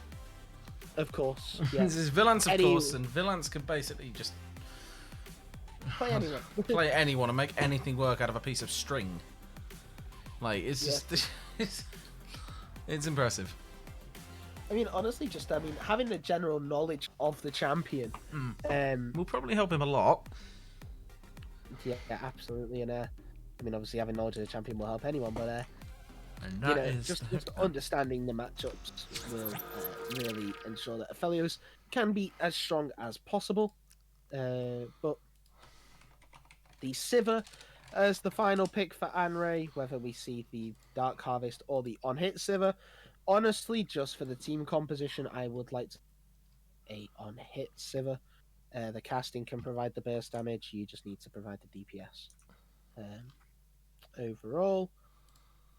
Of course. Yeah. This is Villains, of course, and Villains can basically just play anyone. Play anyone and make anything work out of a piece of string. Like, it's just... it's impressive. I mean, honestly, having the general knowledge of the champion will probably help him a lot. Yeah, absolutely. And I mean, obviously, having knowledge of the champion will help anyone, but just understanding the matchups will really ensure that Aphelios can be as strong as possible. But the Sivir as the final pick for Anray, whether we see the Dark Harvest or the on-hit Sivir. Honestly, just for the team composition, I would like to a on-hit Sivir. The casting can provide the burst damage. You just need to provide the DPS. Overall,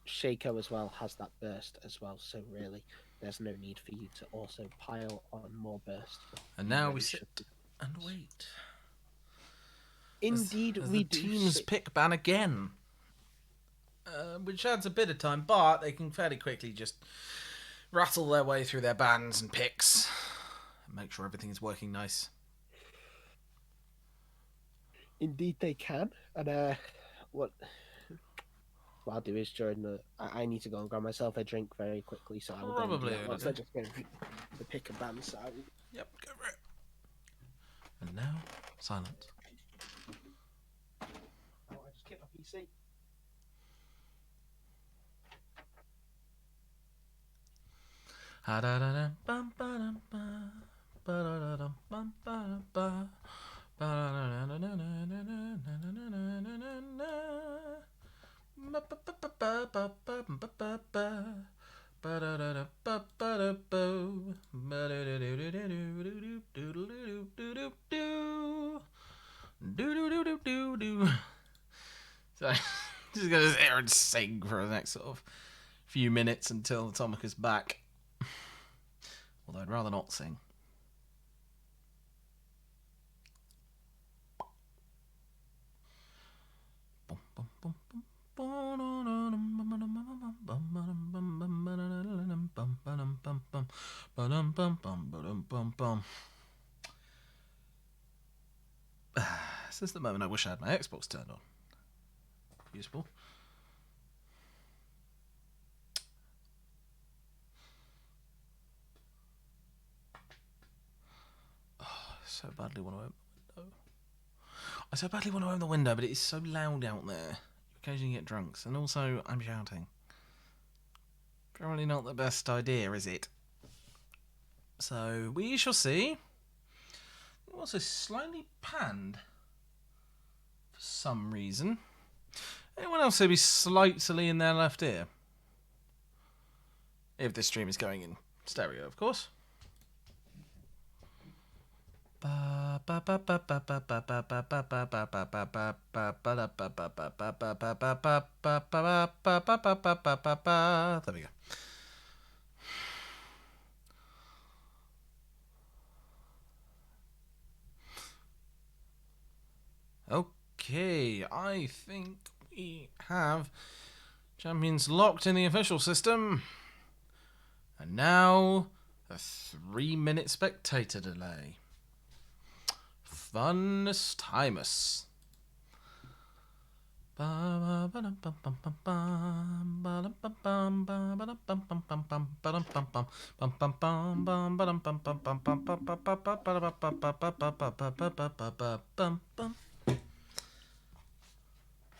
Shaco as well has that burst as well. So really, there's no need for you to also pile on more burst. And now we sit and wait. Indeed, as we the do. Teams pick ban again. Which adds a bit of time, but they can fairly quickly just rattle their way through their bans and picks and make sure everything is working nice. Indeed, they can. And what I'll do is during the I need to go and grab myself a drink very quickly, so I will Probably go and do that once I just go the pick and ban side. Yep, go for it. And now, silence. Oh, I just kicked my PC. So I'm just gonna sit here and sing for the next sort of few minutes until Atomic is back. Although I'd rather not sing. This is the moment I wish I had my Xbox turned on. Useful. So badly want to open the window. I so badly want to open the window, but it is so loud out there. You occasionally get drunks, and also I'm shouting. Probably not the best idea, is it? So we shall see. It was slightly panned for some reason. Anyone else who be slightly in their left ear? If this stream is going in stereo, of course. There we go. Okay, I think we have champions locked in the official system. And now a 3-minute spectator delay. Funnest Timus.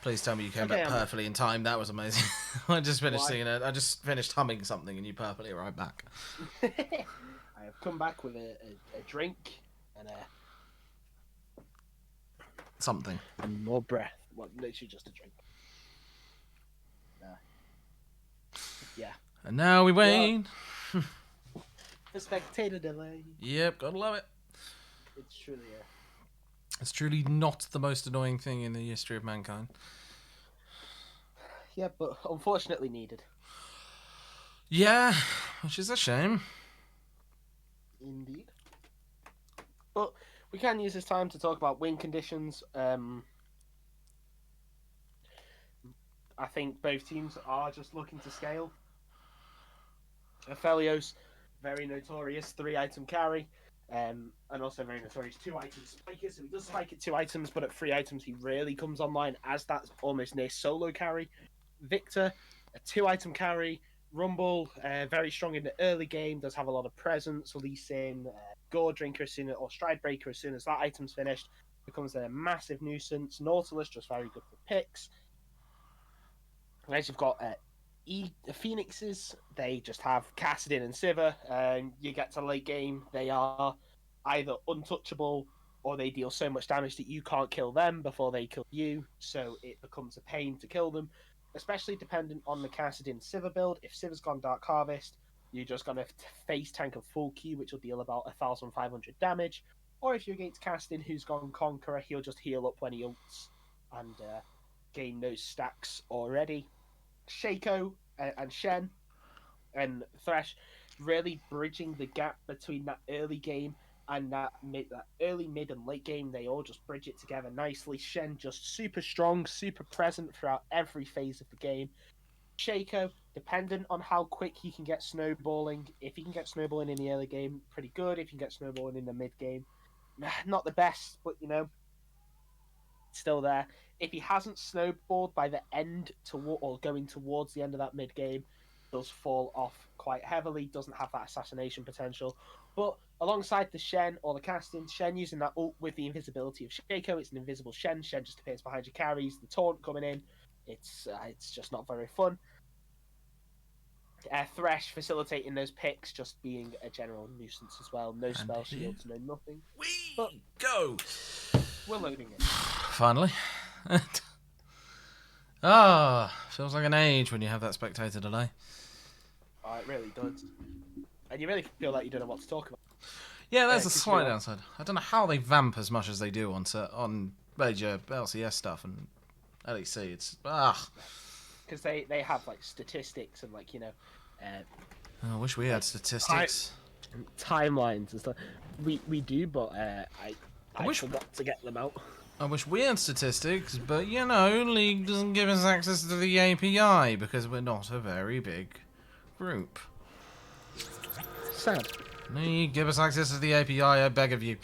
Please tell me you came back perfectly in time. That was amazing. I just finished singing it. I just finished humming something and you perfectly right back. I have come back with a drink and something. And more breath. Well, literally just a drink. Yeah. And now we wait. The spectator delay. Yep, gotta love it. It's truly It's truly not the most annoying thing in the history of mankind. Yeah, but unfortunately needed. Yeah, which is a shame. Indeed. But we can use this time to talk about win conditions. I think both teams are just looking to scale. Aphelios, very notorious 3-item carry, and also very notorious 2-item spiker. So he does spike at 2 items, but at 3 items he rarely comes online as that almost near solo carry. Victor, a 2-item carry. Rumble, very strong in the early game, does have a lot of presence, releasing Gore Drinker as soon as, or Stride Breaker as soon as that item's finished, becomes a massive nuisance. Nautilus, just very good for picks. And as you've got Phoenixes, they just have Kassadin and Sivir, and you get to late game, they are either untouchable or they deal so much damage that you can't kill them before they kill you, so it becomes a pain to kill them. Especially dependent on the Kassadin Sivir build. If Sivir's gone Dark Harvest, you're just going to face tank a full Q, which will deal about 1,500 damage. Or if you're against Kassadin, who's gone Conqueror, he'll just heal up when he ults and gain those stacks already. Shaco and Shen and Thresh, really bridging the gap between that early game and that early, mid, and late game. They all just bridge it together nicely. Shen just super strong, super present throughout every phase of the game. Shaco, dependent on how quick he can get snowballing. If he can get snowballing in the early game, pretty good. If he can get snowballing in the mid game, not the best, but still there. If he hasn't snowballed by the end or going towards the end of that mid game, does fall off quite heavily. Doesn't have that assassination potential. But alongside the Shen or the casting, Shen using that ult with the invisibility of Shaco, it's an invisible Shen. Shen just appears behind your carries. The taunt coming in, it's just not very fun. Thresh facilitating those picks, just being a general nuisance as well. No spell shields, no nothing. But go. We're loading it. Finally. Feels like an age when you have that spectator delay. Oh, it really does. And you really feel like you don't know what to talk about. Yeah, there's a slight downside. I don't know how they vamp as much as they do on major LCS stuff and LEC. It's because they have like statistics and like I wish we had statistics. Timelines and stuff. We do, but I forgot to get them out. I wish we had statistics, but League doesn't give us access to the API because we're not a very big group. Sad. League, give us access to the API, I beg of you.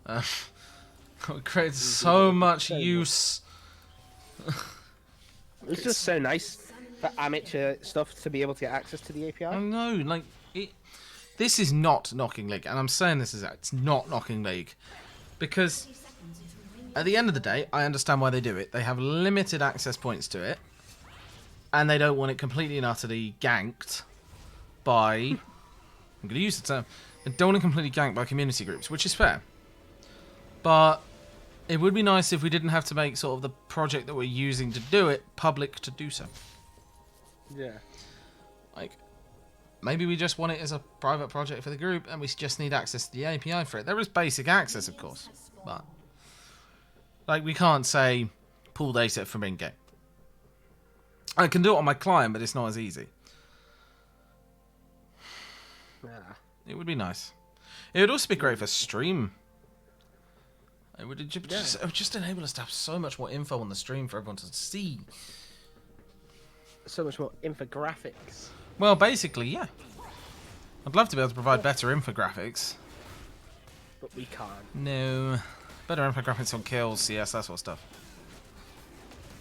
It creates so much use. It's just so nice for amateur stuff to be able to get access to the API. I know, this is not knocking League, and I'm saying it's not knocking League, because at the end of the day, I understand why they do it. They have limited access points to it, and they don't want it completely and utterly ganked by... I'm going to use the term. They don't want it completely ganked by community groups, which is fair. But it would be nice if we didn't have to make sort of the project that we're using to do it public to do so. Yeah. Maybe we just want it as a private project for the group, and we just need access to the API for it. There is basic access, of course, but... we can't say, pull data from in-game. I can do it on my client, but it's not as easy. Yeah. It would be nice. It would also be great for stream. It would just enable us to have so much more info on the stream for everyone to see. So much more infographics. Well, basically, yeah. I'd love to be able to provide better infographics. But we can't. No. Better infographics on kills, CS, that sort of stuff.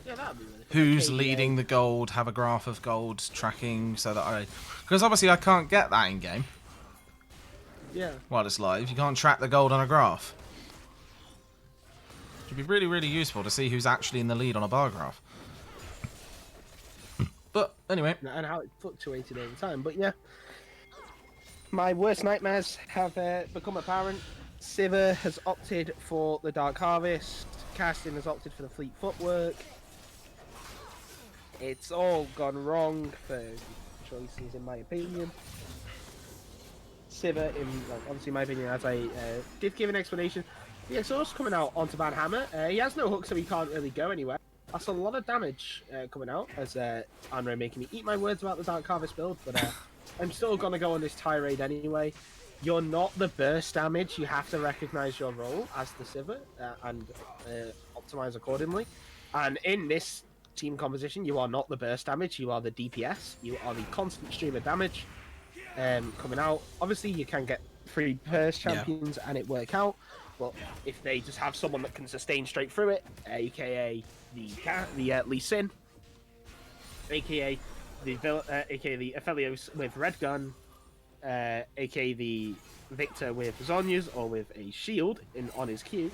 Yeah, that'd be really fun. Who's leading the gold, have a graph of gold tracking so that because obviously I can't get that in-game. Yeah. While it's live. You can't track the gold on a graph. It'd be really, really useful to see who's actually in the lead on a bar graph. But, anyway. And how it fluctuated over time. But, yeah. My worst nightmares have become apparent. Sivir has opted for the Dark Harvest. Casting has opted for the Fleet Footwork. It's all gone wrong for choices, in my opinion. Sivir, obviously, in my opinion, as I did give an explanation, the exhaust coming out onto Van Hammer. He has no hook, so he can't really go anywhere. That's a lot of damage coming out, as Anro making me eat my words about the Dark Harvest build, but I'm still going to go on this tirade anyway. You're not the burst damage. You have to recognize your role as the Sivir and optimize accordingly. And in this team composition, you are not the burst damage. You are the DPS. You are the constant stream of damage coming out. Obviously, you can get free burst champions and it work out. But if they just have someone that can sustain straight through it, aka the Lee Sin, aka the Aphelios with Red Gun, aka the Victor with Zhonya's or with a shield on his Q,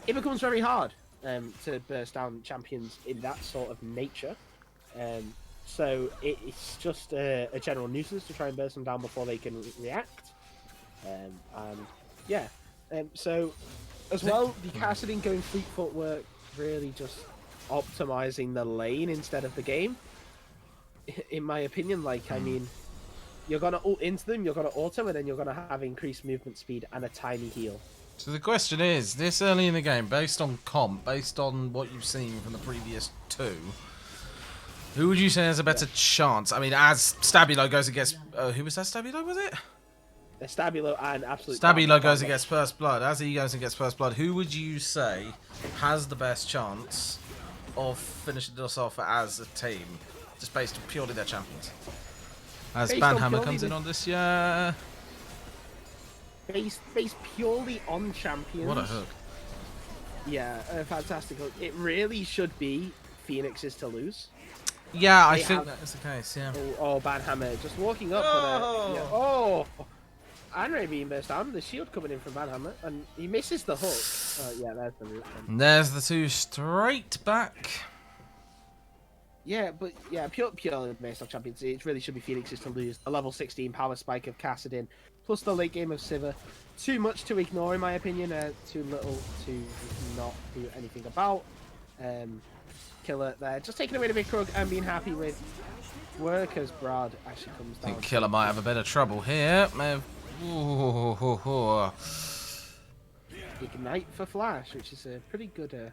it becomes very hard to burst down champions in that sort of nature. So it's just a general nuisance to try and burst them down before they can react. So as well, the Cassidin going Fleet Footwork really just optimizing the lane instead of the game. In my opinion, I mean, you're gonna ult into them, you're gonna auto, and then you're gonna have increased movement speed and a tiny heal. So the question is, this early in the game, based on comp, based on what you've seen from the previous two, Who would you say has a better chance? I mean, as Stabilo goes against... who was that Stabilo, was it? Stabilo and Absolute Stabilo goes against First Blood. As he goes against First Blood, who would you say has the best chance of finishing this off as a team? Just based on purely their champions. As Banhammer comes in on this, yeah. Based purely on champions. What a hook. Yeah, a fantastic hook. It really should be Phoenix's to lose. Yeah, I think that is the case, yeah. Oh, Banhammer just walking up. Oh! Oh! Anre being burst down, the shield coming in from Banhammer, and he misses the hook. Yeah, there's the root. There's the two straight back. Yeah, but yeah, purely based on champions, it really should be Phoenix's to lose. The level 16 power spike of Kassadin, plus the late game of Sivir. Too much to ignore, in my opinion. Too little to not do anything about. Killer there, just taking away the big Krug and being happy with work as Brad actually comes down. I think Killer might have a bit of trouble here. Ignite for Flash, which is a pretty good.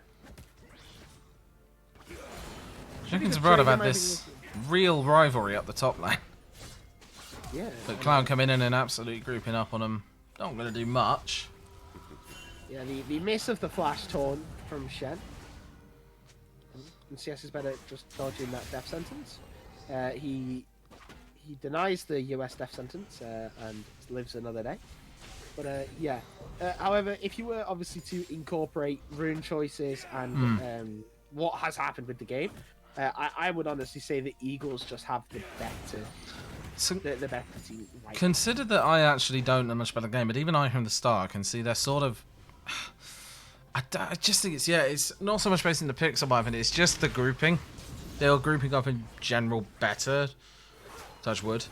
Jenkins and Brad have had this real rivalry up the top lane. Yeah. But Clown come in and an absolute grouping up on them. Not going to do much. Yeah, the miss of the Flash taunt from Shen. And CS is better just dodging that death sentence. He denies the US death sentence and lives another day. But yeah. However, if you were obviously to incorporate rune choices and what has happened with the game, I would honestly say the Eagles just have the better. So, the better team. Right. Consider that I actually don't know much about the game, but even I from the start can see they're sort of. I just think it's not so much based in the pixel, my opinion. It's just the grouping. They're grouping up in general better. Touch wood.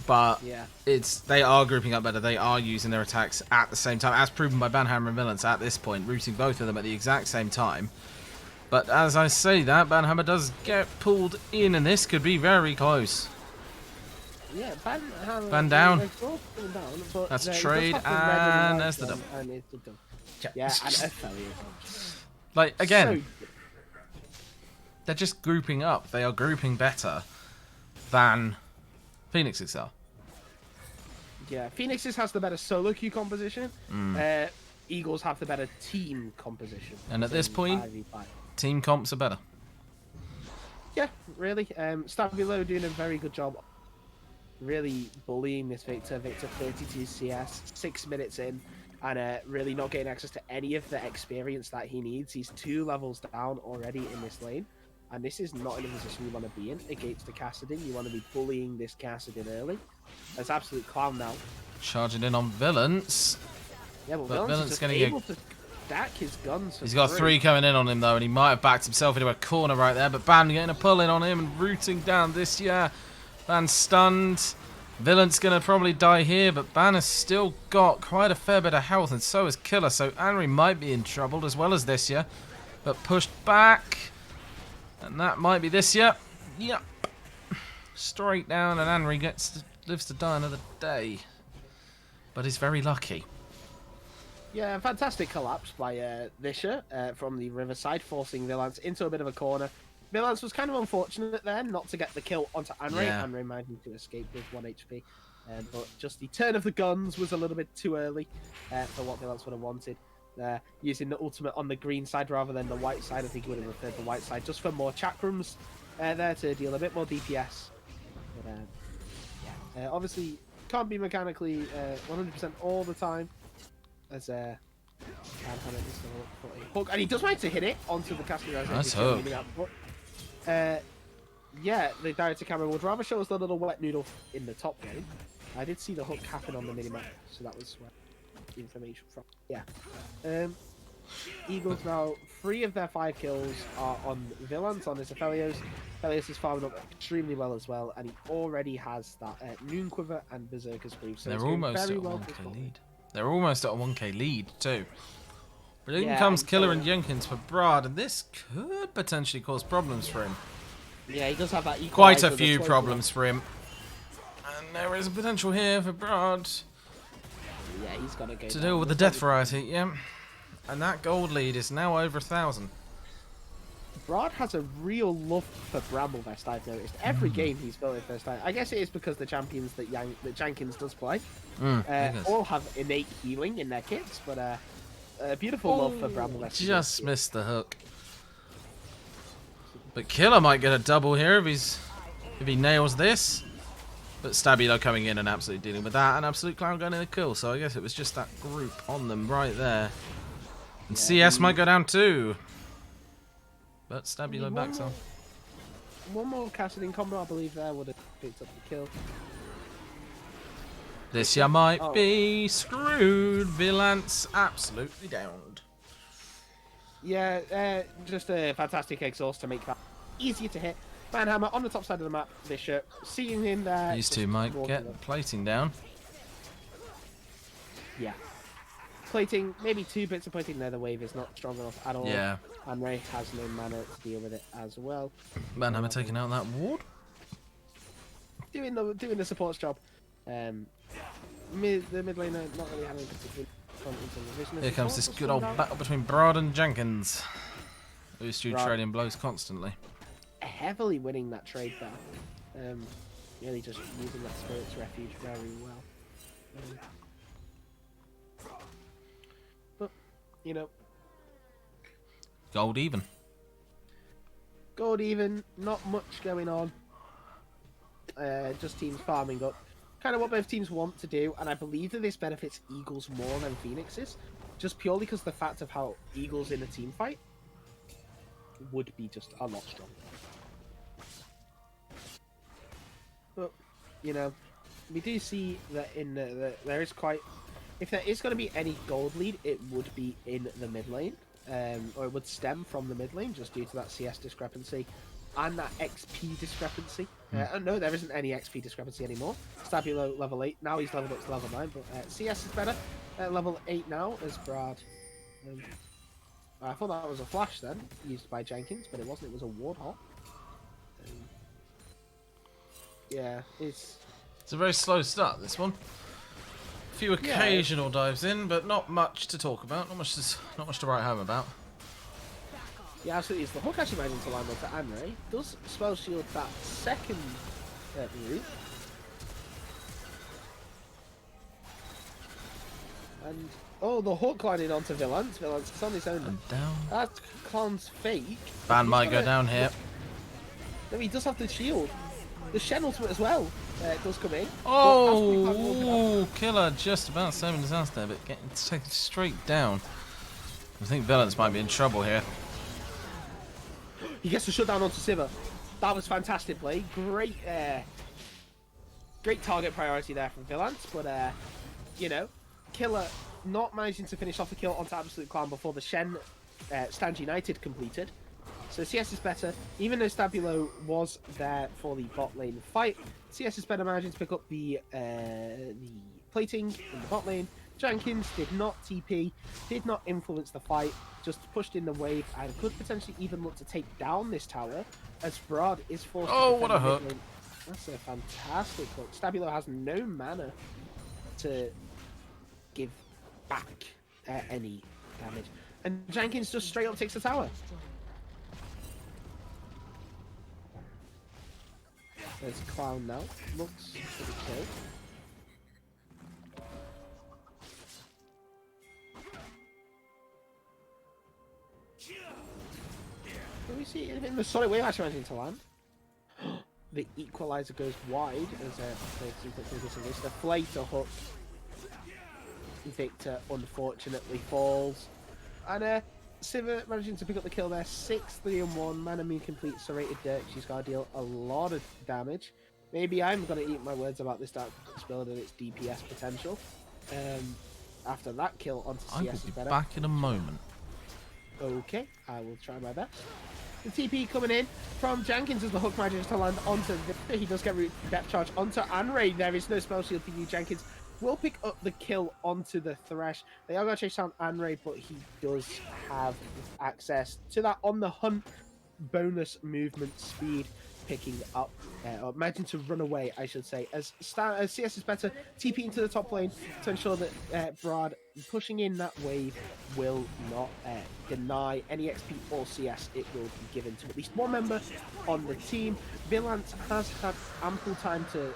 But yeah, they are grouping up better. They are using their attacks at the same time, as proven by Banhammer and Villains at this point, rooting both of them at the exact same time. But as I say that, Banhammer does get pulled in, and this could be very close. Yeah, Ban down. But that's a trade, and there's the dump. And it's the dump. Yeah, and a failure. Like, again, they're just grouping up. They are grouping better than Phoenix's are. Yeah, Phoenix's has the better solo queue composition. Eagles have the better team composition. And at this point, team comps are better. Yeah, really. Stabilo doing a very good job. Really bullying this Victor. Victor 32 CS, 6 minutes in, and really not getting access to any of the experience that he needs. He's 2 levels down already in this lane, and this is not in a position you want to be in against the Kassadin. You want to be bullying this Kassadin early. That's absolute clown now. Charging in on Villains. Yeah, but Villains is getting able to stack his guns. He's got 3 coming in on him though, and he might have backed himself into a corner right there. But Ban getting a pull in on him and rooting down this year. Ban stunned. Villain's gonna probably die here, but Ban has still got quite a fair bit of health, and so is Killer. So Anri might be in trouble as well as this year, but pushed back, and that might be this year. Yep, straight down, and Anri lives to die another day, but he's very lucky. Yeah, fantastic collapse by Vischer from the Riverside, forcing Villans into a bit of a corner. Villans was kind of unfortunate there not to get the kill onto Anri. Yeah. Anri managed to escape with 1 HP. But just the turn of the guns was a little bit too early for what Villans would have wanted. Using the ultimate on the green side rather than the white side. I think he would have preferred the white side just for more chakrams there to deal a bit more DPS. But, yeah, obviously can't be mechanically 100% all the time. As hook, and he does manage to hit it onto the Castle. Nice hook. Yeah, the director camera would rather show us the little wet noodle in the top game. I did see the hook happen on the minimap, so that was where information from. Yeah. Eagles now, 3 of their 5 kills are on Villains, on his Aphelios. Aphelios is farming up extremely well as well, and he already has that Noon Quiver and Berserker's Brief. So they're almost at a 1k lead. They're almost at a 1k lead too. But in comes Killer and Jenkins for Brad, and this could potentially cause problems for him. Yeah, he does have that quite a few problems for him. And there is a potential here for Brad. Yeah, he's got to go to deal with the death variety, yeah. And that gold lead is now over 1,000. Brad has a real love for Bramble Vest, I've noticed. Every game he's built it first time. I guess it is because the champions that Jenkins does play all have innate healing in their kits, but a beautiful love for Bramble Vest. Just missed the hook. But Killer might get a double here if he nails this. But Stabilo coming in and absolutely dealing with that, and Absolute Clown going in a kill. So I guess it was just that group on them right there. And CS might go down too. But Stabilo backs on. One more casted in combo, I believe, there would have picked up the kill. This year might be screwed. Vilance absolutely downed. Yeah, just a fantastic exhaust to make that easier to hit. Manhammer on the top side of the map, Bishop, seeing in there. These two might get plating down. Yeah. Plating, maybe 2 bits of plating there, the wave is not strong enough at all. Yeah. And Ray has no mana to deal with it as well. Manhammer taking out that ward. Doing the support's job. The mid laner not really having a particular front into the vision. Here comes this good old battle between Brad and Jenkins. Those two trading blows constantly. Heavily winning that trade there. Really just using that Spirit's Refuge very well. But, you know. Gold even. Gold even, not much going on. Just teams farming up. Kind of what both teams want to do, and I believe that this benefits Eagles more than Phoenixes. Just purely because the fact of how Eagles in a team fight would be just a lot stronger. But, you know, we do see that in there is quite... If there is going to be any gold lead, it would be in the mid lane. Or it would stem from the mid lane, just due to that CS discrepancy and that XP discrepancy. No, there isn't any XP discrepancy anymore. Stabilo level 8, now he's leveled up to level 9, but CS is better. Level 8 now as Brad. I thought that was a flash then, used by Jenkins, but it wasn't, it was a Warthog. Yeah, it's a very slow start, this one. A few occasional dives in, but not much to talk about, not much to write home about. Yeah, absolutely. It's the hook actually managing to line onto Anray. Does spell shield that second route. And the hook lining onto Vilance. Vilance is on his own. And down. That's Clown's fake. Ban might go down here. No, he does have the shield. The Shen ultimate as well. It does come in. Oh, Killer just about saving his ass there, but getting taken straight down. I think Vilance might be in trouble here. He gets the shutdown onto Sivir. That was fantastic play. Great target priority there from Vilance, but you know, Killer not managing to finish off the kill onto Absolute Clown before the Shen Stand United completed. So CS is better, even though Stabilo was there for the bot lane fight. CS is better, managing to pick up the plating in the bot lane. Jenkins did not TP, did not influence the fight, just pushed in the wave and could potentially even look to take down this tower as Brad is forced to what a hook. That's a fantastic hook. Stabilo has no mana to give back any damage. And Jenkins just straight up takes the tower. There's Clown now. Looks for the kill. Can we see in the solid wave actually managing to land? The equalizer goes wide as the Flater hook. Victor unfortunately falls. And Sivir managing to pick up the kill there. 6-3-1. Mana Moon complete serrated dirt. She's got to deal a lot of damage. Maybe I'm going to eat my words about this Dark build and its DPS potential. After that kill onto CS is better. Back in a moment. Okay, I will try my best. The TP coming in from Jenkins as the hook manages to land onto Victor. He does get root depth charge onto Anray. There is no spell shield for you. Jenkins will pick up the kill onto the Thresh. They are going to chase down Anray, but he does have access to that on the hunt bonus movement speed. picking up, or managing to run away, I should say, as CS is better, TP into the top lane to ensure that Brad pushing in that wave will not deny any XP or CS. It will be given to at least one member on the team. Vilance has had ample time to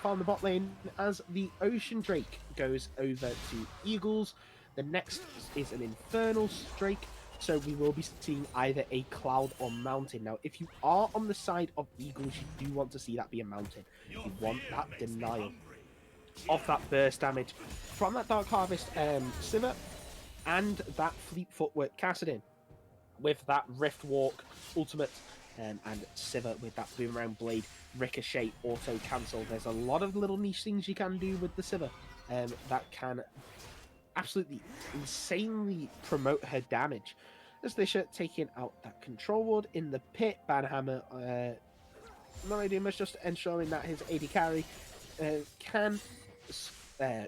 farm the bot lane as the Ocean Drake goes over to Eagles. The next is an Infernal Drake. So we will be seeing either a Cloud or Mountain. Now, if you are on the side of Eagles, you do want to see that be a Mountain. You want that denial of that burst damage from that Dark Harvest Sivir and that Fleet Footwork Kassadin with that Rift Walk ultimate and Sivir with that Boomerang Blade Ricochet auto cancel. There's a lot of little niche things you can do with the Sivir that can absolutely insanely promote her damage. As Lisha taking out that control ward in the pit, Banhammer not really doing much, just ensuring that his AD carry can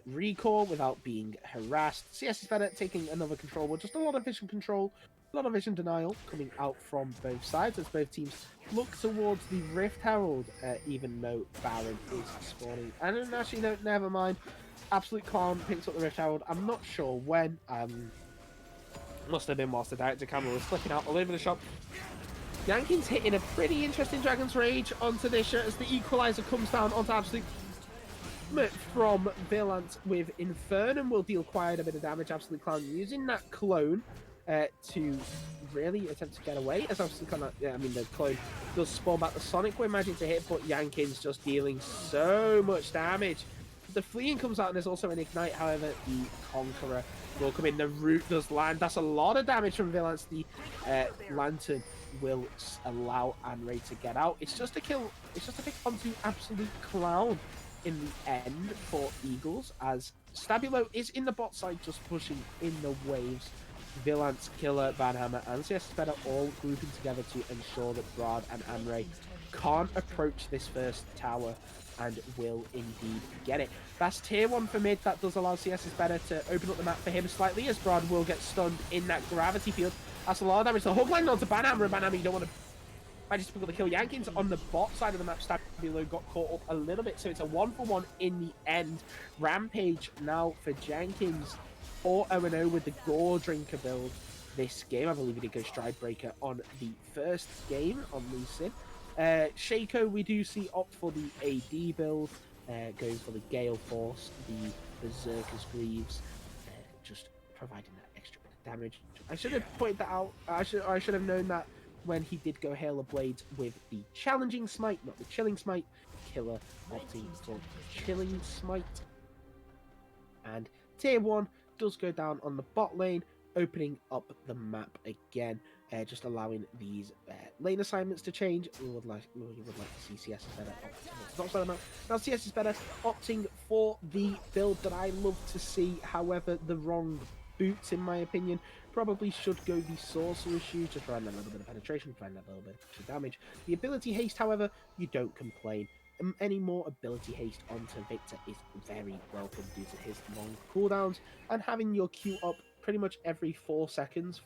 recall without being harassed. CS is better, taking another control ward, just a lot of vision control, a lot of vision denial coming out from both sides as both teams look towards the Rift Herald, even though Baron is spawning. And actually, no, never mind. Absolute Clown picks up the Rift Herald. I'm not sure when. Must have been whilst the director camera was flicking out all over the shop. Yankins hitting a pretty interesting Dragon's Rage onto this as the Equalizer comes down onto Absolute from Vilance with Infernum will deal quite a bit of damage. Absolute Clown using that clone to really attempt to get away. As Absolute Clown, the clone does spawn back the Sonic Wave magic to hit, but Yankins just dealing so much damage. The Fleeing comes out and there's also an Ignite, however, the Conqueror will come in. The Root does land. That's a lot of damage from Vilance. The Lantern will allow Anray to get out. It's just a kill. It's just a pick onto Absolute Clown in the end for Eagles, as Stabulo is in the bot side just pushing in the waves. Vilance, Killer, Banhammer, and CS Better all grouping together to ensure that Brad and Anray can't approach this first tower and will indeed get it. That's tier 1 for mid. That does allow CS is Better to open up the map for him slightly, as Brad will get stunned in that gravity field. That's a lot of damage. The hook landing onto Banhammer, and Banhammer, you don't want to manage to pick up the kill. Yankins on the bot side of the map, Stabulo got caught up a little bit, so it's a 1-for-1 in the end. Rampage now for Jenkins, 4-0 with the Gore Drinker build this game. I believe he did go Stride Breaker on the first game on Lee Sin. Shaco, we do see opt for the AD build, going for the Gale Force, the Berserker's Greaves, just providing that extra bit of damage. I should have pointed that out. I should have known that when he did go Hail of Blades with the Challenging Smite, not the Chilling Smite. Killer opting for Chilling Smite. And tier 1 does go down on the bot lane, opening up the map again, just allowing these lane assignments to change. We would like to see CS is Better opting. Now CS is Better opting for the build that I love to see. However, the wrong boots, in my opinion, probably should go the Sorcerer Shoe, just provide a little bit of penetration, provide a little bit of damage. The ability haste, however, you don't complain. Any more ability haste onto Victor is very welcome due to his long cooldowns, and having your Q up pretty much every 5 seconds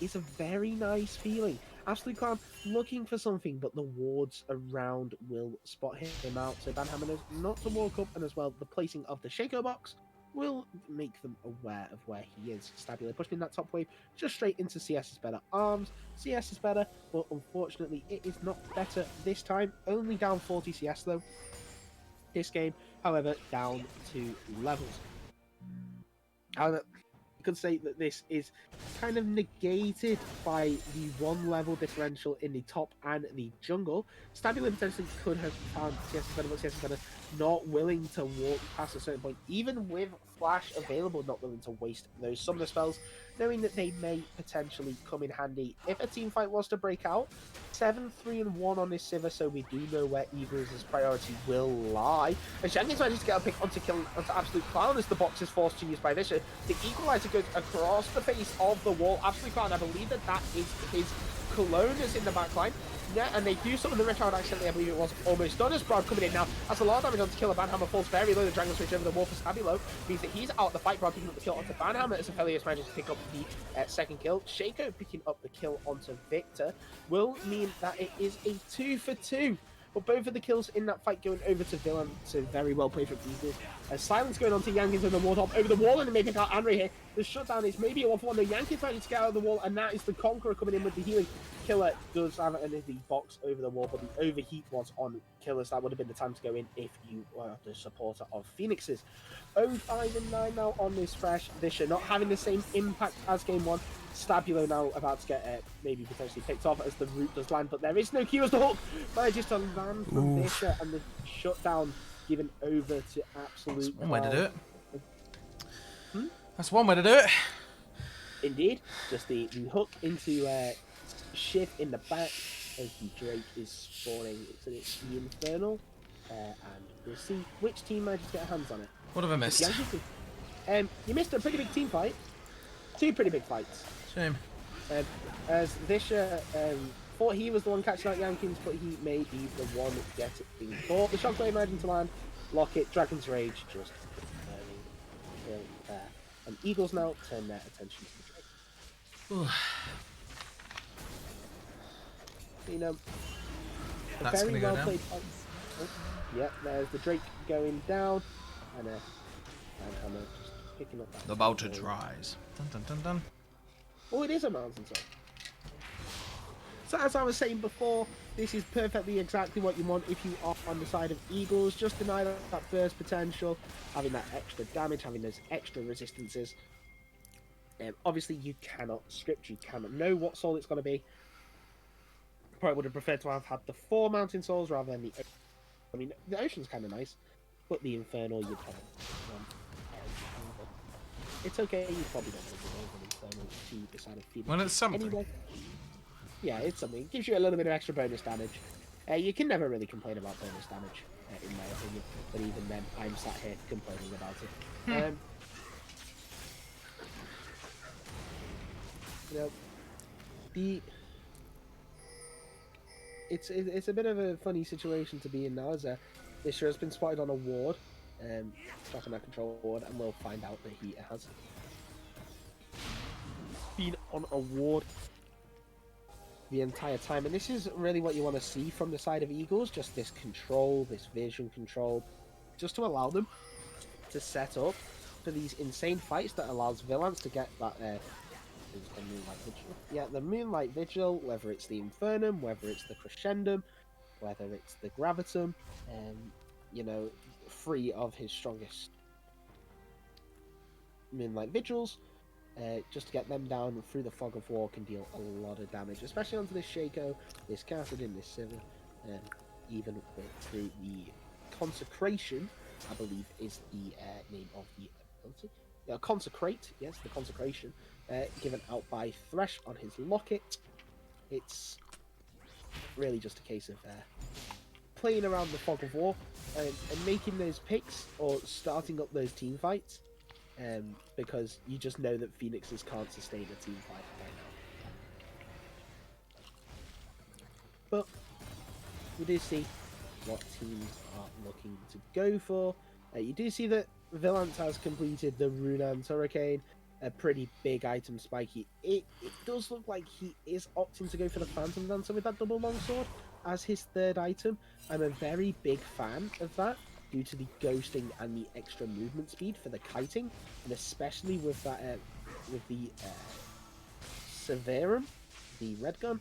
is a very nice feeling. Absolute Clown looking for something, but the wards around will spot him out, so Banhammer knows not to walk up, and as well the placing of the Shaco box will make them aware of where he is. Stabulo pushing that top wave just straight into CS is Better arms. CS is Better, but unfortunately it is not better this time. Only down 40 CS though. This game, however, down 2 levels. However, you could say that this is kind of negated by the 1 level differential in the top and the jungle. Stabulo potentially could have found CS is Better, but CS is Better not willing to walk past a certain point, even with Flash available, not willing to waste those summoner spells, knowing that they may potentially come in handy if a team fight was to break out. 7-3-1 on this Sivir, so we do know where Eagles' priority will lie. And Jenkins manages to get a pick onto Absolute Clown as the box is forced to use by Visher. The Equalizer goes across the face of the wall. Absolute Clown, I believe that is his Cologne is in the back line. Yeah, and they do summon the Richard accidentally, I believe it was almost done. As Brad coming in now. That's a lot of damage onto Killer. Banhammer falls very low. The Dragon Switch over the wall for Stabilo means that he's out of the fight. Brad picking up the kill onto Banhammer as Aphelios manages to pick up the second kill. Shaco picking up the kill onto Victor will mean that it is a 2 for 2. But both of the kills in that fight going over to Villain, so very well played from Eagles. Silence going on to Yankins and the wall top over the wall, and they pick out Andre here. The shutdown is maybe a 1-for-1. The Yankins managed to get out of the wall, and that is the Conqueror coming in with the healing. Killer does have an easy box over the wall, but the overheat was on Killers. That would have been the time to go in if you were the supporter of Phoenixes. 0-5-9 now on this fresh Vischer, not having the same impact as game 1. Stabulo now about to get maybe potentially picked off as the root does land, but there is no Q as the Hawk manages to land from Vischer, and the shutdown given over to Absolute. That's one way to do it. That's one way to do it. Indeed. Just the hook into Shift in the back as the Drake is spawning. It's the Infernal, and we'll see which team manages to get hands on it. What have I missed? You missed a pretty big team fight. 2 pretty big fights. Shame. As Vischer thought he was the one catching out Yankins, but he may be the one getting caught. The Shockwave imagined to land. Locket, Dragon's Rage, just there. And Eagles now turn their attention to the Drake. You know, a That's very gonna well go played fight. Oh, yeah, there's the Drake going down, and Hammer just picking up that. The voltage rise. Dun dun dun dun. Oh, it is a mountain song. So as I was saying before, this is perfectly exactly what you want if you are on the side of Eagles. Just deny that burst potential, having that extra damage, having those extra resistances. Obviously, you cannot script, you cannot know what soul it's going to be. Probably would have preferred to have had the 4 mountain souls rather than the... I mean, the ocean's kind of nice, but the Infernal you'd probably want. It's okay, you probably don't want to go over the Infernal to the side of Phoenix. Well, it's something. Anyway, yeah, it's something. It gives you a little bit of extra bonus damage. You can never really complain about bonus damage, in my opinion. But even then, I'm sat here complaining about it. You know, it's a bit of a funny situation to be in now, as Vischer has been spotted on a ward, dropping that control ward, and we'll find out that he has been on a ward the entire time. And this is really what you want to see from the side of Eagles, just this control, this vision control, just to allow them to set up for these insane fights that allows Villans to get that the Moonlight Vigil. Yeah, the Moonlight Vigil, whether it's the Infernum, whether it's the Crescendum, whether it's the Gravitum, you know, 3 of his strongest Moonlight Vigils, just to get them down through the Fog of War can deal a lot of damage, especially onto this Shaco, this Kassadin, this Sivir, even through the Consecration, I believe is the name of the ability. Consecrate, yes, the Consecration, given out by Thresh on his Locket. It's really just a case of playing around the Fog of War and making those picks or starting up those team fights, because you just know that Phoenixes can't sustain a team fight right now. But we do see what teams are looking to go for. You do see that Villance has completed the Runan's Hurricane, a pretty big item spiky. It does look like he is opting to go for the Phantom Dancer with that double longsword as his 3rd item. I'm a very big fan of that due to the ghosting and the extra movement speed for the kiting, and especially with that with the Severum, the red gun.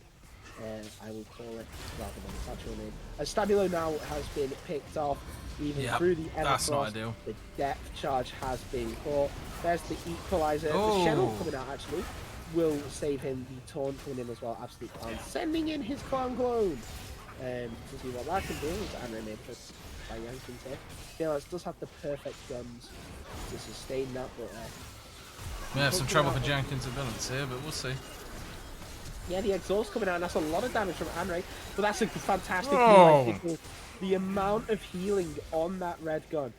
I will call it rather than its actual name. As Stabulo now has been picked off, even through the Everfrost. That's not ideal. The depth charge has been caught. There's the Equalizer. Oh. The Shadow coming out actually will save him. The Taunt coming in as well. Absolute clown. Sending in his Clown Clone. To see what that can do. Is animated by Yankins here. Phyllis does have the perfect guns to sustain that, but we have some trouble for Jenkins and Balance here, but we'll see. Yeah, the exhaust coming out, and that's a lot of damage from Anray, but that's a fantastic heal. The amount of healing on that red gun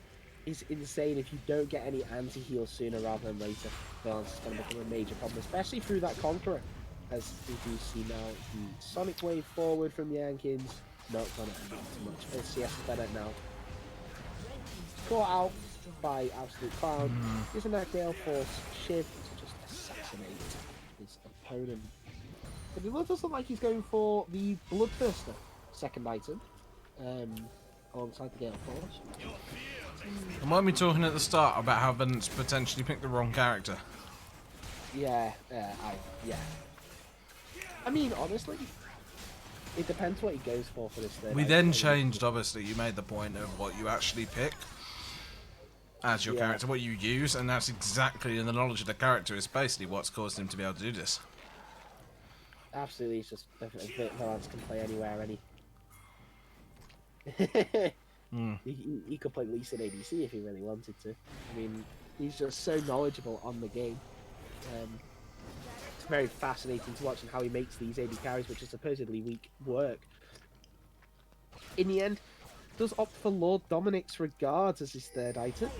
is insane. If you don't get any anti-heal sooner rather than later, Balance is going to become a major problem, especially through that Conqueror. as we do see now the Sonic Wave forward from Yankins. Not gonna amount to much. CS is better now. Caught out by Absolute Clown. Using that Gale Force shift to just assassinate his opponent. But he does look like he's going for the Bloodthirster second item. Alongside the Gale Force. And weren't we talking at the start about how Vince potentially picked the wrong character? Yeah, I mean, honestly, it depends what he goes for this third. We then changed, obviously, you made the point of what you actually pick as your character, what you use, and that's exactly, in the knowledge of the character, is basically what's caused him to be able to do this. Absolutely, it's just Valance can play anywhere, he could play Lee Sin ADC if he really wanted to. I mean, he's just so knowledgeable on the game. It's very fascinating to watch and how he makes these AD carries, which are supposedly weak, work. In the end, does opt for Lord Dominic's Regards as his third item.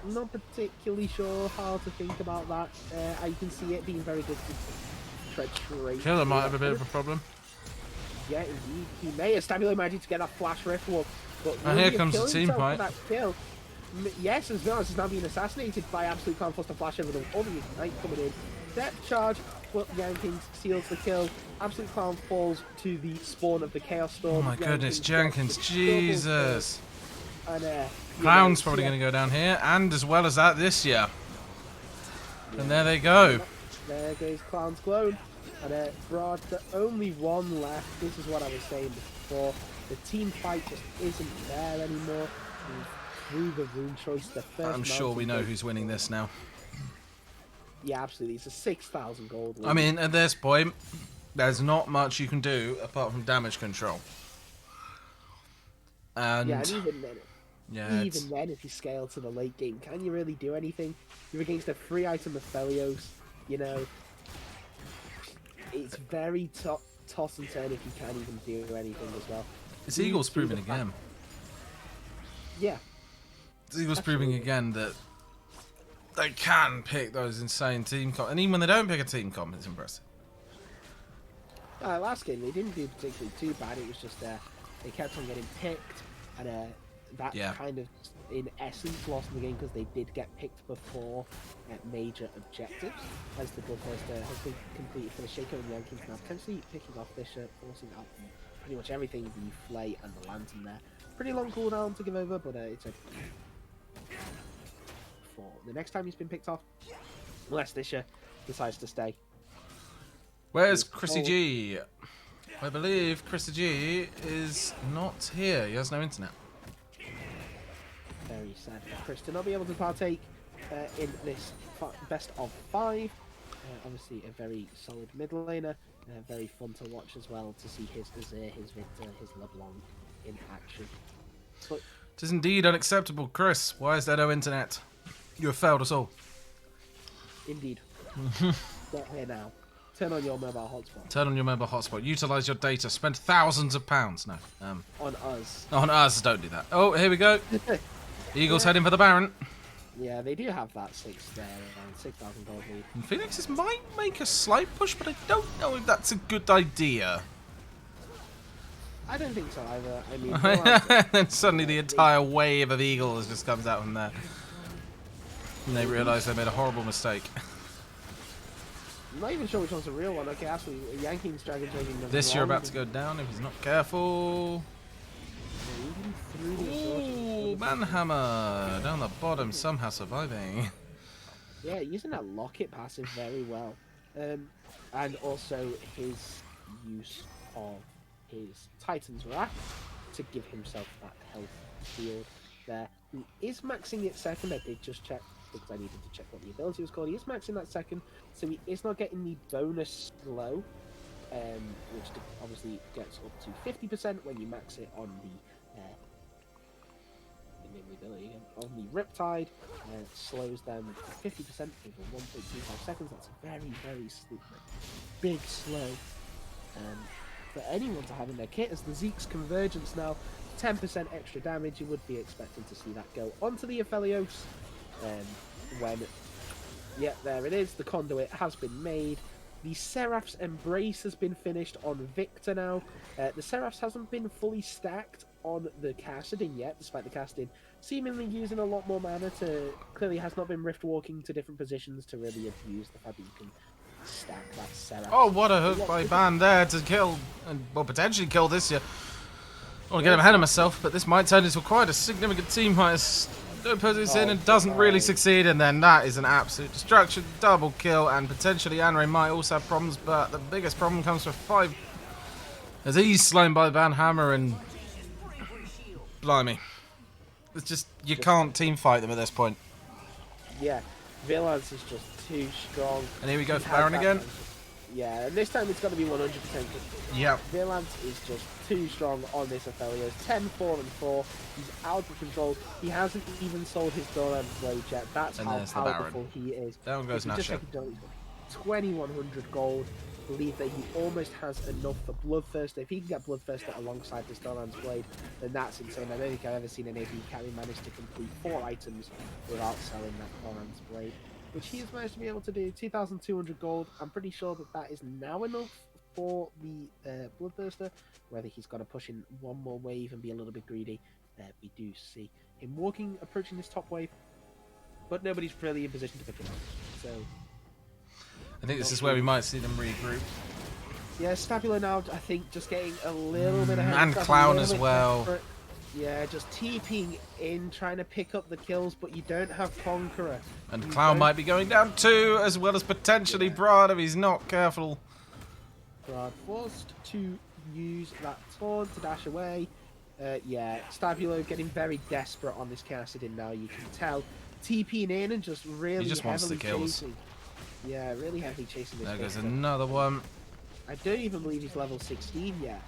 Not particularly sure how to think about that. I can see it being very good to treachery. Killer might have a bit of a problem. Yeah, indeed. He may have Stabilo Magic to get that flash rift one. But here comes the team fight. Kill? Yes, as well as now being assassinated by Absolute Clown plus the flash over the other Ignite coming in. Depth charge, but Yankins seals the kill. Absolute Clown falls to the spawn of the Chaos Storm. Oh my goodness, Jenkins, Jesus. And, Clown's probably going to go down here, and as well as that this year. And there they go. There goes Clown's clone. And Broad, the only one left. This is what I was saying before. The team fight just isn't there anymore. Through the rune choice, the first. I'm sure we know who's winning this now. Yeah, absolutely. It's a 6,000 gold win. I mean, at this point, there's not much you can do apart from damage control. And yeah, and even then, if you scale to the late game, can you really do anything? You're against a free item of Felios, you know. It's very toss and turn if you can't even do anything as well. It's Eagles proving again. Yeah. It's Eagles proving again that they can pick those insane team comp. And even when they don't pick a team comp, it's impressive. Last game, they didn't do particularly too bad. It was just they kept on getting picked. And that kind of, in essence, lost the game because they did get picked before major objectives. As the Bloodthirster has been completed for the Shaco and Yankins now, potentially picking off Fisher, forcing out pretty much everything, the Flay and the Lantern there. Pretty long cooldown to give over, but it's a... For the next time he's been picked off, unless Fisher decides to stay. Where's Chrissy G? I believe Chrissy G is not here. He has no internet. Very sad for Chris to not be able to partake in this best of 5. Obviously a very solid mid laner. Very fun to watch as well, to see his Azir, his Victor, his LeBlanc in action. But it is indeed unacceptable, Chris. Why is there no internet? You have failed us all. Indeed. Get here now. Turn on your mobile hotspot. Turn on your mobile hotspot. Utilize your data. Spend thousands of pounds. No. On us. On us. Don't do that. Oh, here we go. Eagles heading for the Baron. Yeah, they do have that 6,000 gold lead. And Phoenixes might make a slight push, but I don't know if that's a good idea. I don't think so either. I mean, and then suddenly the entire wave of Eagles just comes out from there. And they realise they made a horrible mistake. I'm not even sure which one's the real one. Okay, actually, Yankees Dragon Dragon. This you're about to go down if he's not careful. Ooh, Manhammer down the bottom, somehow surviving. Yeah, using that locket passive very well. And also his use of his Titan's Wrath to give himself that health shield there. He is maxing it second. I did just check because I needed to check what the ability was called. He is maxing that second, so he is not getting the bonus slow, which obviously gets up to 50% when you max it on the on the Riptide. Slows them 50% over 1.25 seconds. That's a very, very big slow for anyone to have in their kit. As the Zeke's Convergence now, 10% extra damage. You would be expecting to see that go onto the Aphelios when, yeah, there it is. The conduit has been made. The Seraph's Embrace has been finished on Victor now. The Seraph's hasn't been fully stacked on the Kassadin yet, despite the Kassadin seemingly using a lot more mana to... Clearly has not been Rift Walking to different positions to really abuse the fact that you can stack that Seraph. Oh, what a hook by Ban there to kill, and well, potentially kill this year. I want to get him ahead of myself, but this might turn into quite a significant team fight as no puts in and doesn't really succeed, and then that is an absolute destruction. Double kill, and potentially Anre might also have problems, but the biggest problem comes for 5 as he's slain by Banhammer, and blimey. It's just, you can't team fight them at this point. Yeah, Vilance is just too strong. And here we go for Baron again. Yeah, and this time it's going to be 100%. Yep. Vilance is just too strong on this Aphelios. 10-4-4. He's out of control. He hasn't even sold his Doran Blade yet. That's how powerful he is. That one goes Nacho. 2100 gold. Believe that he almost has enough for Bloodthirster. If he can get Bloodthirster alongside this Doran's Blade, then that's insane. I don't think I've ever seen an AP carry manage to complete 4 items without selling that Doran's Blade, which he's managed to be able to do. 2,200 gold. I'm pretty sure that that is now enough for the Bloodthirster. Whether he's got to push in one more wave and be a little bit greedy, we do see him approaching this top wave, but nobody's really in position to pick him up. So I think this is where we might see them regroup. Yeah, Stabilo now, I think, just getting a little bit ahead. And Clown as well. Desperate. Yeah, just TPing in, trying to pick up the kills, but you don't have Conqueror. And Clown might be going down too, as well as potentially Brad if he's not careful. Brad forced to use that taunt to dash away. Yeah, Stabilo getting very desperate on this Kassadin now, you can tell. TPing in and just really he just wants the kills. Chasing. Yeah, really heavily chasing this. There goes another one. I don't even believe he's level 16 yet.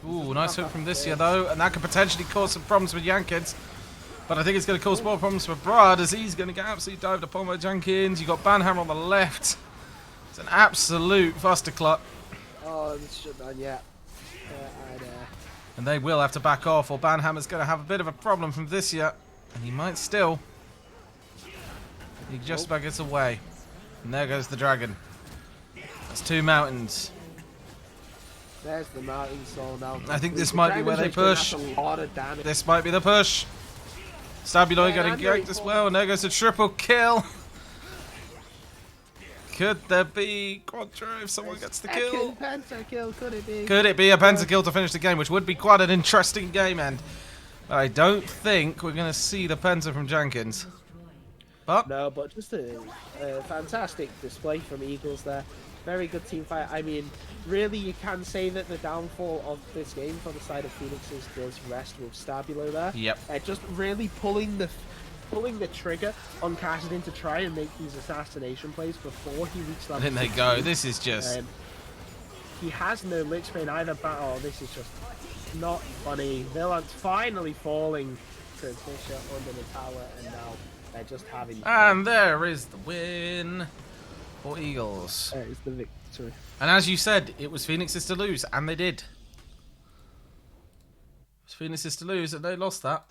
Ooh, nice hook from this year though, and that could potentially cause some problems with Jenkins. But I think it's going to cause more problems for Brad, as he's going to get absolutely dived upon by Jenkins. You've got Banhammer on the left. It's an absolute fusterclut. Oh, this should have done, yeah. And they will have to back off, or Banhammer's going to have a bit of a problem from this year. And he might still. He just about gets away. And there goes the dragon. That's 2 mountains. There's the mountain soul now. I think this might be where they push. This might be the push. Stabilo getting ganked as well, and there goes a triple kill. Could there be Quadro if someone gets the kill? Pentakill, could it be? Could it be a pentakill to finish the game, which would be quite an interesting game end. I don't think we're going to see the penta from Jenkins. But no, but just a fantastic display from Eagles there. Very good team fight. I mean, really, you can say that the downfall of this game for the side of Phoenixes does rest with Stabilo there. Yep. Just really pulling the trigger on Kassadin to try and make these assassination plays before he reaches level 16. There they go. This is just... he has no Lich Bane either, but oh, this is just not funny. Vilance finally falling to Tisha under the tower, and now they're just having... And there is the win for Eagles. It's the victory. And as you said, it was Phoenix's to lose, and they did. It was Phoenix's to lose, and they lost that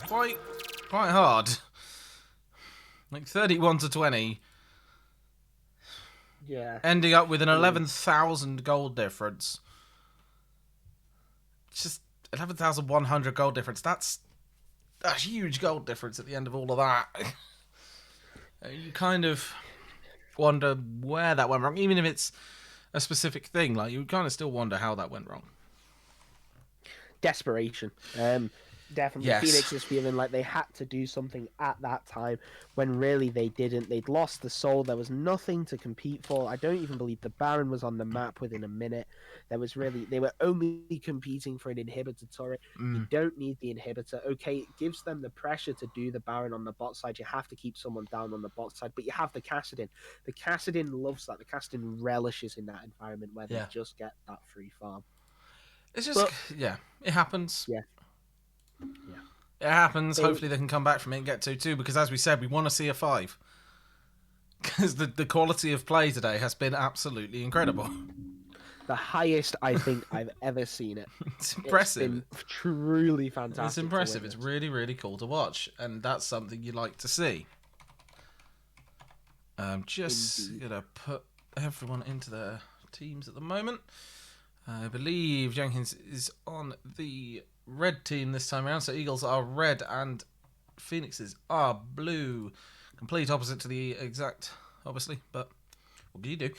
quite hard. Like 31-20. Yeah. Ending up with an 11,000 gold difference. Just 11,100 gold difference. That's a huge gold difference at the end of all of that. You kind of wonder where that went wrong, even if it's a specific thing. Like, you kind of still wonder how that went wrong. Desperation. Definitely, yes. Phoenix is feeling like they had to do something at that time when really they didn't. They'd lost the soul. There was nothing to compete for. I don't even believe the Baron was on the map within a minute. They were only competing for an inhibitor turret. You don't need the inhibitor. Okay, it gives them the pressure to do the Baron on the bot side. You have to keep someone down on the bot side, but you have the Kassadin. The Kassadin loves that. The Kassadin relishes in that environment where they just get that free farm. It's just, it happens. Yeah. It happens. Hopefully they can come back from it and get 2-2, because as we said, we want to see a 5. Because the quality of play today has been absolutely incredible. The highest I think I've ever seen it. It's impressive. It's been truly fantastic. It's impressive. It's really, really cool to watch, and that's something you like to see. Just going to put everyone into their teams at the moment. I believe Jenkins is on the red team this time around, so Eagles are red and Phoenixes are blue. Complete opposite to the exact, obviously, but what do you do?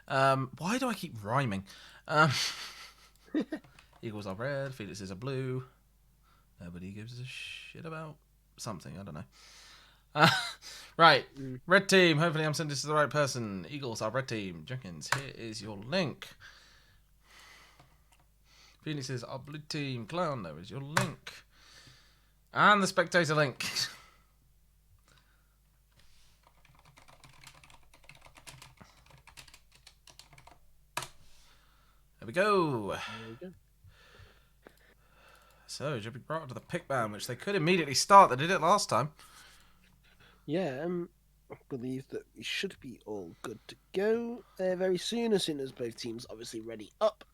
Why do I keep rhyming? Eagles are red, Phoenixes are blue. Nobody gives a shit about something, I don't know. Right, red team. Hopefully I'm sending this to the right person. Eagles are red team. Jenkins, here is your link. Phoenixes are blue team. Clown, there is your link. And the spectator link. There we go. There we go. So, should be brought onto the pick ban, which they could immediately start. They did it last time. Yeah, I believe that we should be all good to go very soon, as soon as both teams obviously ready up.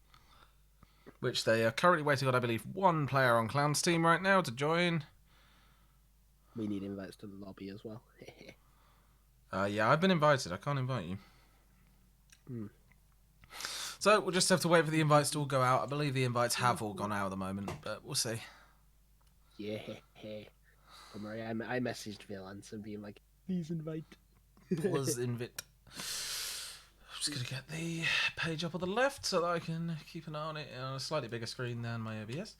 Which they are currently waiting on, I believe, one player on Clown's team right now to join. We need invites to the lobby as well. Yeah, I've been invited. I can't invite you. So we'll just have to wait for the invites to all go out. I believe the invites have all gone out at the moment, but we'll see. Yeah. Don't worry, I messaged Vilance and being like, please invite. Was invite. I'm just going to get the page up on the left so that I can keep an eye on it on a slightly bigger screen than my OBS.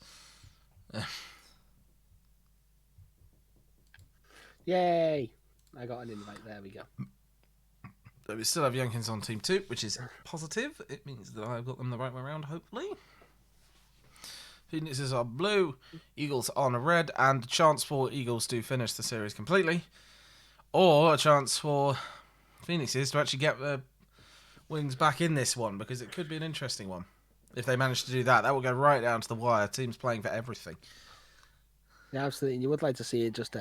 Yay! I got an invite. There we go. But we still have Jenkins on team 2, which is positive. It means that I've got them the right way around, hopefully. Phoenixes are blue, Eagles on red, and a chance for Eagles to finish the series completely. Or a chance for Phoenixes to actually get the wings back in this one, because it could be an interesting one. If they manage to do that, that will go right down to the wire. Teams playing for everything. Yeah, absolutely. And you would like to see it just,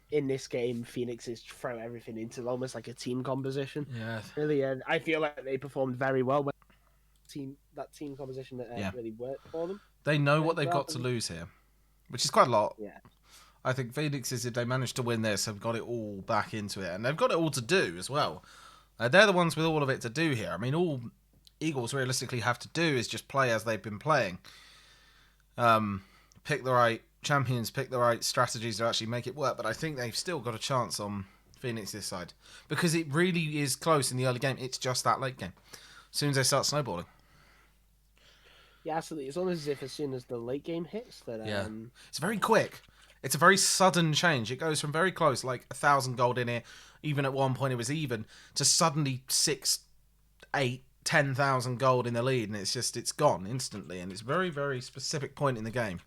in this game, Phoenixes throw everything into almost like a team composition. Yeah. Really, and I feel like they performed very well when that team composition that really worked for them. They know what they've got to lose here, which is quite a lot. Yeah. I think Phoenixes, if they manage to win this, have got it all back into it. And they've got it all to do as well. They're the ones with all of it to do here. I mean, all Eagles realistically have to do is just play as they've been playing. Pick the right champions, pick the right strategies to actually make it work. But I think they've still got a chance on Phoenix's side. Because it really is close in the early game. It's just that late game. As soon as they start snowballing. Yeah, absolutely. It's almost as soon as the late game hits that. It's very quick. It's a very sudden change. It goes from very close, like 1,000 gold in it. Even at one point it was even, to suddenly 6, 8, 10,000 gold in the lead, and it's gone instantly. And it's a very, very specific point in the game.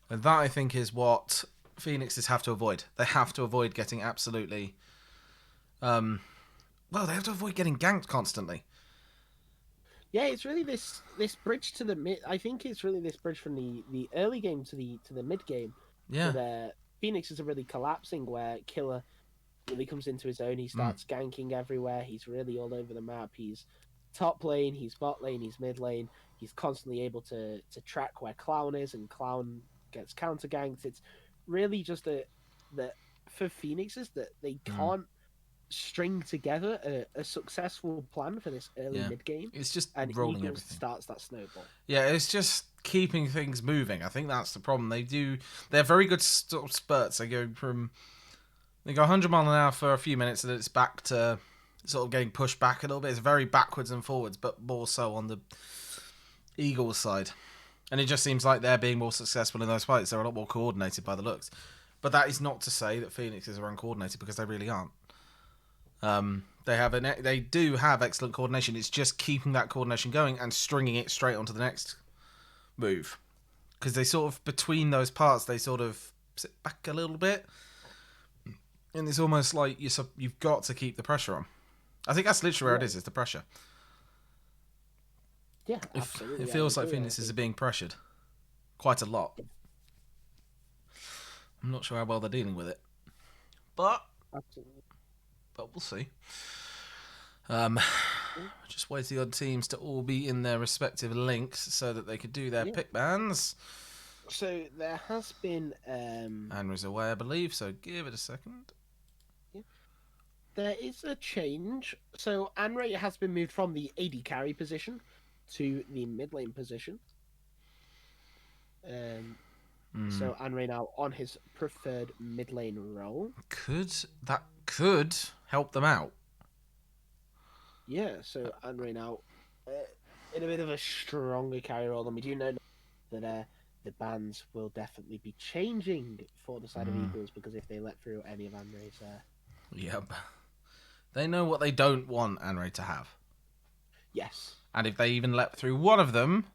And that, I think, is what Phoenixes have to avoid. They have to avoid getting absolutely. They have to avoid getting ganked constantly. Yeah, it's really this bridge to the mid. I think it's really this bridge from the early game to the mid game. Yeah. Where Phoenixes are really collapsing, where Killer really comes into his own. He starts ganking everywhere. He's really all over the map. He's top lane, he's bot lane, he's mid lane. He's constantly able to track where Clown is, and Clown gets counter ganked. It's really just that for Phoenixes that they can't string together a successful plan for this early mid game. It's just and rolling Eagles everything. Starts that snowball. Yeah, it's just keeping things moving. I think that's the problem. They're very good sort of spurts. They go 100 mile an hour for a few minutes, and then it's back to sort of getting pushed back a little bit. It's very backwards and forwards, but more so on the Eagles side. And it just seems like they're being more successful in those fights. They're a lot more coordinated by the looks. But that is not to say that Phoenixes are uncoordinated, because they really aren't. They do have excellent coordination. It's just keeping that coordination going and stringing it straight onto the next move. Because they sort of, between those parts, they sort of sit back a little bit. And it's almost like you've got to keep the pressure on. I think that's literally where it is the pressure. Yeah, absolutely. It feels like Phoenixes are being pressured quite a lot. I'm not sure how well they're dealing with it. But we'll see. Just waiting on teams to all be in their respective links so that they could do their pick bans. So there has been Henry's away, I believe, so give it a second. Yeah. There is a change. So Anray has been moved from the AD carry position to the mid lane position. So Anray now on his preferred mid lane role. That could help them out. Yeah, so Anray now in a bit of a stronger carry role, and we do know that the bans will definitely be changing for the side of Eagles, because if they let through any of Anray's... Yep. They know what they don't want Anray to have. Yes. And if they even let through one of them,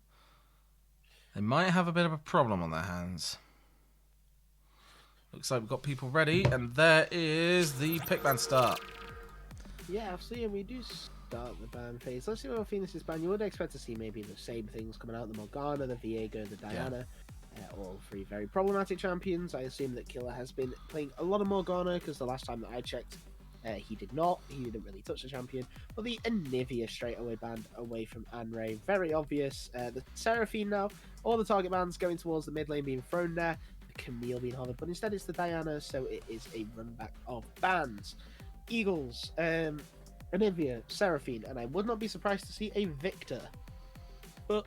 they might have a bit of a problem on their hands. Looks like we've got people ready, and there is the pick ban start. Yeah, absolutely, and we do start the ban phase. Let's see what Phoenix's ban. You would expect to see maybe the same things coming out: the Morgana, the Viego, the Diana. All three very problematic champions. I assume that Killer has been playing a lot of Morgana, because the last time that I checked, he did not. He didn't really touch the champion. But the Anivia straight away banned away from Anray. Very obvious. The Seraphine now. All the target bans going towards the mid lane being thrown there. The Camille being hovered. But instead it's the Diana, so it is a run back of bans. Eagles, Anivia, Seraphine, and I would not be surprised to see a Victor. But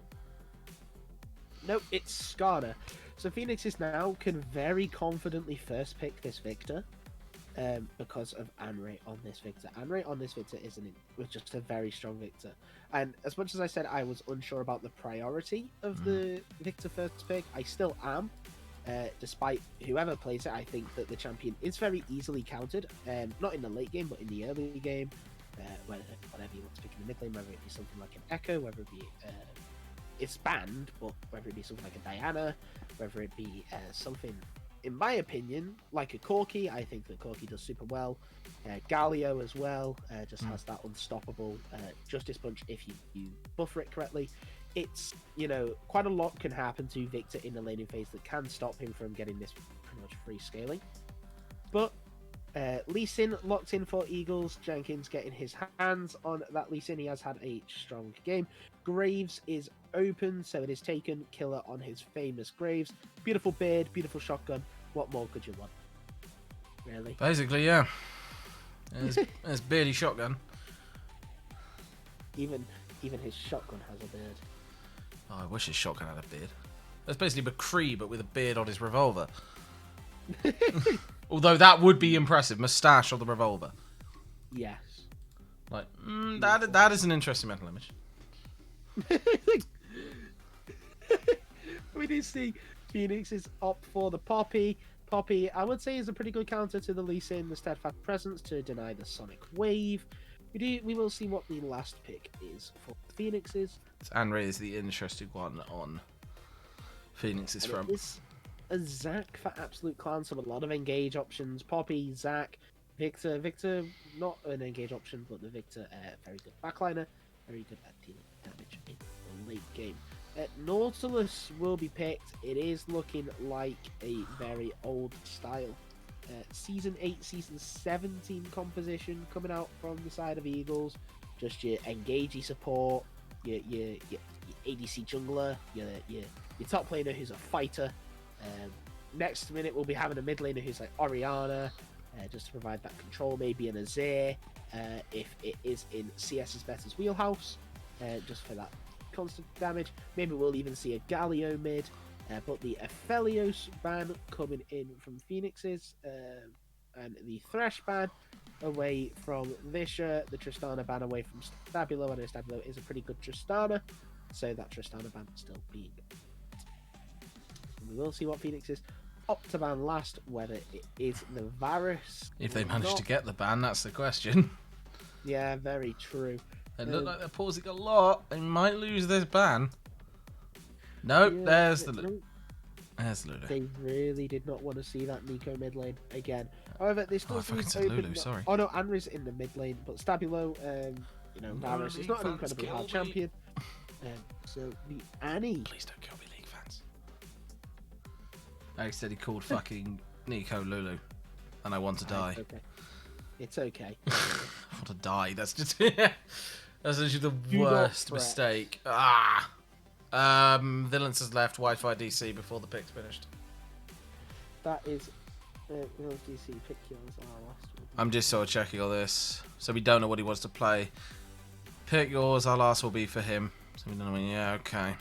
nope, it's Skarner. So Phoenix's now can very confidently first pick this Victor, because of Anray on this Victor. Anray on this Victor was just a very strong Victor. And as much as I said I was unsure about the priority of the Victor first pick, I still am. Despite whoever plays it, I think that the champion is very easily countered. Not in the late game, but in the early game. Whatever you want to pick in the mid lane, whether it be something like an Echo, whether it be it's banned, but whether it be something like a Diana, whether it be something, in my opinion, like a Corki. I think that Corki does super well. Galio as well, just has that unstoppable Justice Punch if you buffer it correctly. It's, quite a lot can happen to Victor in the laning phase that can stop him from getting this pretty much free scaling. But Lee Sin locked in for Eagles. Jenkins getting his hands on that Lee Sin. He has had a strong game. Graves is open, so it is taken. Killer on his famous Graves. Beautiful beard, beautiful shotgun. What more could you want? Really? Basically, yeah. There's beardy shotgun. Even his shotgun has a beard. Oh, I wish his shotgun had a beard. That's basically McCree, but with a beard on his revolver. Although that would be impressive. Moustache on the revolver. Yes. Like, that is an interesting mental image. We do see Phoenix is opt for the Poppy. Poppy, I would say, is a pretty good counter to the Lee Sin, the Steadfast Presence to deny the Sonic Wave. We will see what the last pick is for Phoenix's. Anray is the interesting one on Phoenix's front. It's a Zac for Absolute Clan, so a lot of engage options. Poppy, Zac, Victor. Victor, not an engage option, but the Victor, very good backliner, very good at dealing damage in the late game. Nautilus will be picked. It is looking like a very old style. Season 8, Season 17 composition coming out from the side of Eagles. Just your engagey support, your ADC jungler, your top laner who's a fighter. Next minute we'll be having a mid laner who's like Orianna, just to provide that control, maybe an Azir, if it is in CS's Better's wheelhouse, just for that constant damage. Maybe we'll even see a Galio mid, but the Aphelios ban coming in from Phoenix's, and the Thresh ban away from Vischer, the Tristana ban away from Stabilo. I know Stabilo is a pretty good Tristana, so that Tristana ban still being. We will see what Phoenix is up to ban last, whether it is Navarus. If they manage to get the ban, that's the question. Yeah, very true. They look like they're pausing a lot. They might lose this ban. Nope, Yeah, there's the Lulu. There's Lulu. They really did not want to see that Nico mid lane again. However, they still I fucking said Lulu, sorry. Oh no, Anri's in the mid lane, but Stabilo, Navarus is not an incredibly hard champion. So the Annie. Please don't kill me, League fans. Alex said he called fucking Nico Lulu, and I want to die. Okay. It's okay. I want to die. That's just that's actually the worst mistake. Villains has left Wi-Fi DC before the pick's finished. That is DC, pick yours. Last one. I'm just sort of checking all this. So we don't know what he wants to play. Pick yours, our last will be for him. So we don't know. Yeah, okay.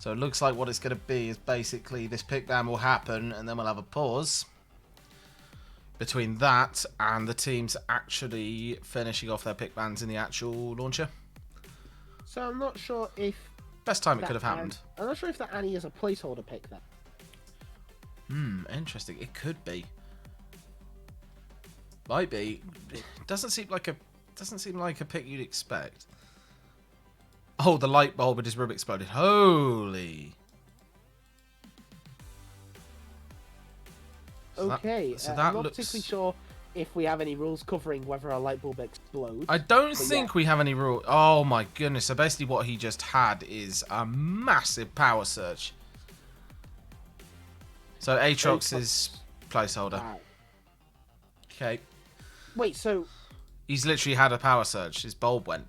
So it looks like what it's going to be is basically this pick ban will happen, and then we'll have a pause between that and the teams actually finishing off their pick bans in the actual launcher. So I'm not sure if Best time it could have happened. I'm not sure if that Annie is a placeholder pick then. Interesting. It could be. Might be. Doesn't seem like a pick you'd expect. Oh, the light bulb in his room exploded. Holy. Okay, So that I'm not looks... particularly sure if we have any rules covering whether a light bulb explodes. I don't think we have any rule. Oh my goodness. So basically what he just had is a massive power surge. So Aatrox is placeholder. Wow. Okay. Wait, so... He's literally had a power surge. His bulb went.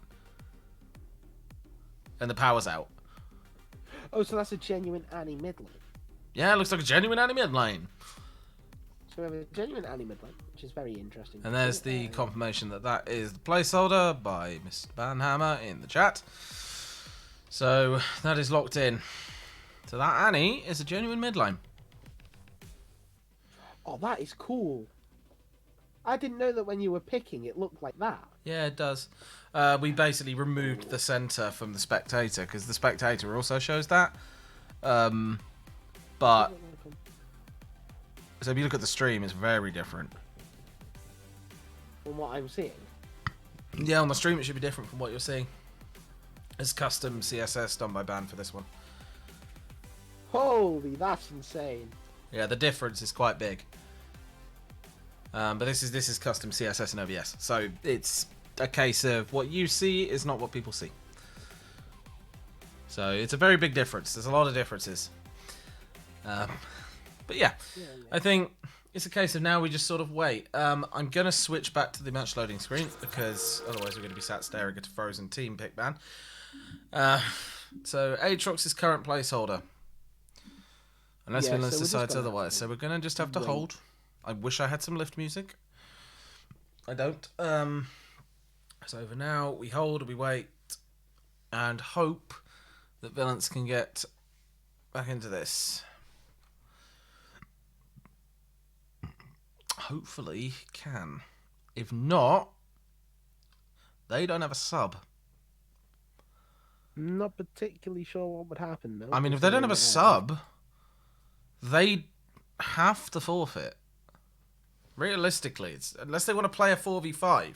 And the power's out. Oh, so that's a genuine Annie mid lane. Yeah, it looks like a genuine anime lane. So we have a genuine Annie mid lane, which is very interesting. And there's the confirmation that that is the placeholder by Mr. Banhammer in the chat. So that is locked in. So that Annie is a genuine mid lane. Oh, that is cool. I didn't know that when you were picking, it looked like that. Yeah, it does. We basically removed the center from the spectator because the spectator also shows that. But so if you look at the stream, it's very different. From what I'm seeing. Yeah, on the stream it should be different from what you're seeing. It's custom CSS done by Ban for this one. Holy, that's insane. Yeah, the difference is quite big. But this is custom CSS and OBS, so it's a case of what you see is not what people see. So it's a very big difference. There's a lot of differences. But yeah, I think it's a case of now we just sort of wait. I'm going to switch back to the match loading screen because otherwise we're going to be sat staring at a frozen team pick ban. So Aatrox's current placeholder. Unless Vinlance decides otherwise. So we're going to just have to hold. I wish I had some lift music. I don't. So for now, we hold, we wait, and hope that Vinlance can get back into this. Hopefully he can. If not, they don't have a sub. Not particularly sure what would happen, though. I mean, if they don't have a sub, they have to forfeit. Realistically, it's unless they want to play a 4v5.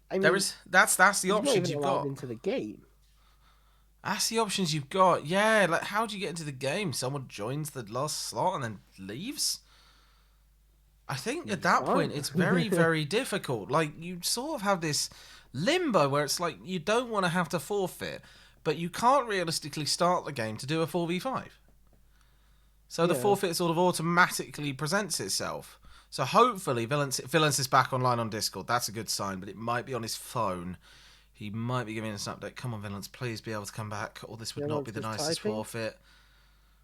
I mean, that's the options you've got. Into the game. That's the options you've got. Yeah, like how do you get into the game? Someone joins the last slot and then leaves? I think at that point it's very, very difficult. Like you sort of have this limbo where it's like you don't want to have to forfeit, but you can't realistically start the game to do a 4v5. So the forfeit sort of automatically presents itself. So hopefully Vinlance is back online on Discord. That's a good sign, but it might be on his phone. He might be giving us an update. Come on, Vinlance, please be able to come back, or this would not be the nicest forfeit.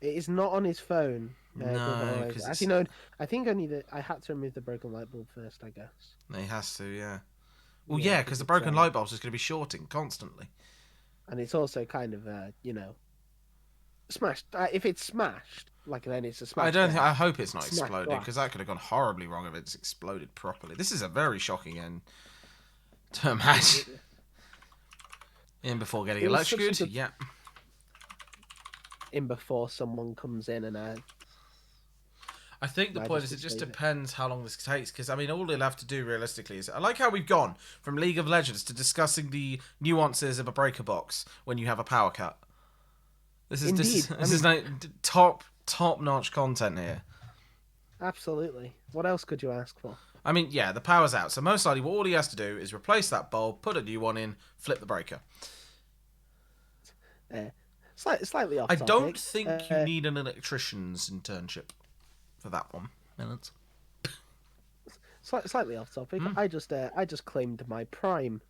It is not on his phone. No, because actually, no. I think I had to remove the broken light bulb first. I guess. He has to, yeah. Well, yeah, because the broken light bulb is going to be shorting constantly. And it's also kind of, smashed. If it's smashed, then it's a smash. I hope it's not exploding because that could have gone horribly wrong if it's exploded properly. This is a very shocking end to a match. In before getting electrocuted, yeah. In before someone comes in and I think the point is it just depends how long this takes, because I mean all they'll have to do realistically is I like how we've gone from League of Legends to discussing the nuances of a breaker box when you have a power cut. This is like top notch content here. Absolutely. What else could you ask for? I mean, yeah, the power's out, so most likely all he has to do is replace that bulb, put a new one in, flip the breaker. Slightly off. I don't think you need an electrician's internship for that one. Minutes. Slightly off topic. I just claimed my prime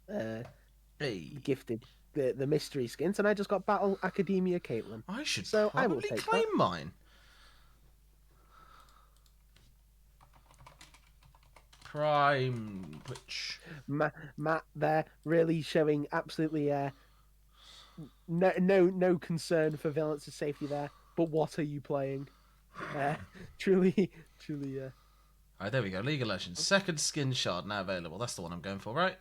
gifted the mystery skins, and I just got Battle Academia Caitlyn. I should I will take claim mine. Prime Twitch. Matt there really showing absolutely no concern for Valence's safety there. But what are you playing? Truly. Alright, there we go. League of Legends. Second skin shard now available. That's the one I'm going for, right?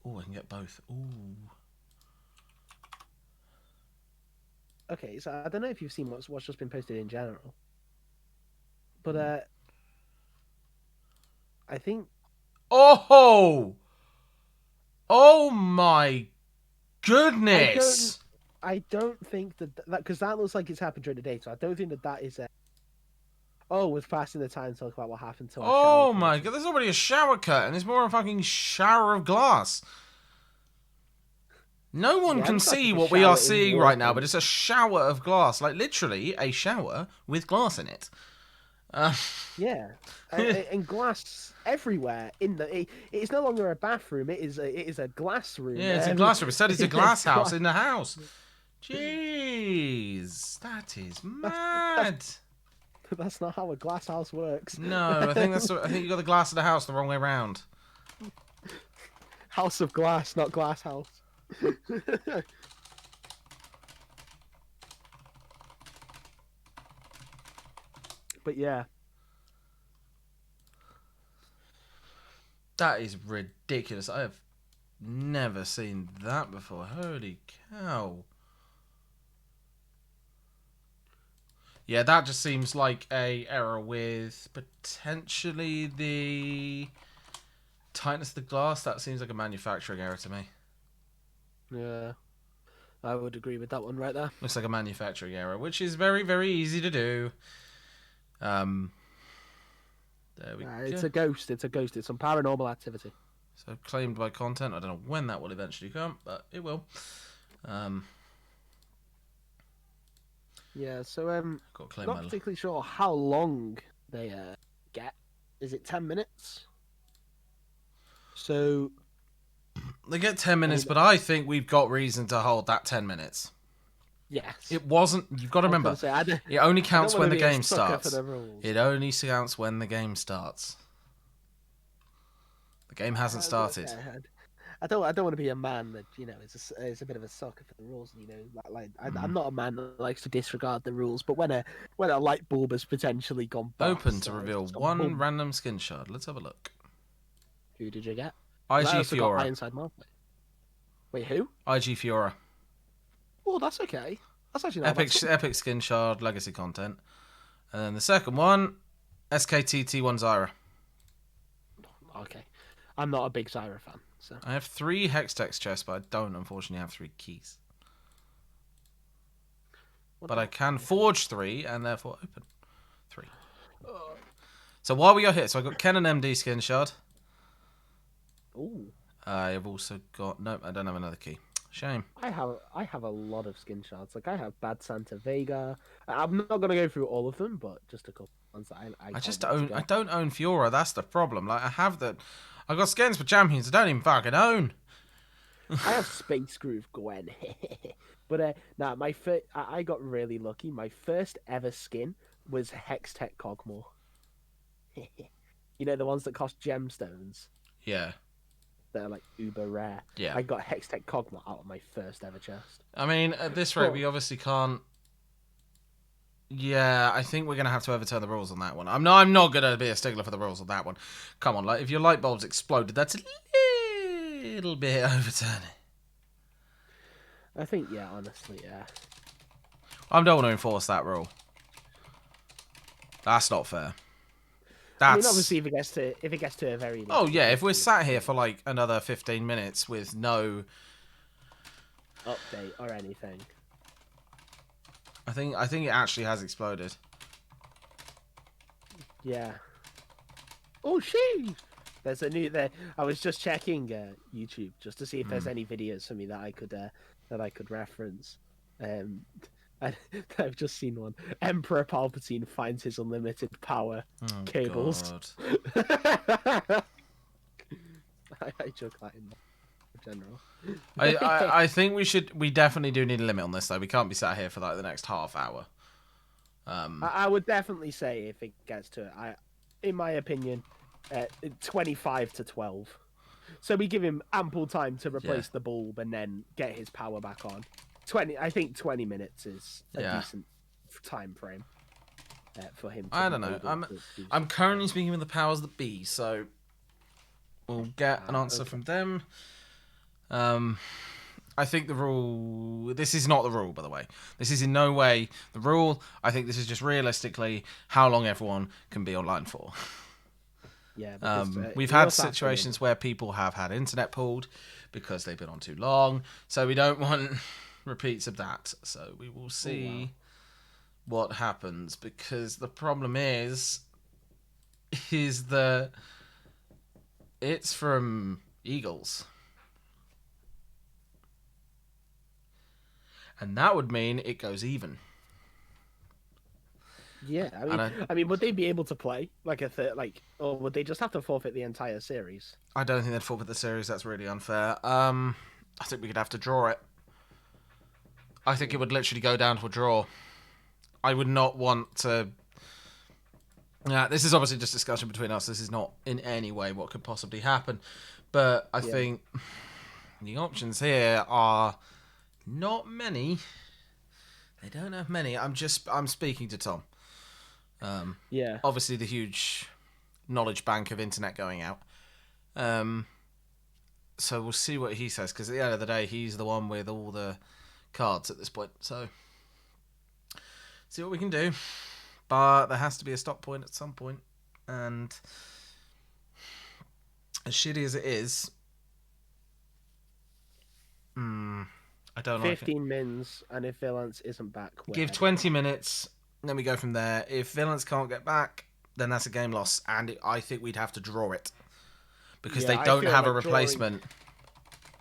Oh, I can get both. Ooh. Okay, so I don't know if you've seen what's just been posted in general, but I think. Oh! Oh my goodness! I don't think that because that looks like it's happened during the day, so I don't think that is. Oh, we're passing the time to talk about what happened to our shower. Oh my god, there's already a shower curtain. It's more a fucking shower of glass. No one can see what we are seeing right now, but it's a shower of glass. Like, literally, a shower with glass in it. Yeah, and glass everywhere in the. It's no longer a bathroom. It is a glass room. Yeah, it's a glass room. Instead, it's a glass house in the house. Jeez, that is mad. That's not how a glass house works. No, I think I think you got the glass of the house the wrong way around. House of glass, not glass house. But yeah, that is ridiculous. I have never seen that before. Holy cow. Yeah, that just seems like a error with potentially the tightness of the glass. That seems like a manufacturing error to me. Yeah, I would agree with that one right there. Looks like a manufacturing error, which is very, very easy to do. There we go. It's a ghost. It's some paranormal activity. So claimed by content. I don't know when that will eventually come, but it will. Yeah, so Got to claim not particularly sure how long they get. Is it 10 minutes? So they get 10 minutes, but I think we've got reason to hold that 10 minutes. Yes. It wasn't. You've got to remember. It only counts when the game starts. It only counts when the game starts. The game hasn't started. I don't want to be a man that is a bit of a sucker for the rules. I'm not a man that likes to disregard the rules. But when a light bulb has potentially gone bust, open to reveal one random skin shard. Let's have a look. Who did you get? IG Fiora. Inside Marplay. Wait, who? IG Fiora. Oh, that's okay. That's actually not epic skin shard legacy content. And then the second one, SKTT1 Zyra. Okay, I'm not a big Zyra fan. So I have 3 Hextech chests, but I don't unfortunately have 3 keys. But I can forge 3 and therefore open 3. So while we are here, so I got Kennen MD skin shard. Ooh. I've also got nope, I don't have another key. Shame. I have a lot of skin shards. Like I have Bad Santa Vega. I'm not gonna go through all of them, but just a couple ones that I don't own Fiora. That's the problem. Like I have the. I got skins for champions I don't even fucking own. I have Space Groove Gwen. But I got really lucky. My first ever skin was Hextech Cogmore. You know, the ones that cost gemstones? Yeah. They're like uber rare. Yeah. I got Hextech Cogmore out of my first ever chest. I mean, at this rate, we obviously can't. Yeah, I think we're gonna have to overturn the rules on that one. I'm not gonna be a stickler for the rules on that one. Come on, like if your light bulbs exploded, that's a little bit overturning. I think, yeah, honestly, yeah. I don't want to enforce that rule. That's not fair. I mean, obviously, if it gets to a very. Oh yeah, if we're sat here for like another 15 minutes with no update or anything. I think it actually has exploded. Yeah. Oh, sheesh! There's a new there. I was just checking YouTube just to see if there's any videos for me that I could reference. I've just seen one. Emperor Palpatine finds his unlimited power cables. I joke that in general. I think we definitely do need a limit on this though. We can't be sat here for like the next half hour. I would definitely say if it gets to it, in my opinion, 25-12. So we give him ample time to replace the bulb and then get his power back on. 20 minutes is a decent time frame for him. I don't know. I'm currently speaking with the powers that be, so we'll get an answer from them. I think the rule... This is not the rule, by the way. This is in no way the rule. I think this is just realistically how long everyone can be online for. Yeah, because, we've had situations where people have had internet pulled because they've been on too long, so we don't want repeats of that. So we will see what happens, because the problem is that it's from Eagles. And that would mean it goes even. Yeah, I mean, would they be able to play or would they just have to forfeit the entire series? I don't think they'd forfeit the series. That's really unfair. I think we could have to draw it. I think it would literally go down to a draw. I would not want to. Yeah, this is obviously just discussion between us. This is not in any way what could possibly happen. But I think the options here are not many. They don't have many. I'm speaking to Tom. Obviously the huge knowledge bank of internet going out. So we'll see what he says, because at the end of the day, he's the one with all the cards at this point. So see what we can do. But there has to be a stop point at some point. And as shitty as it is, I don't like it. 15 mins, and if Valence isn't back... Give 20 minutes, then we go from there. If Valence can't get back, then that's a game loss. And I think we'd have to draw it. Because they don't have a replacement.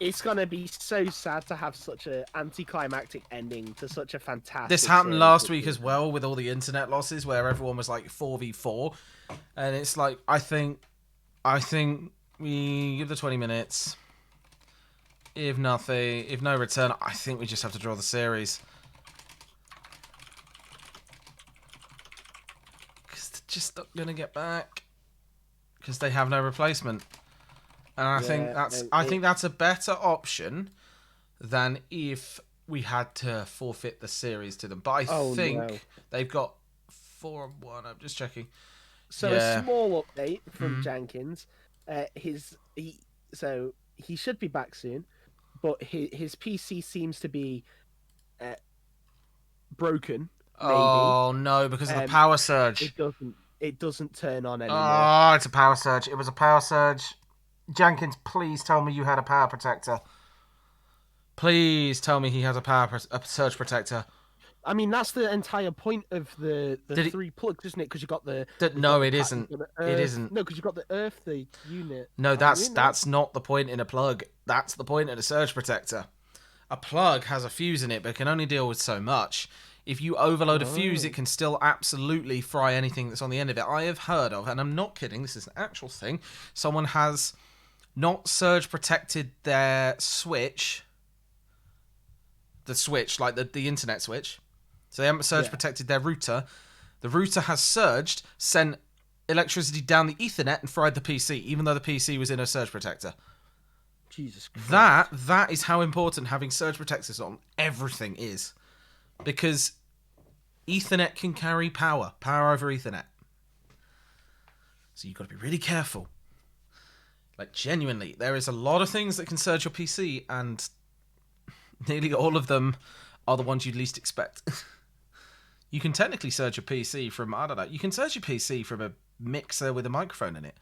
It's going to be so sad to have such an anticlimactic ending to such a fantastic... This happened last week as well, with all the internet losses, where everyone was like 4v4. And it's like, I think we give the 20 minutes. If no return, I think we just have to draw the series. Because they're just not going to get back. Because they have no replacement. And I think that's a better option than if we had to forfeit the series to them. But I think they've got 4-1. I'm just checking. So a small update from Jenkins. So he should be back soon, but his PC seems to be broken. Maybe. Oh no, because of the power surge. It doesn't turn on anymore. Oh, it's a power surge. It was a power surge. Jenkins, please tell me you had a power protector. Please tell me he has a surge protector. I mean, that's the entire point of the three plugs, isn't it? Because you got the... No, it isn't. It isn't. No, because you got the Earth, the unit. No, that's not the point in a plug. That's the point in a surge protector. A plug has a fuse in it, but can only deal with so much. If you overload a fuse, it can still absolutely fry anything that's on the end of it. I have heard of, and I'm not kidding, this is an actual thing, someone has not surge protected their switch, the switch, like the internet switch. So they haven't surge protected their router. The router has surged, sent electricity down the Ethernet and fried the PC, even though the PC was in a surge protector. Jesus Christ. That is how important having surge protectors on everything is. Because Ethernet can carry power over Ethernet. So you've got to be really careful. Like, genuinely, there is a lot of things that can surge your PC, and nearly all of them are the ones you'd least expect. You can technically surge your PC from, I don't know, you can surge your PC from a mixer with a microphone in it.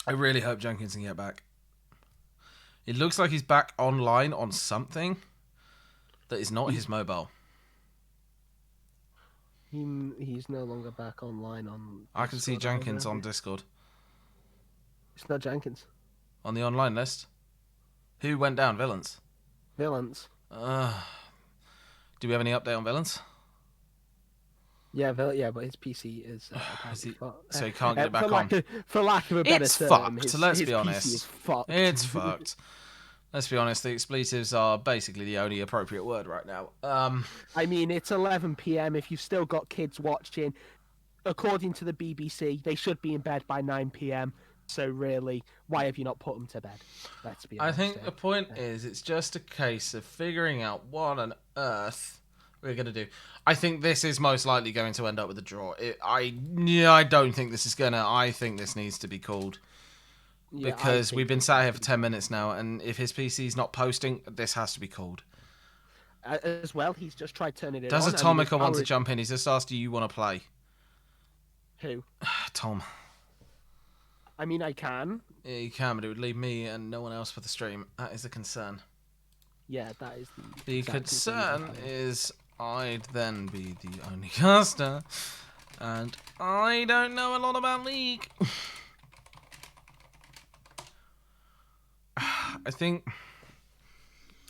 I really hope Jenkins can get back. It looks like he's back online on something that is not his mobile. He's no longer back online on... I can see Jenkins on Discord. It's not Jenkins. On the online list? Who went down? Valence? Valence. Do we have any update on Valence? Yeah, but his PC is... so he can't get it back on? For lack of a better term, fucked, let's be honest. PC is fucked. It's fucked. Let's be honest, the expletives are basically the only appropriate word right now. I mean, it's 11 PM. If you've still got kids watching, according to the BBC, they should be in bed by 9 p.m. So really, why have you not put them to bed? Let's be I honest. think the point is it's just a case of figuring out what on earth we're going to do. I think this is most likely going to end up with a draw. I don't think this is going to... I think this needs to be called. Because we've been sat here for 10 minutes now, and if his PC's not posting, this has to be called. As well, he's just tried turning it Does on. Atomica want to jump in? He's just asked, do you want to play? Who? Tom. I mean, I can. Yeah, you can, but it would leave me and no one else for the stream. That is a concern. Yeah, that is the concern is I'd then be the only caster, and I don't know a lot about League. I think...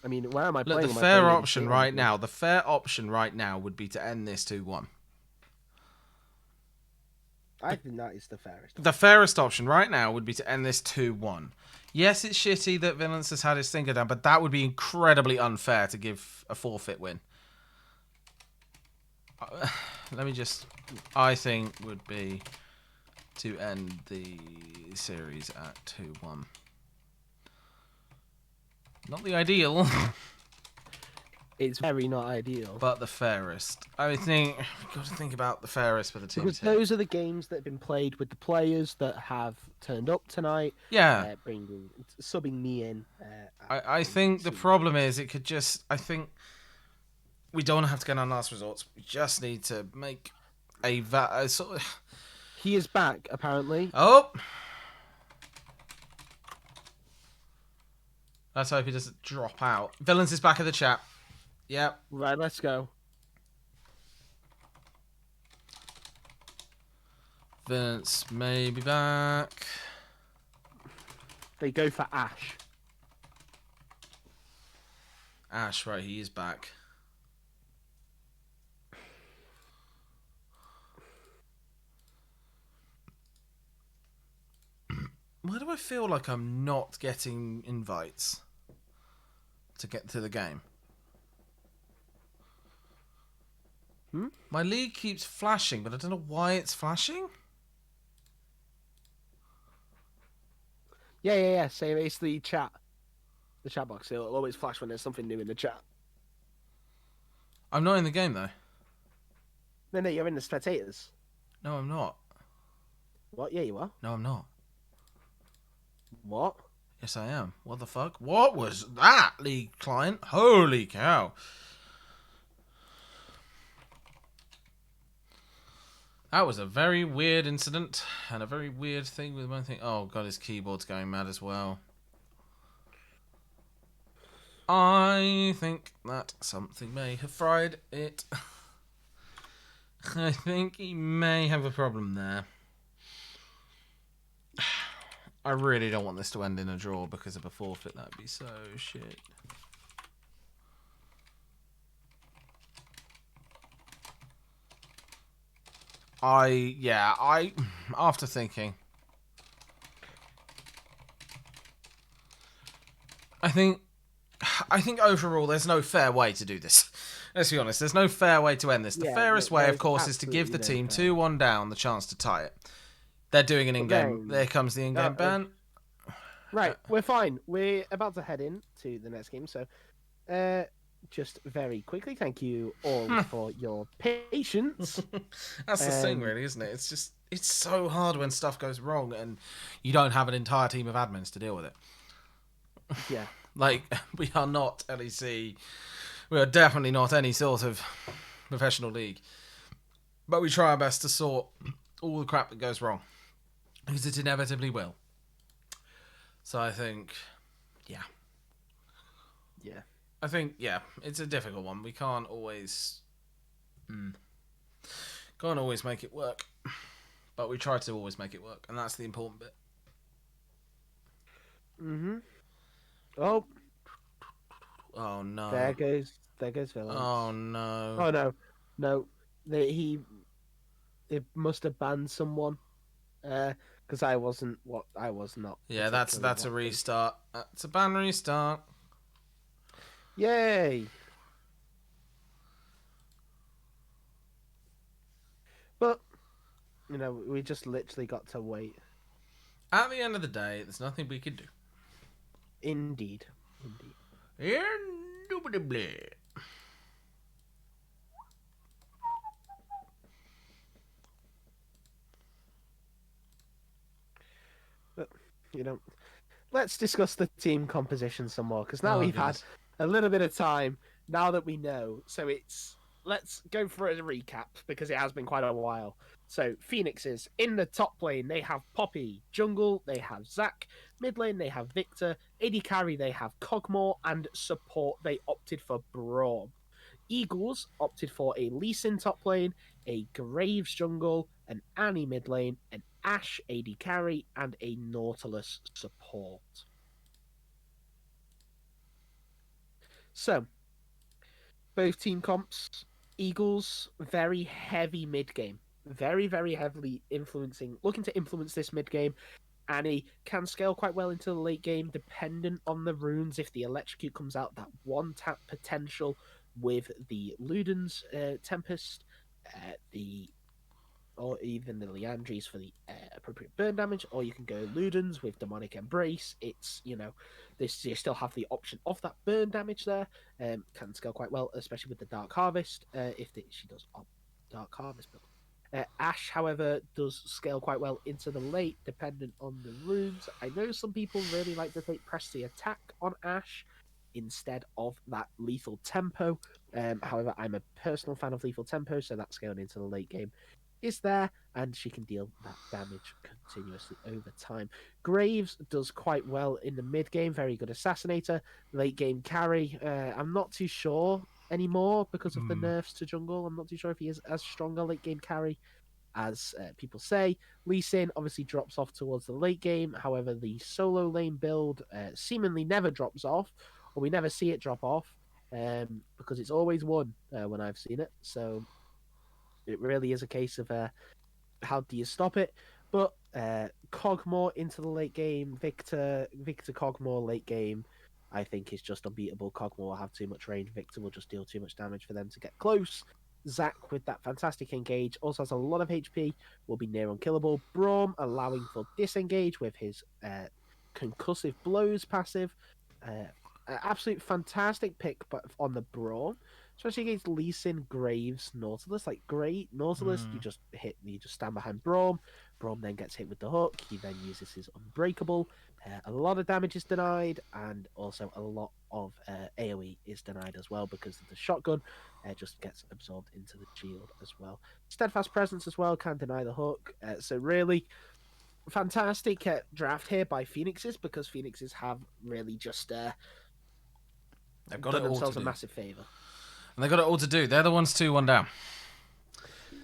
I mean, where am I playing? Look, the fair option right now, would be to end this 2-1. I think that is the fairest. The fairest option right now would be to end this 2-1. Yes, it's shitty that Villains has had his finger down, but that would be incredibly unfair to give a forfeit win. Let me just... I think would be to end the series at 2-1. Not the ideal. It's very not ideal. But the fairest. I think we've got to think about the fairest for the team. Because those are the games that have been played with the players that have turned up tonight. Yeah. Subbing me in. I think the problem is it could just... I think we don't have to get on last resorts. We just need to make a sort of... He is back, apparently. Oh! Let's hope he doesn't drop out. Villains is back in the chat. Yep. Right, let's go. Vince may be back. They go for Ash. Ash, right, he is back. Why do I feel like I'm not getting invites to get to the game? My league keeps flashing, but I don't know why it's flashing. Yeah. So it's the chat. The chat box. It'll always flash when there's something new in the chat. I'm not in the game, though. No, you're in the spectators. No, I'm not. What? Yeah, you are. No, I'm not. What? Yes, I am. What the fuck? What was that, league client? Holy cow. That was a very weird incident and a very weird thing with my thing. Oh god, his keyboard's going mad as well. I think that something may have fried it. I think he may have a problem there. I really don't want this to end in a draw because of a forfeit. That'd be so shit. After thinking, I think overall there's no fair way to do this. Let's be honest, there's no fair way to end this. The fairest way, of course, is to give the team 2-1 down the chance to tie it. They're doing an in-game. There comes the in-game ban. Right, we're fine. We're about to head in to the next game, so just very quickly, thank you all for your patience. That's the thing, really, isn't it? It's so hard when stuff goes wrong and you don't have an entire team of admins to deal with it. Yeah. Like, we are not LEC. We are definitely not any sort of professional league. But we try our best to sort all the crap that goes wrong. Because it inevitably will. So I think, yeah. Yeah. I think, yeah, it's a difficult one. We can't always... Can't always make it work. But we try to always make it work. And that's the important bit. Oh. Oh, no. There goes Villains. Oh, no. Oh, no. It must have banned someone. Because I was not. Yeah, that's a restart. That's a ban restart. Yay! But We just literally got to wait. At the end of the day, there's nothing we could do. Indeed. Indeed. Indubitably. But, let's discuss the team composition some more, because now Oh, we've goodness. had a little bit of time, now that we know. So let's go for a recap, because it has been quite a while. So Phoenixes in the top lane, they have Poppy. Jungle, they have Zac. Mid lane, they have Victor. AD carry, they have Cogmore, and support, they opted for Braum. Eagles opted for a Lee Sin top lane, a Graves jungle, an Annie mid lane, an Ashe AD carry, and a Nautilus support. So, both team comps. Eagles, very heavy mid game. Very, very heavily looking to influence this mid game. Annie can scale quite well into the late game, dependent on the runes. If the Electrocute comes out, that one tap potential with the Luden's Tempest, or even the Liandry's for the appropriate burn damage, or you can go Luden's with Demonic Embrace. It's, you still have the option of that burn damage there. Can scale quite well, especially with the Dark Harvest, if she does opt Dark Harvest build. Ashe, however, does scale quite well into the late, dependent on the runes. I know some people really like to take Press the Attack on Ashe instead of that Lethal Tempo. However, I'm a personal fan of Lethal Tempo, so that scaling into the late game is there, and she can deal that damage continuously over time. Graves does quite well in the mid game, very good assassinator. Late game carry, I'm not too sure anymore because of the nerfs to jungle. I'm not too sure if he is as strong a late game carry as people say. Lee Sin obviously drops off towards the late game. However, the solo lane build seemingly never drops off, or we never see it drop off, because it's always won when I've seen it. So it really is a case of how do you stop it? But Cogmore into the late game, Victor Cogmore late game, I think is just unbeatable. Cogmore will have too much range. Victor will just deal too much damage for them to get close. Zac with that fantastic engage also has a lot of HP, will be near unkillable. Braum allowing for disengage with his concussive blows passive. Absolute fantastic pick on the Braum, especially against Lee Sin, Graves, Nautilus. Like, great Nautilus, you just stand behind Braum. Braum then gets hit with the hook. He then uses his Unbreakable. A lot of damage is denied, and also a lot of AoE is denied as well because of the shotgun. Just gets absorbed into the shield as well. Steadfast Presence as well can deny the hook. So really fantastic draft here by Phoenixes, because Phoenixes have really just They've got done it all themselves to a do. massive favor. And they've got it all to do. They're the ones 2-1 down.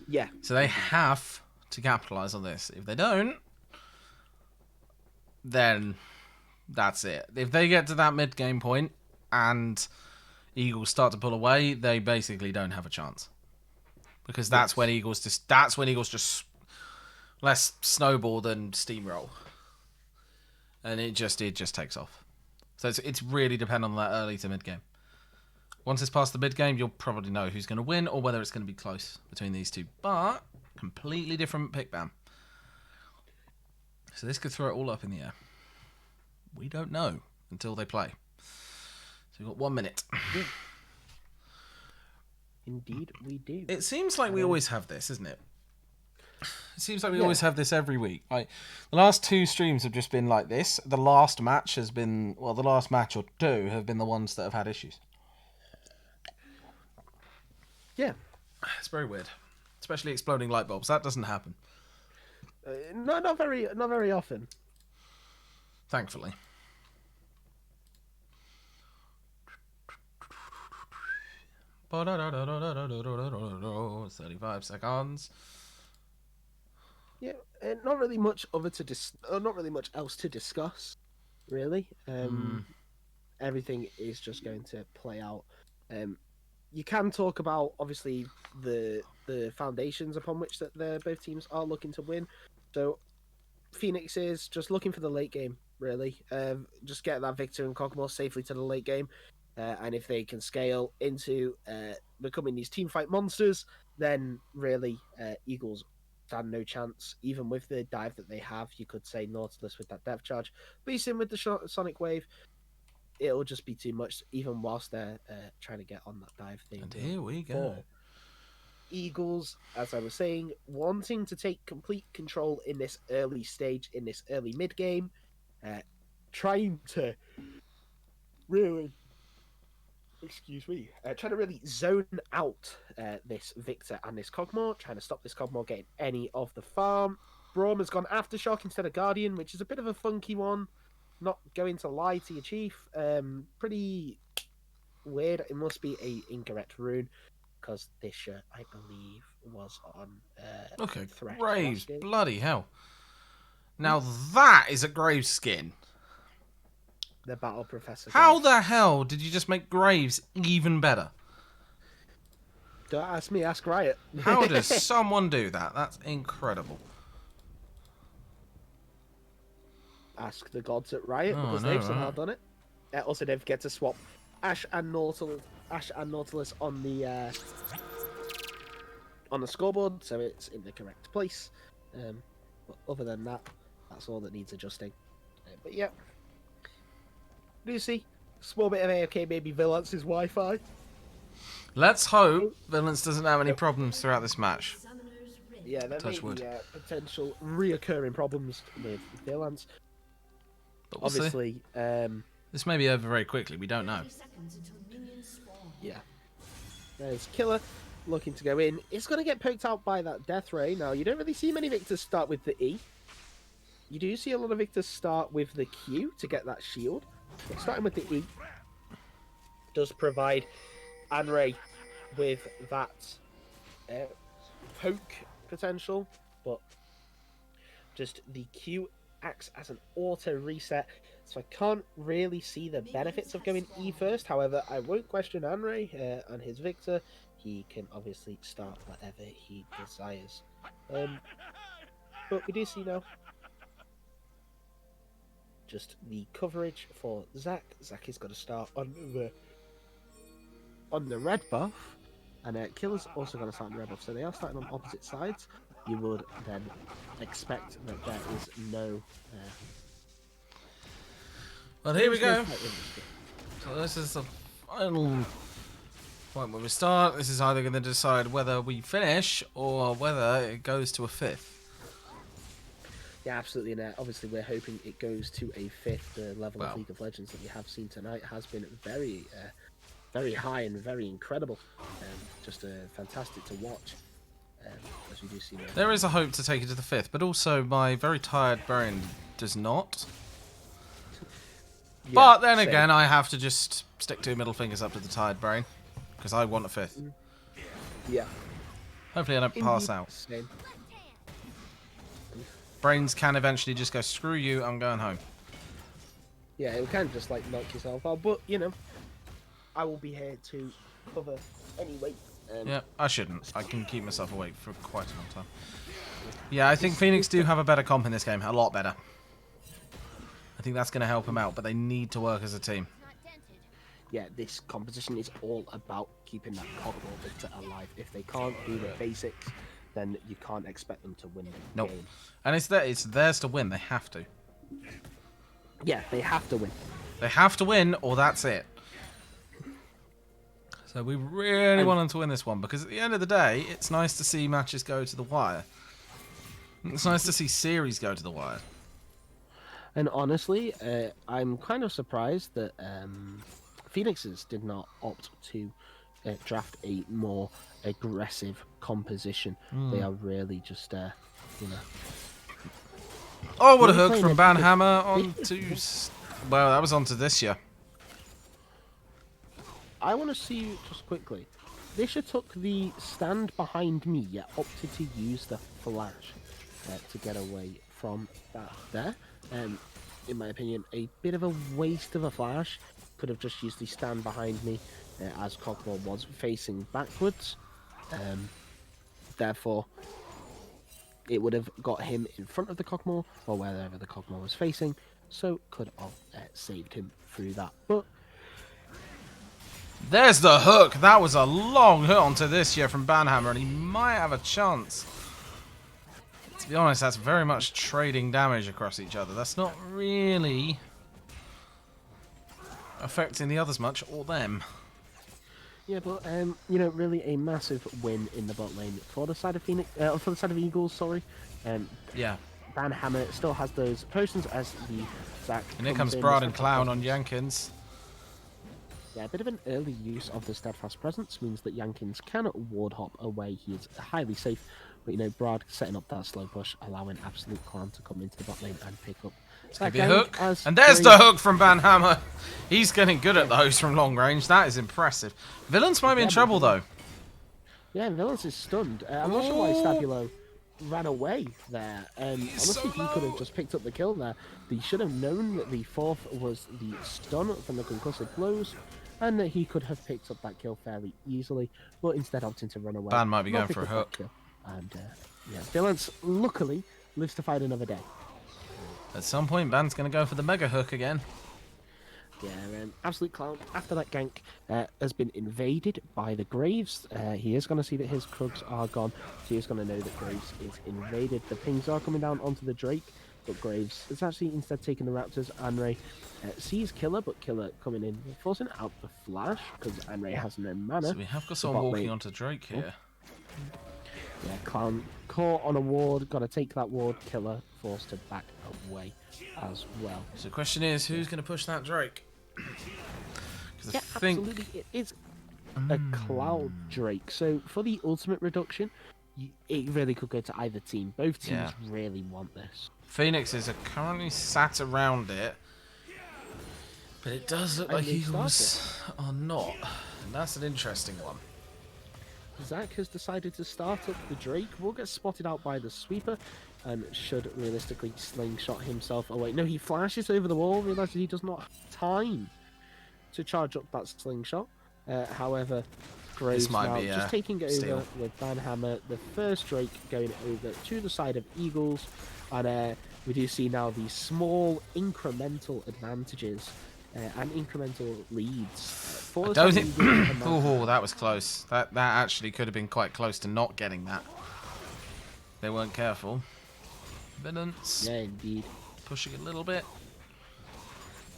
Yeah. So they have to capitalize on this. If they don't, then that's it. If they get to that mid-game point and Eagles start to pull away, they basically don't have a chance. Because that's when Eagles just less snowball than steamroll. And it just takes off. So it's really dependent on that early to mid game. Once it's past the mid game, you'll probably know who's going to win or whether it's going to be close between these two. But completely different pick ban. So this could throw it all up in the air. We don't know until they play. So we've got 1 minute. Indeed, we do. It seems like we always have this, isn't it? It seems like we always have this every week. Like, the last 2 streams have just been like this. The last match has been, well, the last match or 2 have been the ones that have had issues. Yeah. It's very weird. Especially exploding light bulbs. That doesn't happen. Not very often. Thankfully. $35 seconds. Yeah, not really much not really much else to discuss, really. Everything is just going to play out. You can talk about obviously the foundations upon which that both teams are looking to win. So Phoenix is just looking for the late game, really. Just get that Victor and Cogmore safely to the late game. And if they can scale into becoming these team fight monsters, then really Eagles stand no chance. Even with the dive that they have, you could say Nautilus with that depth charge. Beast in with the Sonic Wave, it'll just be too much, even whilst they're trying to get on that dive thing. And here we go. Eagles, as I was saying, wanting to take complete control in this early stage, in this early mid game, trying to really, trying to really zone out this Victor and this Cogmore, trying to stop this Cogmore getting any of the farm. Braum has gone Aftershock instead of Guardian, which is a bit of a funky one. Not going to lie to your chief. Pretty weird. It must be a incorrect rune. Because this shirt, I believe, was on okay, Thresh. Graves, bloody hell. Now that is a Graves skin. The Battle Professor. How the hell did you just make Graves even better? Don't ask me, ask Riot. How does someone do that? That's incredible. Ask the gods at Riot, because they've somehow done it. Also, don't forget to swap Ashe and Nautilus on the scoreboard, so it's in the correct place. But other than that, that's all that needs adjusting. But yeah, Lucy, small bit of AFK, maybe Villaince's Wi-Fi. Let's hope Villaince doesn't have any problems throughout this match. Yeah, there Touch may wood. be potential reoccurring problems with Villaince. But we'll see. Obviously, this may be over very quickly. We don't know. yeah. There's Killer looking to go in. It's going to get poked out by that Death Ray. Now, you don't really see many Victors start with the E. You do see a lot of Victors start with the Q to get that shield. But starting with the E does provide Anray with that poke potential. But just the Q acts as an auto reset. So I can't really see the benefits of going E first. However, I won't question Anray and his Victor. He can obviously start whatever he desires. But we do see now just the coverage for Zac. Zac is going to start on the red buff, and Killer's also going to start on the red buff. So they are starting on opposite sides. You would then expect that there is no. Well, here we go. So this is the final point where we start. This is either going to decide whether we finish or whether it goes to a fifth. Yeah, absolutely. And obviously, we're hoping it goes to a fifth. The level of League of Legends that we have seen tonight has been very, very high and very incredible. Just fantastic to watch. As we do see now. There is a hope to take it to the fifth, but also my very tired brain does not. Yeah, but then again, I have to just stick two middle fingers up to the tired brain because I want a fifth. Yeah. Hopefully, I don't pass out. Same. Brains can eventually just go, screw you, I'm going home. Yeah, it can just like knock yourself out, but you know, I will be here to cover anyway. Yeah, I shouldn't. I can keep myself awake for quite a long time. Yeah, I think Phoenix do have a better comp in this game, a lot better. I think that's going to help them out, but they need to work as a team. Yeah, this composition is all about keeping that Cogmore Victor alive. If they can't do the basics, then you can't expect them to win the game. And it's theirs to win. They have to. Yeah, they have to win. They have to win, or that's it. So we really want them to win this one, because at the end of the day, it's nice to see matches go to the wire. It's nice to see series go to the wire. And honestly, I'm kind of surprised that Phoenixes did not opt to draft a more aggressive composition. They are really just, you know... Oh, what a hook from Banhammer onto... Well, that was onto this year. I want to see just quickly. Visha took the stand behind me, yet opted to use the flash to get away from that there. In my opinion, a bit of a waste of a flash. Could have just used the stand behind me as Cogmore was facing backwards. Therefore, it would have got him in front of the Cogmore or wherever the Cogmore was facing. So could have saved him through that. But there's the hook. That was a long hook onto this year from Banhammer, and he might have a chance. be honest, that's very much trading damage across each other. That's not really affecting the others much, or them. Yeah, but you know, really a massive win in the bot lane for the side of for the side of Eagles. Sorry, Yeah. Banhammer still has those potions as the Zac. And here comes Brad and Clown on Yankins. Yeah, a bit of an early use of the Steadfast Presence means that Yankins can ward hop away. He is highly safe, but you know, Brad setting up that slow push, allowing Absolute Clown to come into the bot lane and pick up. Maybe a hook. And there's the hook from Banhammer. He's getting good at those from long range. That is impressive. Villains might be in trouble though. Yeah, Villains is stunned. I'm not sure why Stabilo ran away there. Honestly, he could have just picked up the kill there. He should have known that the fourth was the stun from the concussive blows, and that he could have picked up that kill fairly easily, but instead opting to run away. Ban might be going for a hook. And yeah, Villains luckily lives to fight another day. At some point, Ban's going to go for the mega hook again. Yeah, Absolute Clown, after that gank, has been invaded by the Graves. He is going to see that his Krugs are gone, so he is going to know that Graves is invaded. The pings are coming down onto the Drake, but Graves is actually instead taking the Raptors. Anray sees Killer, but Killer coming in, forcing out the flash, because Anray has no mana. So we have got someone walking onto Drake here. Yeah, Clown caught on a ward, got to take that ward. Killer forced to back away as well. So the question is, who's going to push that Drake? Yeah, absolutely. It is a Cloud Drake. So for the ultimate reduction, it really could go to either team. Both teams really want this. Phoenixes are currently sat around it, but it does look like Eagles are not. And that's an interesting one. Zac has decided to start up the Drake. Will get spotted out by the sweeper and should realistically slingshot himself away. No, he flashes over the wall, realizes he does not have time to charge up that slingshot. However, Graves now just taking it over with Banhammer. The first Drake going over to the side of Eagles. And we do see now the small incremental advantages and incremental leads. I don't think... oh, that was close. That actually could have been quite close to not getting that. They weren't careful. Villains. Yeah, indeed. Pushing a little bit.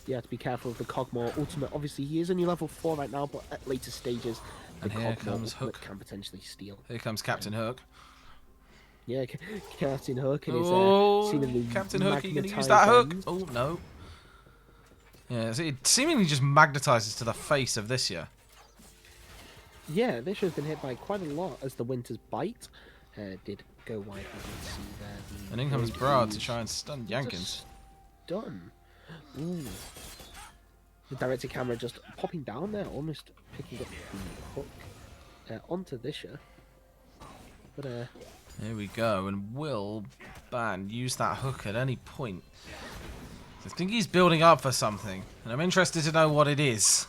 You have to be careful of the Cogmore ultimate. Obviously, he is only level 4 right now, but at later stages, the Cogmore comes Hook can potentially steal. Here comes Captain Hook. Yeah, Captain Hook and his Captain Hook, are you going to use that hook? Oh, no. Yeah, so it seemingly just magnetizes to the face of this year. Yeah, this year has been hit by quite a lot as the Winter's Bite did go wide. See there, and in comes Brad to try and stun Yankins. Stun. Ooh. The directed camera just popping down there, almost picking up the hook onto Vischer. But here we go, and will Ban use that hook at any point? I think he's building up for something, and I'm interested to know what it is.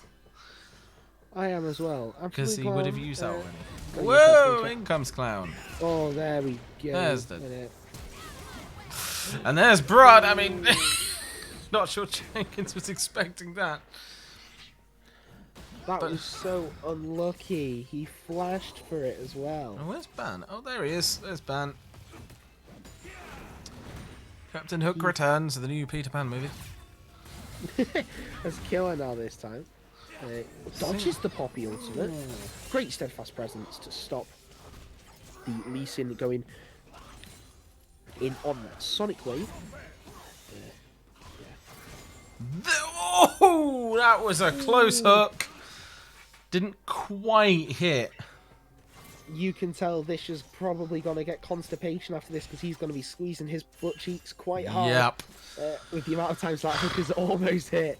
I am as well. Because he would have used that already. Whoa! In comes Clown. Oh, there we go. There's the... And there's Brad. I mean, not sure Jenkins was expecting that. That was so unlucky. He flashed for it as well. Oh, where's Ban? Oh, there he is. There's Ban. Captain Hook returns to the new Peter Pan movie. That's Killer now this time. Dodges the Poppy ultimate. Great steadfast presence to stop the Lee Sin going in on that Sonic Wave. Oh, that was a close hook. Didn't quite hit. You can tell this is probably going to get constipation after this because he's going to be squeezing his butt cheeks quite hard. Yep. With the amount of times that hook has almost hit.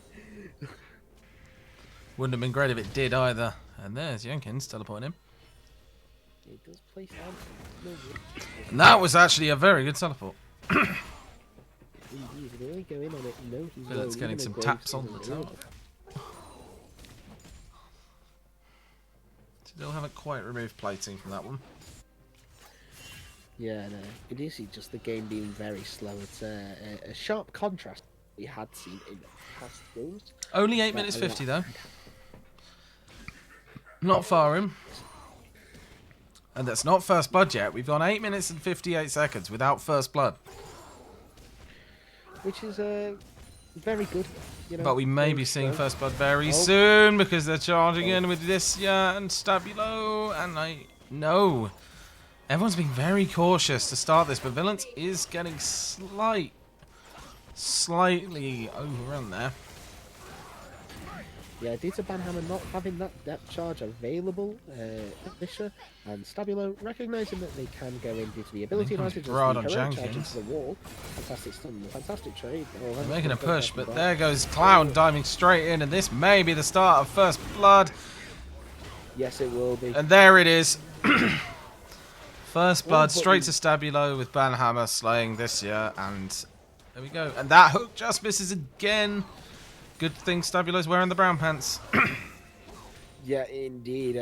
Wouldn't have been great if it did either. And there's Jenkins teleporting him. It does place down. And that was actually a very good teleport. Indeed, really go in on it. No, he's Let's getting some taps on the tower. Still haven't quite removed plating from that one. Yeah, no. It is just the game being very slow. It's a sharp contrast we had seen in past games. Only 8 minutes 50 though. Not far in. And that's not first blood yet. We've gone 8 minutes and 58 seconds without first blood. Which is very good. You know, But we may be seeing first blood very soon because they're charging in with Lyssia and Stabilo. And I know everyone's being very cautious to start this, but Villains is getting slightly overrun there. Yeah, due to Banhammer not having that depth charge available, Vischer and Stabilo recognizing that they can go in due to the ability advantage. Broad on charge Jenkins. into the wall. Fantastic stun, fantastic trade. They're making a push, but there goes Clown diving straight in, and this may be the start of first blood. Yes, it will be. And there it is. First blood straight to Stabilo with Banhammer slaying Lyssia, and there we go. And that hook just misses again. Good thing Stabilo's wearing the brown pants. Yeah, indeed.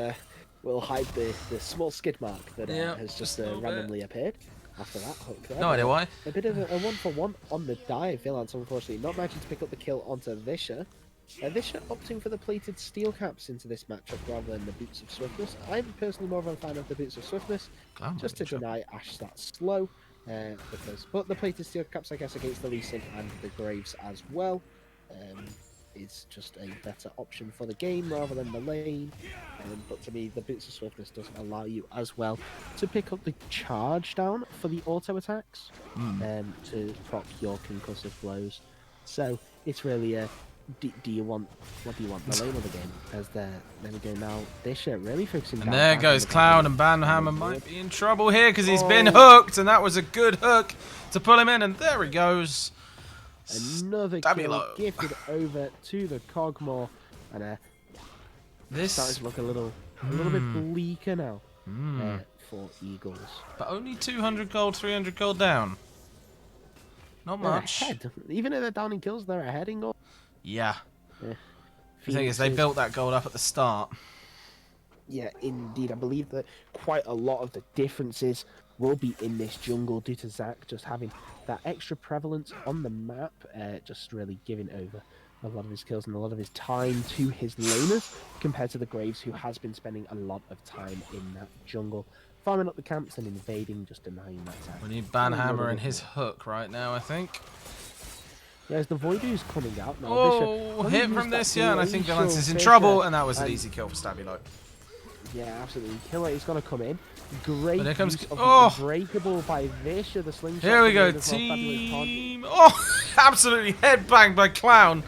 We'll hide the small skid mark that has just randomly appeared after that hook there. No idea why. A bit of a 1-for-1 on the dive. Vilance, unfortunately, not managing to pick up the kill onto Vischer. Vischer opting for the plated steel caps into this matchup rather than the boots of swiftness. I'm personally more of a fan of the boots of swiftness, just to deny Ashe that slow. But the plated steel caps, I guess, against the Lee Sin and the Graves as well. Is just a better option for the game rather than the lane. But to me, the Boots of Swiftness doesn't allow you as well to pick up the charge down for the auto attacks to proc your concussive blows. So it's really a what do you want, the lane of the game? As there we go now. Vischer really focusing. And there goes Clown, and Banhammer might be in trouble here because he's been hooked, and that was a good hook to pull him in, and there he goes. Another kill gifted over to the Cogmore, and this starting to look a little bit bleaker now for Eagles. But only 200 gold, 300 gold down. Not much. Ahead. Even if they're down in kills, they're ahead in gold. Yeah. The thing is, they built that gold up at the start. Yeah, indeed. I believe that quite a lot of the differences will be in this jungle due to Zac just having that extra prevalence on the map, just really giving over a lot of his kills and a lot of his time to his laners compared to the Graves, who has been spending a lot of time in that jungle, farming up the camps and invading, just denying that attack. We need Banhammer and his hook right now, I think. Yes, the Voidoo's coming out now. Oh, hit from this, and I think Villains is in trouble, and that was an easy kill for Stabilo. Yeah, absolutely. Killer is going to come in. Great but here comes, use of the breakable by Vischer, the slingshot. Here we go, team. Oh, absolutely headbanged by Clown.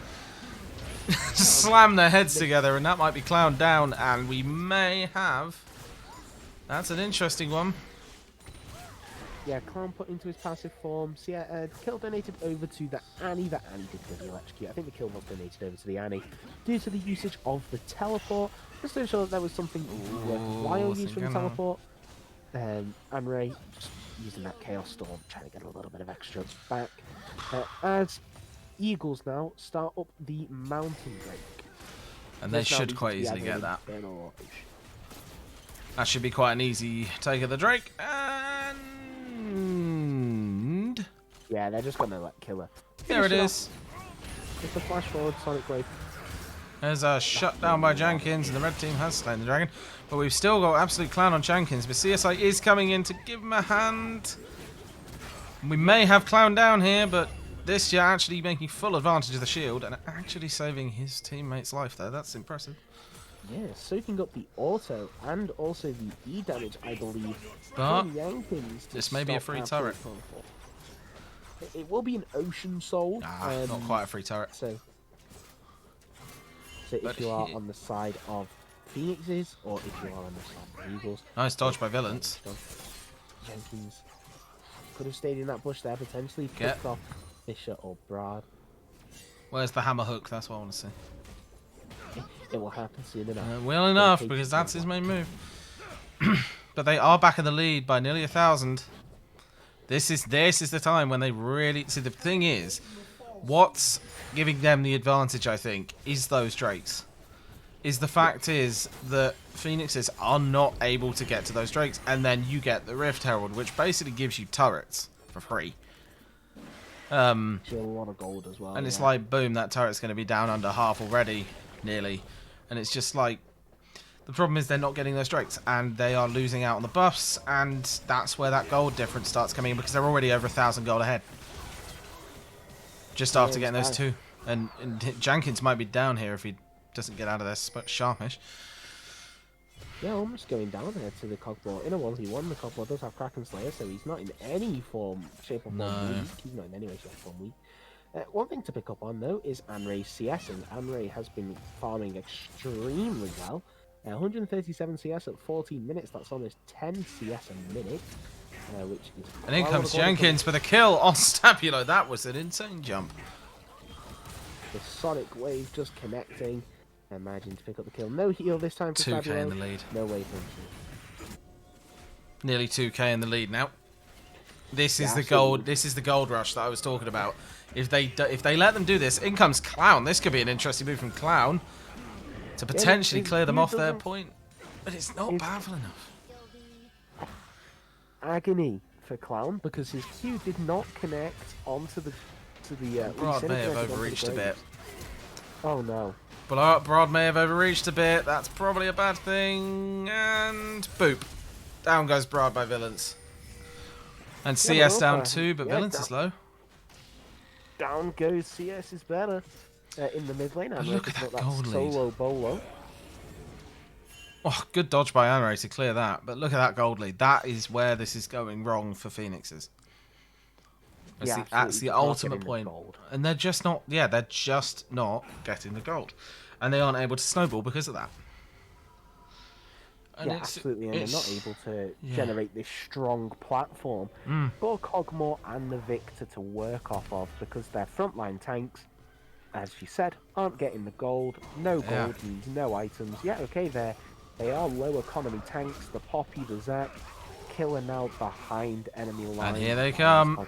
Just slam their heads together, and that might be Clown down, and we may have. That's an interesting one. Yeah, Clown put into his passive form. So yeah, kill donated over to the Annie. The Annie did really electrocute. I think the kill was donated over to the Annie due to the usage of the teleport. Just to ensure that there was something worthwhile used from the teleport. And Ray just using that Chaos Storm, trying to get a little bit of extra back. As Eagles now start up the Mountain Drake. And they should quite easily get that. That should be quite an easy take of the Drake. And yeah, they're just gonna let Killer. There it is. Just a flash forward Sonic Wave. There's a shutdown by Jenkins, and the red team has slain the dragon. But we've still got absolute Clown on Jenkins. But CSI is coming in to give him a hand. We may have Clown down here, but this year actually making full advantage of the shield and actually saving his teammate's life there. That's impressive. Yeah, soaking up the auto and also the E damage, I believe. But Jenkins this may be a free turret. It will be an Ocean Soul. Not quite a free turret. So if you are on the side of Phoenixes, or if you are on the side of Eagles. Nice dodge by Villains. Jenkins could have stayed in that bush there, potentially picked off Vischer or Brad. Where's the hammer hook? That's what I want to see. It will happen soon enough. Well enough, because that's his main move. But they are back in the lead by nearly 1,000. This is the time when they really see. The thing is, what's giving them the advantage, I think, is those Drakes. The fact is that Phoenixes are not able to get to those Drakes, and then you get the Rift Herald, which basically gives you turrets for free. A lot of gold as well. And it's like, boom, that turret's going to be down under half already, nearly. And it's just like, The problem is they're not getting those drakes, and they are losing out on the buffs, and that's where that gold difference starts coming in, because they're already over 1,000 gold ahead. Just after getting those two. And Jenkins might be down here if he doesn't get out of there sharpish. Yeah, almost going down here to the Cogmore. In a 1v1, the Cogmore does have Kraken Slayer, so he's not in any form, shape or form weak. He's not in any way, shape or form weak. One thing to pick up on, though, is Anray's CSing. Anray has been farming extremely well. 137 CS at 14 minutes, that's almost 10 CS a minute. Which is and in comes Jenkins with a kill on Stabulo. That was an insane jump. The Sonic Wave just connecting. Imagine to pick up the kill. No heal this time for 2k Stabulo. in the lead. No way for him to. Nearly 2k in the lead now. This is the gold. This is the gold rush that I was talking about. If they let them do this, in comes Clown. This could be an interesting move from Clown to potentially clear them off their point. But it's not powerful enough. Agony for Clown because his Q did not connect onto the Broad may have overreached a bit. Oh no. Broad may have overreached a bit. That's probably a bad thing. And boop. Down goes Broad by Villains. And CS down too, but Villains is low. Down goes CS is better in the mid lane. Look at that gold lead. Solo bolo. Oh, good dodge by Anray to clear that. But look at that gold lead. That is where this is going wrong for Phoenixes. That's the ultimate point. And they're just not, they're just not getting the gold. And they aren't able to snowball because of that. And absolutely. And they're not able to generate this strong platform for Cogmore and the Victor to work off of because their frontline tanks, as you said, aren't getting the gold. No gold means no items. Yeah, okay, they are low economy tanks. The Poppy, the Zek, Killer now behind enemy lines. And here they come.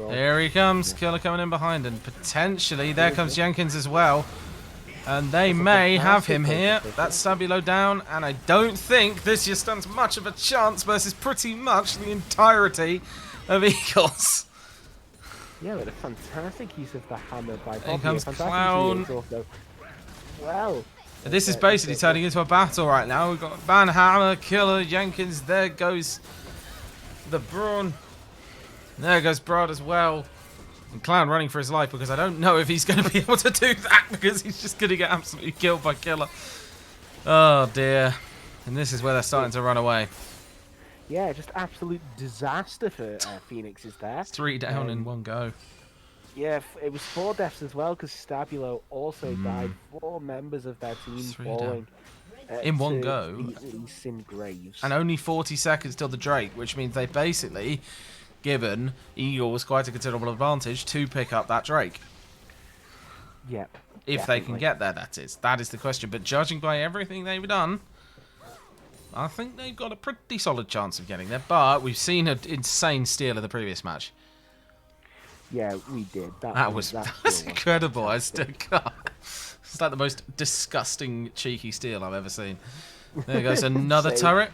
Here he comes. Killer coming in behind. And potentially there comes Jenkins as well. And they may have him here. That's Stabulo down. And I don't think this just stands much of a chance versus pretty much the entirety of Eagles. Yeah, with a fantastic use of the hammer by Bobby. Here comes Clown. Well, this is basically turning into a battle right now. We've got Banhammer, Killer, Jenkins. There goes the Brawn. There goes Broad as well. And Clown running for his life because I don't know if he's going to be able to do that because he's just going to get absolutely killed by Killer. Oh dear. And this is where they're starting to run away. Yeah, just absolute disaster for Phoenix is there. 3 down in one go. Yeah, it was 4 deaths as well because Stabulo also died. 4 members of their team falling. In one go. Graves. And only 40 seconds till the Drake, which means they basically given Eagles quite a considerable advantage to pick up that Drake. Yep. If they can get there, that is. That is the question. But judging by everything they've done, I think they've got a pretty solid chance of getting there. But we've seen an insane steal in the previous match. Yeah, we did. That was incredible. I still can't. It's like the most disgusting, cheeky steal I've ever seen. There goes another turret.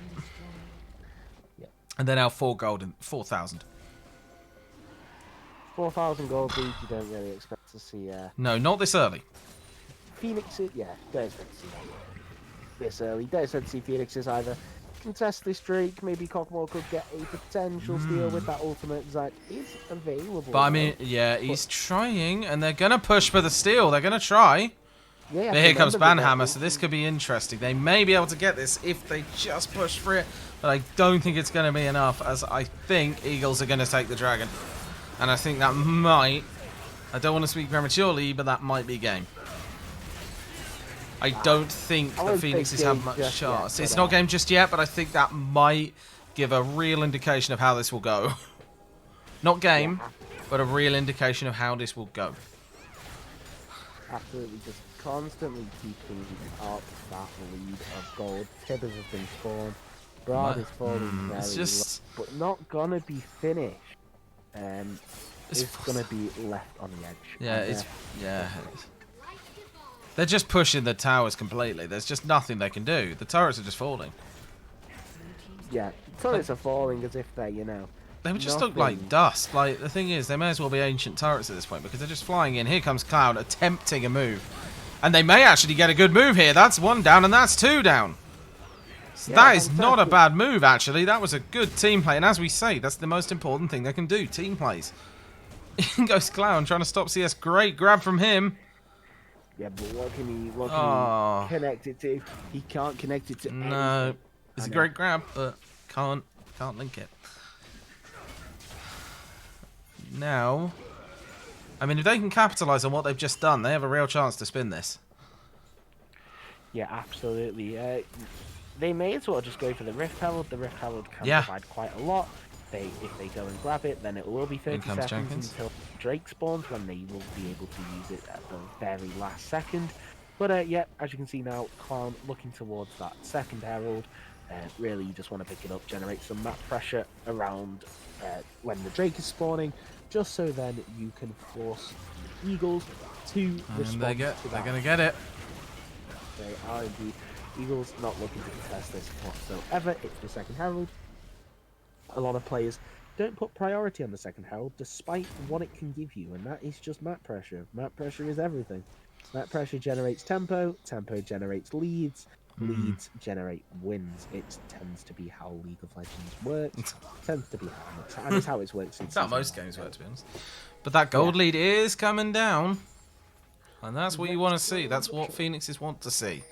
Yeah. And then our 4 gold and 4,000. 4,000 gold lead, you don't really expect to see. No, not this early. Phoenixes, yeah, don't expect to see this early. Don't expect to see Phoenixes either. Contest this streak, maybe Cogmore could get a potential steal with that ultimate. Zach is available. But I mean, yeah, he's trying, and they're going to push for the steal. They're going to try. Yeah, but here comes Banhammer, so this could be interesting. They may be able to get this if they just push for it, but I don't think it's going to be enough, as I think Eagles are going to take the Dragon. And I think that might, I don't want to speak prematurely, but that might be game. I don't think the Phoenixes have much chance. It's not game just yet, but I think that might give a real indication of how this will go. Not game, but a real indication of how this will go. Absolutely, just constantly keeping up that lead of gold. Tibbers has been spawned. Broad is falling very low, but not gonna be finished. It's gonna be left on the edge. Yeah, they're just pushing the towers completely. There's just nothing they can do. The turrets are just falling. Yeah, turrets are falling as if they're, they would just look like dust. Like, the thing is, they may as well be ancient turrets at this point because they're just flying in. Here comes Cloud attempting a move. And they may actually get a good move here. That's 1 down and that's 2 down. So Yeah, that is not a fantastic. bad move, actually. That was a good team play. And as we say, that's the most important thing they can do. Team plays. In goes Clown trying to stop CS. Great grab from him. Yeah, but what can he Oh. connect it to? He can't connect it to No. anything. It's I a know. great grab, but can't link it. Now, I mean, if they can capitalize on what they've just done, they have a real chance to spin this. Yeah, absolutely. They may as well just go for the Rift Herald. The Rift Herald can Yeah. provide quite a lot. If they go and grab it, then it will be 30 comes seconds Jenkins. until Drake spawns, when they will be able to use it at the very last second. But yeah, as you can see now, Clown looking towards that second Herald. Really, you just want to pick it up, generate some map pressure around when the Drake is spawning, just so then you can force the Eagles to respond And to they're that. going to get it. They are indeed. Eagles not looking to contest this whatsoever. It's the second Herald. A lot of players don't put priority on the second Herald, despite what it can give you, and that is just map pressure. Map pressure is everything. Map pressure generates tempo, tempo generates leads, leads generate wins. It tends to be how League of Legends works. Tends to be how and it's how it's worked since. It's how season most one. games work, to be honest. But that gold lead is coming down. And that's what you want to see. That's what Phoenixes want to see.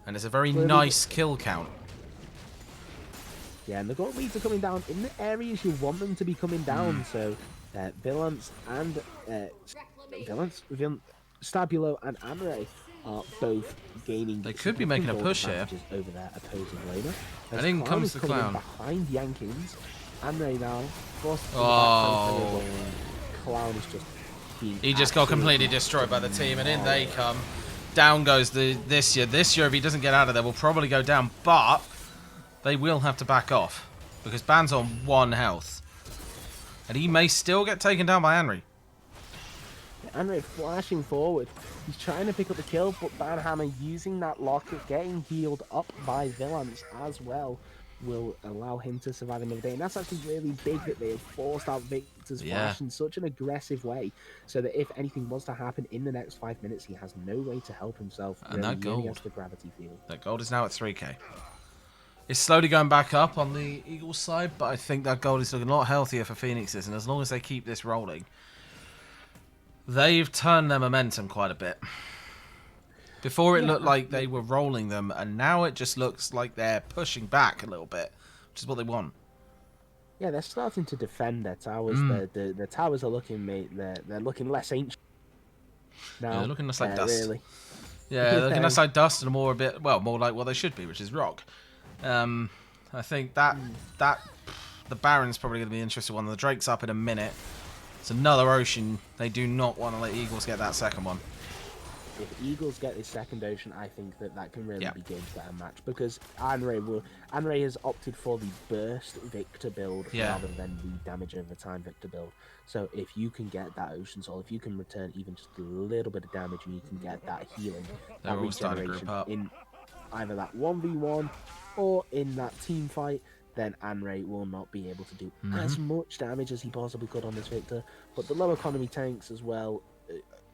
And it's a very nice kill count. Yeah, and the gold leads are coming down in the areas you want them to be coming down. So, Villance and Stabulo and Amre are both gaining. They could be making a gold push here. advantages over their opposing laner. And in comes the coming in Clown. behind Yankins. Amre now forced to Oh. the back. Clown is just being He just got completely destroyed by the team, and in they come. Down goes this year. This year, if he doesn't get out of there, will probably go down. But they will have to back off because Ban's on 1 health, and he may still get taken down by Henry. Andre flashing forward. He's trying to pick up the kill, but Banhammer using that locket, getting healed up by Villance as well, will allow him to survive another day. And that's actually really big that they have forced out Victor's flash in such an aggressive way, so that if anything was to happen in the next 5 minutes, he has no way to help himself. And that really gold. has the gravity field. That gold is now at 3k. It's slowly going back up on the Eagles side, but I think that gold is looking a lot healthier for Phoenixes, and as long as they keep this rolling, they've turned their momentum quite a bit. Before it looked like they were rolling them, and now it just looks like they're pushing back a little bit, which is what they want. Yeah, they're starting to defend their towers. The towers are looking, they're looking less ancient now. Yeah, they're looking less like dust. Really. Yeah, they're looking less like dust and more like what they should be, which is rock. I think that the Baron's probably going to be an interesting one. The Drake's up in a minute. It's another Ocean. They do not want to let Eagles get that second one. If Eagles get this second Ocean, I think that can really be Game's better match, because Anre has opted for the burst Victor build rather than the damage over time Victor build. So if you can get that Ocean Soul, if you can return even just a little bit of damage, and you can get that healing, They're that all starting to regeneration group up. in either that 1v1 or in that team fight, then Anre will not be able to do as much damage as he possibly could on this Victor. But the low economy tanks as well,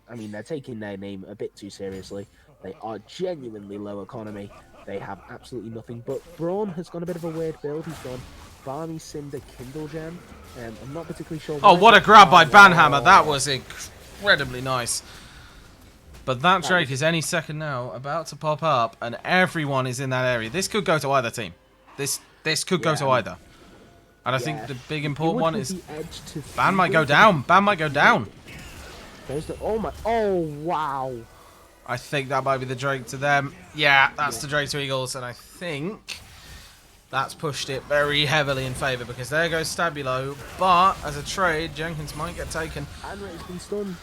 I mean, they're taking their name a bit too seriously. They are genuinely low economy. They have absolutely nothing. But Braun has gone a bit of a weird build. He's gone Barney, Cinder, Kindle Gem. I'm not particularly sure. Oh, what a grab by Banhammer. That was incredibly nice. But that Drake is any second now about to pop up, and everyone is in that area. This could go to either team. This could go to either. And I think the big important one is Ban might go down. Ban might go down. Oh, wow. I think that might be the Drake to them. Yeah, that's the Drake to Eagles, and I think that's pushed it very heavily in favour, because there goes Stabulo, but as a trade, Jenkins might get taken. Anre's been stunned.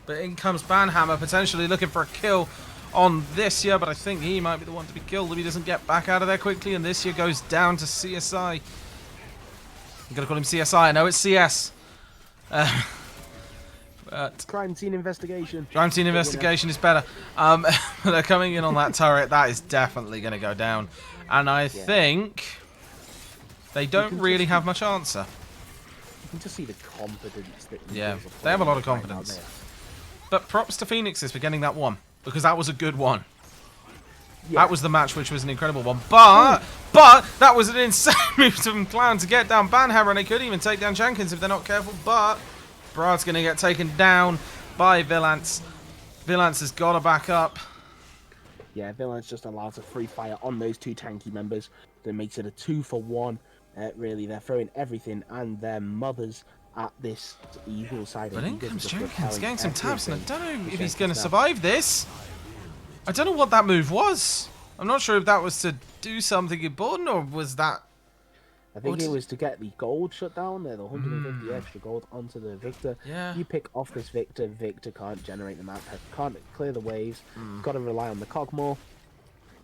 But in comes Banhammer, potentially looking for a kill on this year, but I think he might be the one to be killed if he doesn't get back out of there quickly, and this year goes down to CSI. I'm going to call him CSI. I know it's CS. But Crime scene investigation. Crime scene investigation is better. They're coming in on that turret. That is definitely going to go down. And I think they don't really have much answer. You can just see the confidence that they have a lot of confidence. But props to Phoenixes for getting that one, because that was a good one. That was the match, which was an incredible one. But that was an insane move from Clown to get down Banhammer, and they could even take down Jenkins if they're not careful. But Brad's going to get taken down by Villance. Villance has got to back up. Yeah, Villance just allows a free fire on those two tanky members. That makes it a 2-for-1. Really, they're throwing everything and their mothers at this Eagle side. But in Eagles comes just Jenkins, getting some taps, and I don't know if he's Jenkins going to now. survive this. I don't know what that move was. I'm not sure if that was to do something important, or was that... I think it was to get the gold shut down there, the 150 extra gold onto the Victor. Yeah. You pick off this Victor, Victor can't generate the map, can't clear the waves, got to rely on the Cogmore.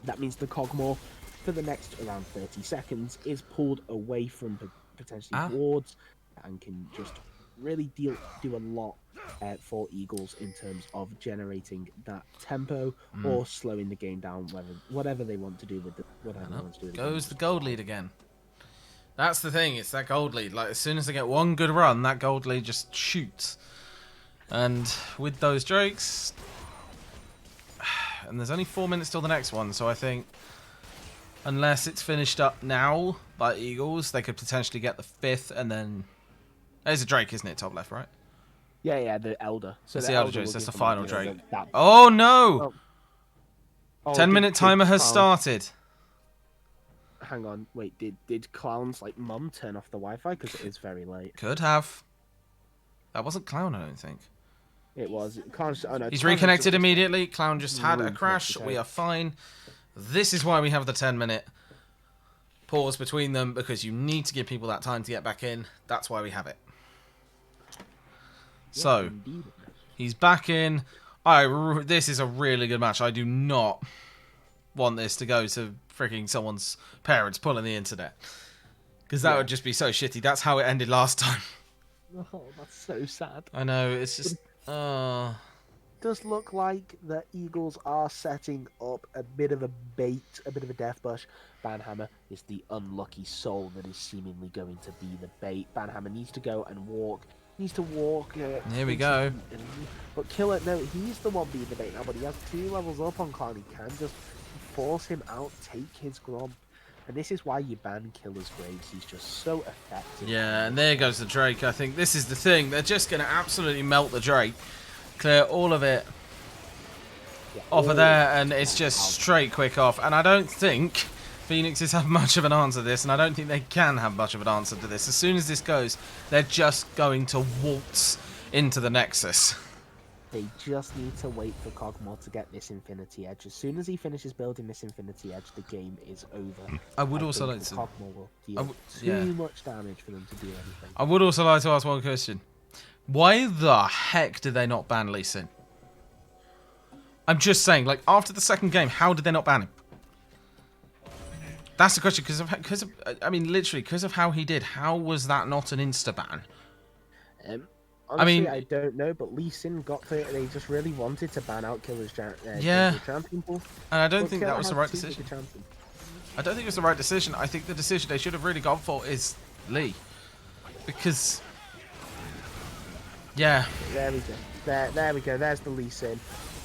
That means the Cogmore, for the next around 30 seconds, is pulled away from potentially wards and can just really do a lot for Eagles in terms of generating that tempo or slowing the game down, whatever they want to do with whatever they want to do with Goes the gold lead again. That's the thing, it's that gold lead. Like, as soon as they get one good run, that gold lead just shoots. And with those Drakes... And there's only 4 minutes till the next one, so I think... Unless it's finished up now by Eagles, they could potentially get the 5th, and then... There's a Drake, isn't it? Top left, right? Yeah, the Elder. So That's the Elder Drake, will that's the give them, final you know, Drake. that- Oh, no! Oh, 10-minute did timer has Clown- started. Hang on, wait, did Clown's like mum turn off the Wi-Fi because it is very late? Could have. That wasn't Clown, I don't think. It was. Clown's, oh no, He's Clown's reconnected just- immediately. Clown just had a Reconnected, crash. okay. We are fine. This is why we have the 10-minute pause between them, because you need to give people that time to get back in. That's why we have it. So, Indeed. he's back in. This is a really good match. I do not want this to go to freaking someone's parents pulling the internet, because that would just be so shitty. That's how it ended last time. Oh, that's so sad. I know, it's just... Does look like the Eagles are setting up a bit of a bait, a bit of a death bush. Banhammer is the unlucky soul that is seemingly going to be the bait. Banhammer needs to go and walk. Needs to walk. Here we go. But Killer, no, he's the one being the bait now, but he has 2 levels up on Clown. He can just force him out, take his Grom. And this is why you ban Killer's Graves. He's just so effective. Yeah, and there goes the Drake. I think this is the thing. They're just going to absolutely melt the Drake. Clear all of it off of there, and it's just straight quick off. And I don't think Phoenixes have much of an answer to this, and I don't think they can have much of an answer to this. As soon as this goes, they're just going to waltz into the Nexus. They just need to wait for Cogmore to get this Infinity Edge. As soon as he finishes building this Infinity Edge, the game is over. I would also think like to... Cogmore will deal too much damage for them to do anything. I would also like to ask one question. Why the heck did they not ban Lee Sin? I'm just saying, like, after the second game, how did they not ban him? That's the question, because of, I mean, literally, because of how he did. How was that not an insta-ban? Honestly, I don't know, but Lee Sin got for it. They just really wanted to ban out Killer's champion pool. And I don't But think Killer that was the had right 2 bigger decision. champions. I don't think it was the right decision. I think the decision they should have really gone for is Lee. Because... Yeah. There we go. There we go. There's the Lee Sin.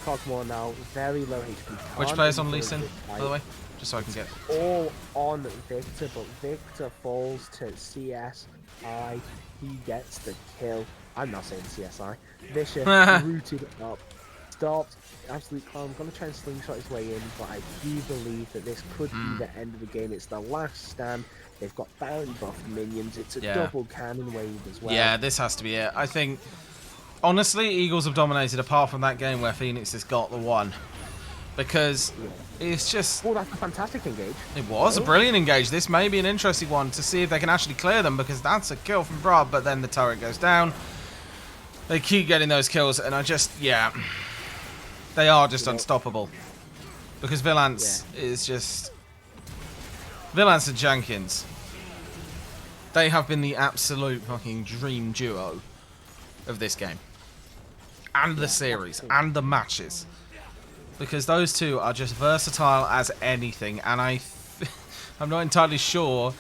Cogmore now, very low HP. Which Can't player's on Lee influence Sin, this by fight. the way? Just so I can get... All on Victor, but Victor falls to CSI. He gets the kill. I'm not saying CSI. Vicious rooted up. Stopped. Absolute calm. I'm going to try and slingshot his way in, but I do believe that this could be the end of the game. It's the last stand. They've got bounty buffed minions. It's a double cannon wave as well. Yeah, this has to be it. I think... Honestly, Eagles have dominated apart from that game where Phoenix has got the one. Because it's just... Oh, that's a fantastic engage. It was a brilliant engage. This may be an interesting one to see if they can actually clear them, because that's a kill from Brad, but then the turret goes down. They keep getting those kills, and I just... Yeah. They are just unstoppable. Because Villance is just... Villance and Jenkins. They have been the absolute fucking dream duo of this game. And the series. And the matches. Because those two are just versatile as anything. And I'm not entirely sure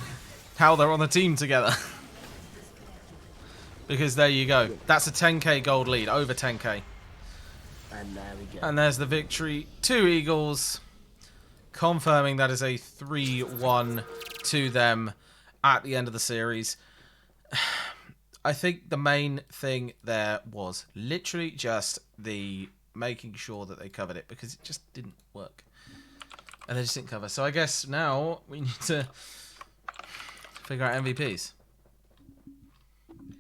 how they're on the team together. Because there you go. That's a 10k gold lead. Over 10k. And there we go. And there's the victory. 2 Eagles. confirming that is a 3-1 to them at the end of the series. I think the main thing there was literally just the making sure that they covered it, because it just didn't work. And they just didn't cover. So I guess now we need to figure out MVPs.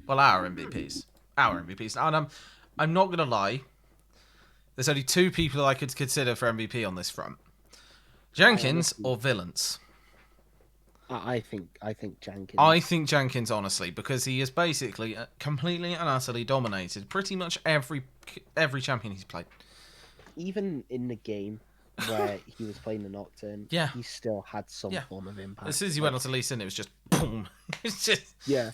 Well, our MVPs. Our MVPs. And I'm not going to lie. There's only two people I could consider for MVP on this front. Jenkins or Villans. I think Jenkins. I think Jenkins, honestly, because he has basically completely and utterly dominated pretty much every champion he's played. Even in the game where he was playing the Nocturne, yeah, he still had some form of impact. As soon as he went on to Lee Sin, it was just boom. It's just yeah.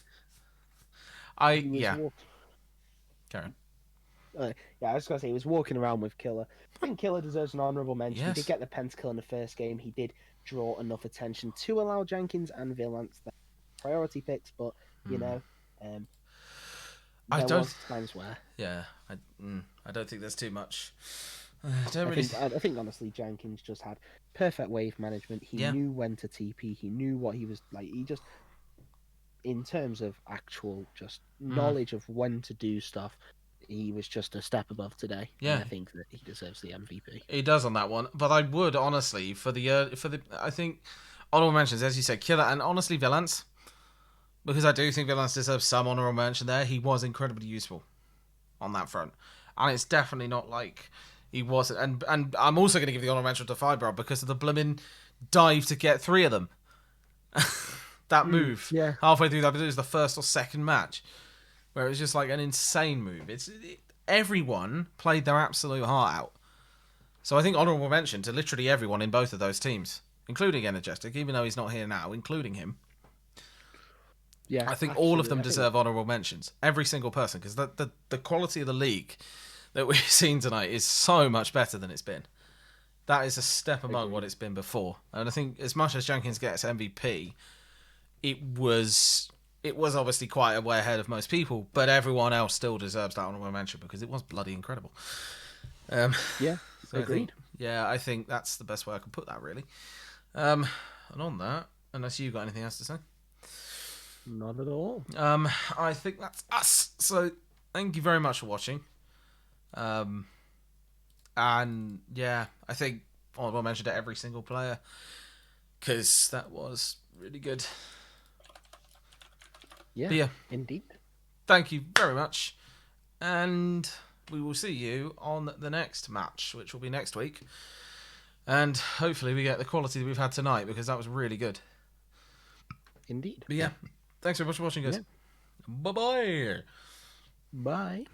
Karen. I was gonna say he was walking around with Killer. I think Killer deserves an honourable mention. Yes. He did get the pentakill in the first game. He did draw enough attention to allow Jenkins and Villance their priority picks, but you know, I there don't. was times where. Yeah, I don't think there's too much. I think honestly, Jenkins just had perfect wave management. He knew when to TP. He knew what he was like. He just, in terms of actual just knowledge of when to do stuff, he was just a step above today. Yeah, and I think that he deserves the MVP. He does on that one, but I would honestly for the I think honorable mentions, as you said, Killer and honestly Villance, because I do think Villance deserves some honorable mention there. He was incredibly useful on that front, and it's definitely not like he wasn't. And I'm also going to give the honorable mention to Fibro because of the blooming dive to get 3 of them. That move, halfway through that, it was the first or second match, where it was just like an insane move. Everyone played their absolute heart out. So I think honourable mention to literally everyone in both of those teams, including Energetic, even though he's not here now, including him. Yeah, I think all of them deserve honourable mentions. Every single person, because the quality of the league that we've seen tonight is so much better than it's been. That is a step among what it's been before. And I think as much as Jenkins gets MVP, it was obviously quite a way ahead of most people, but everyone else still deserves that honourable mention because it was bloody incredible. So agreed. I think that's the best way I can put that, really. And on that, unless you've got anything else to say? Not at all. I think that's us. So thank you very much for watching. And yeah, I think honourable mention to every single player because that was really good. Yeah, indeed. Thank you very much. And we will see you on the next match, which will be next week. And hopefully we get the quality that we've had tonight, because that was really good. Indeed. But yeah, thanks very much for watching, guys. Yeah. Bye-bye. Bye.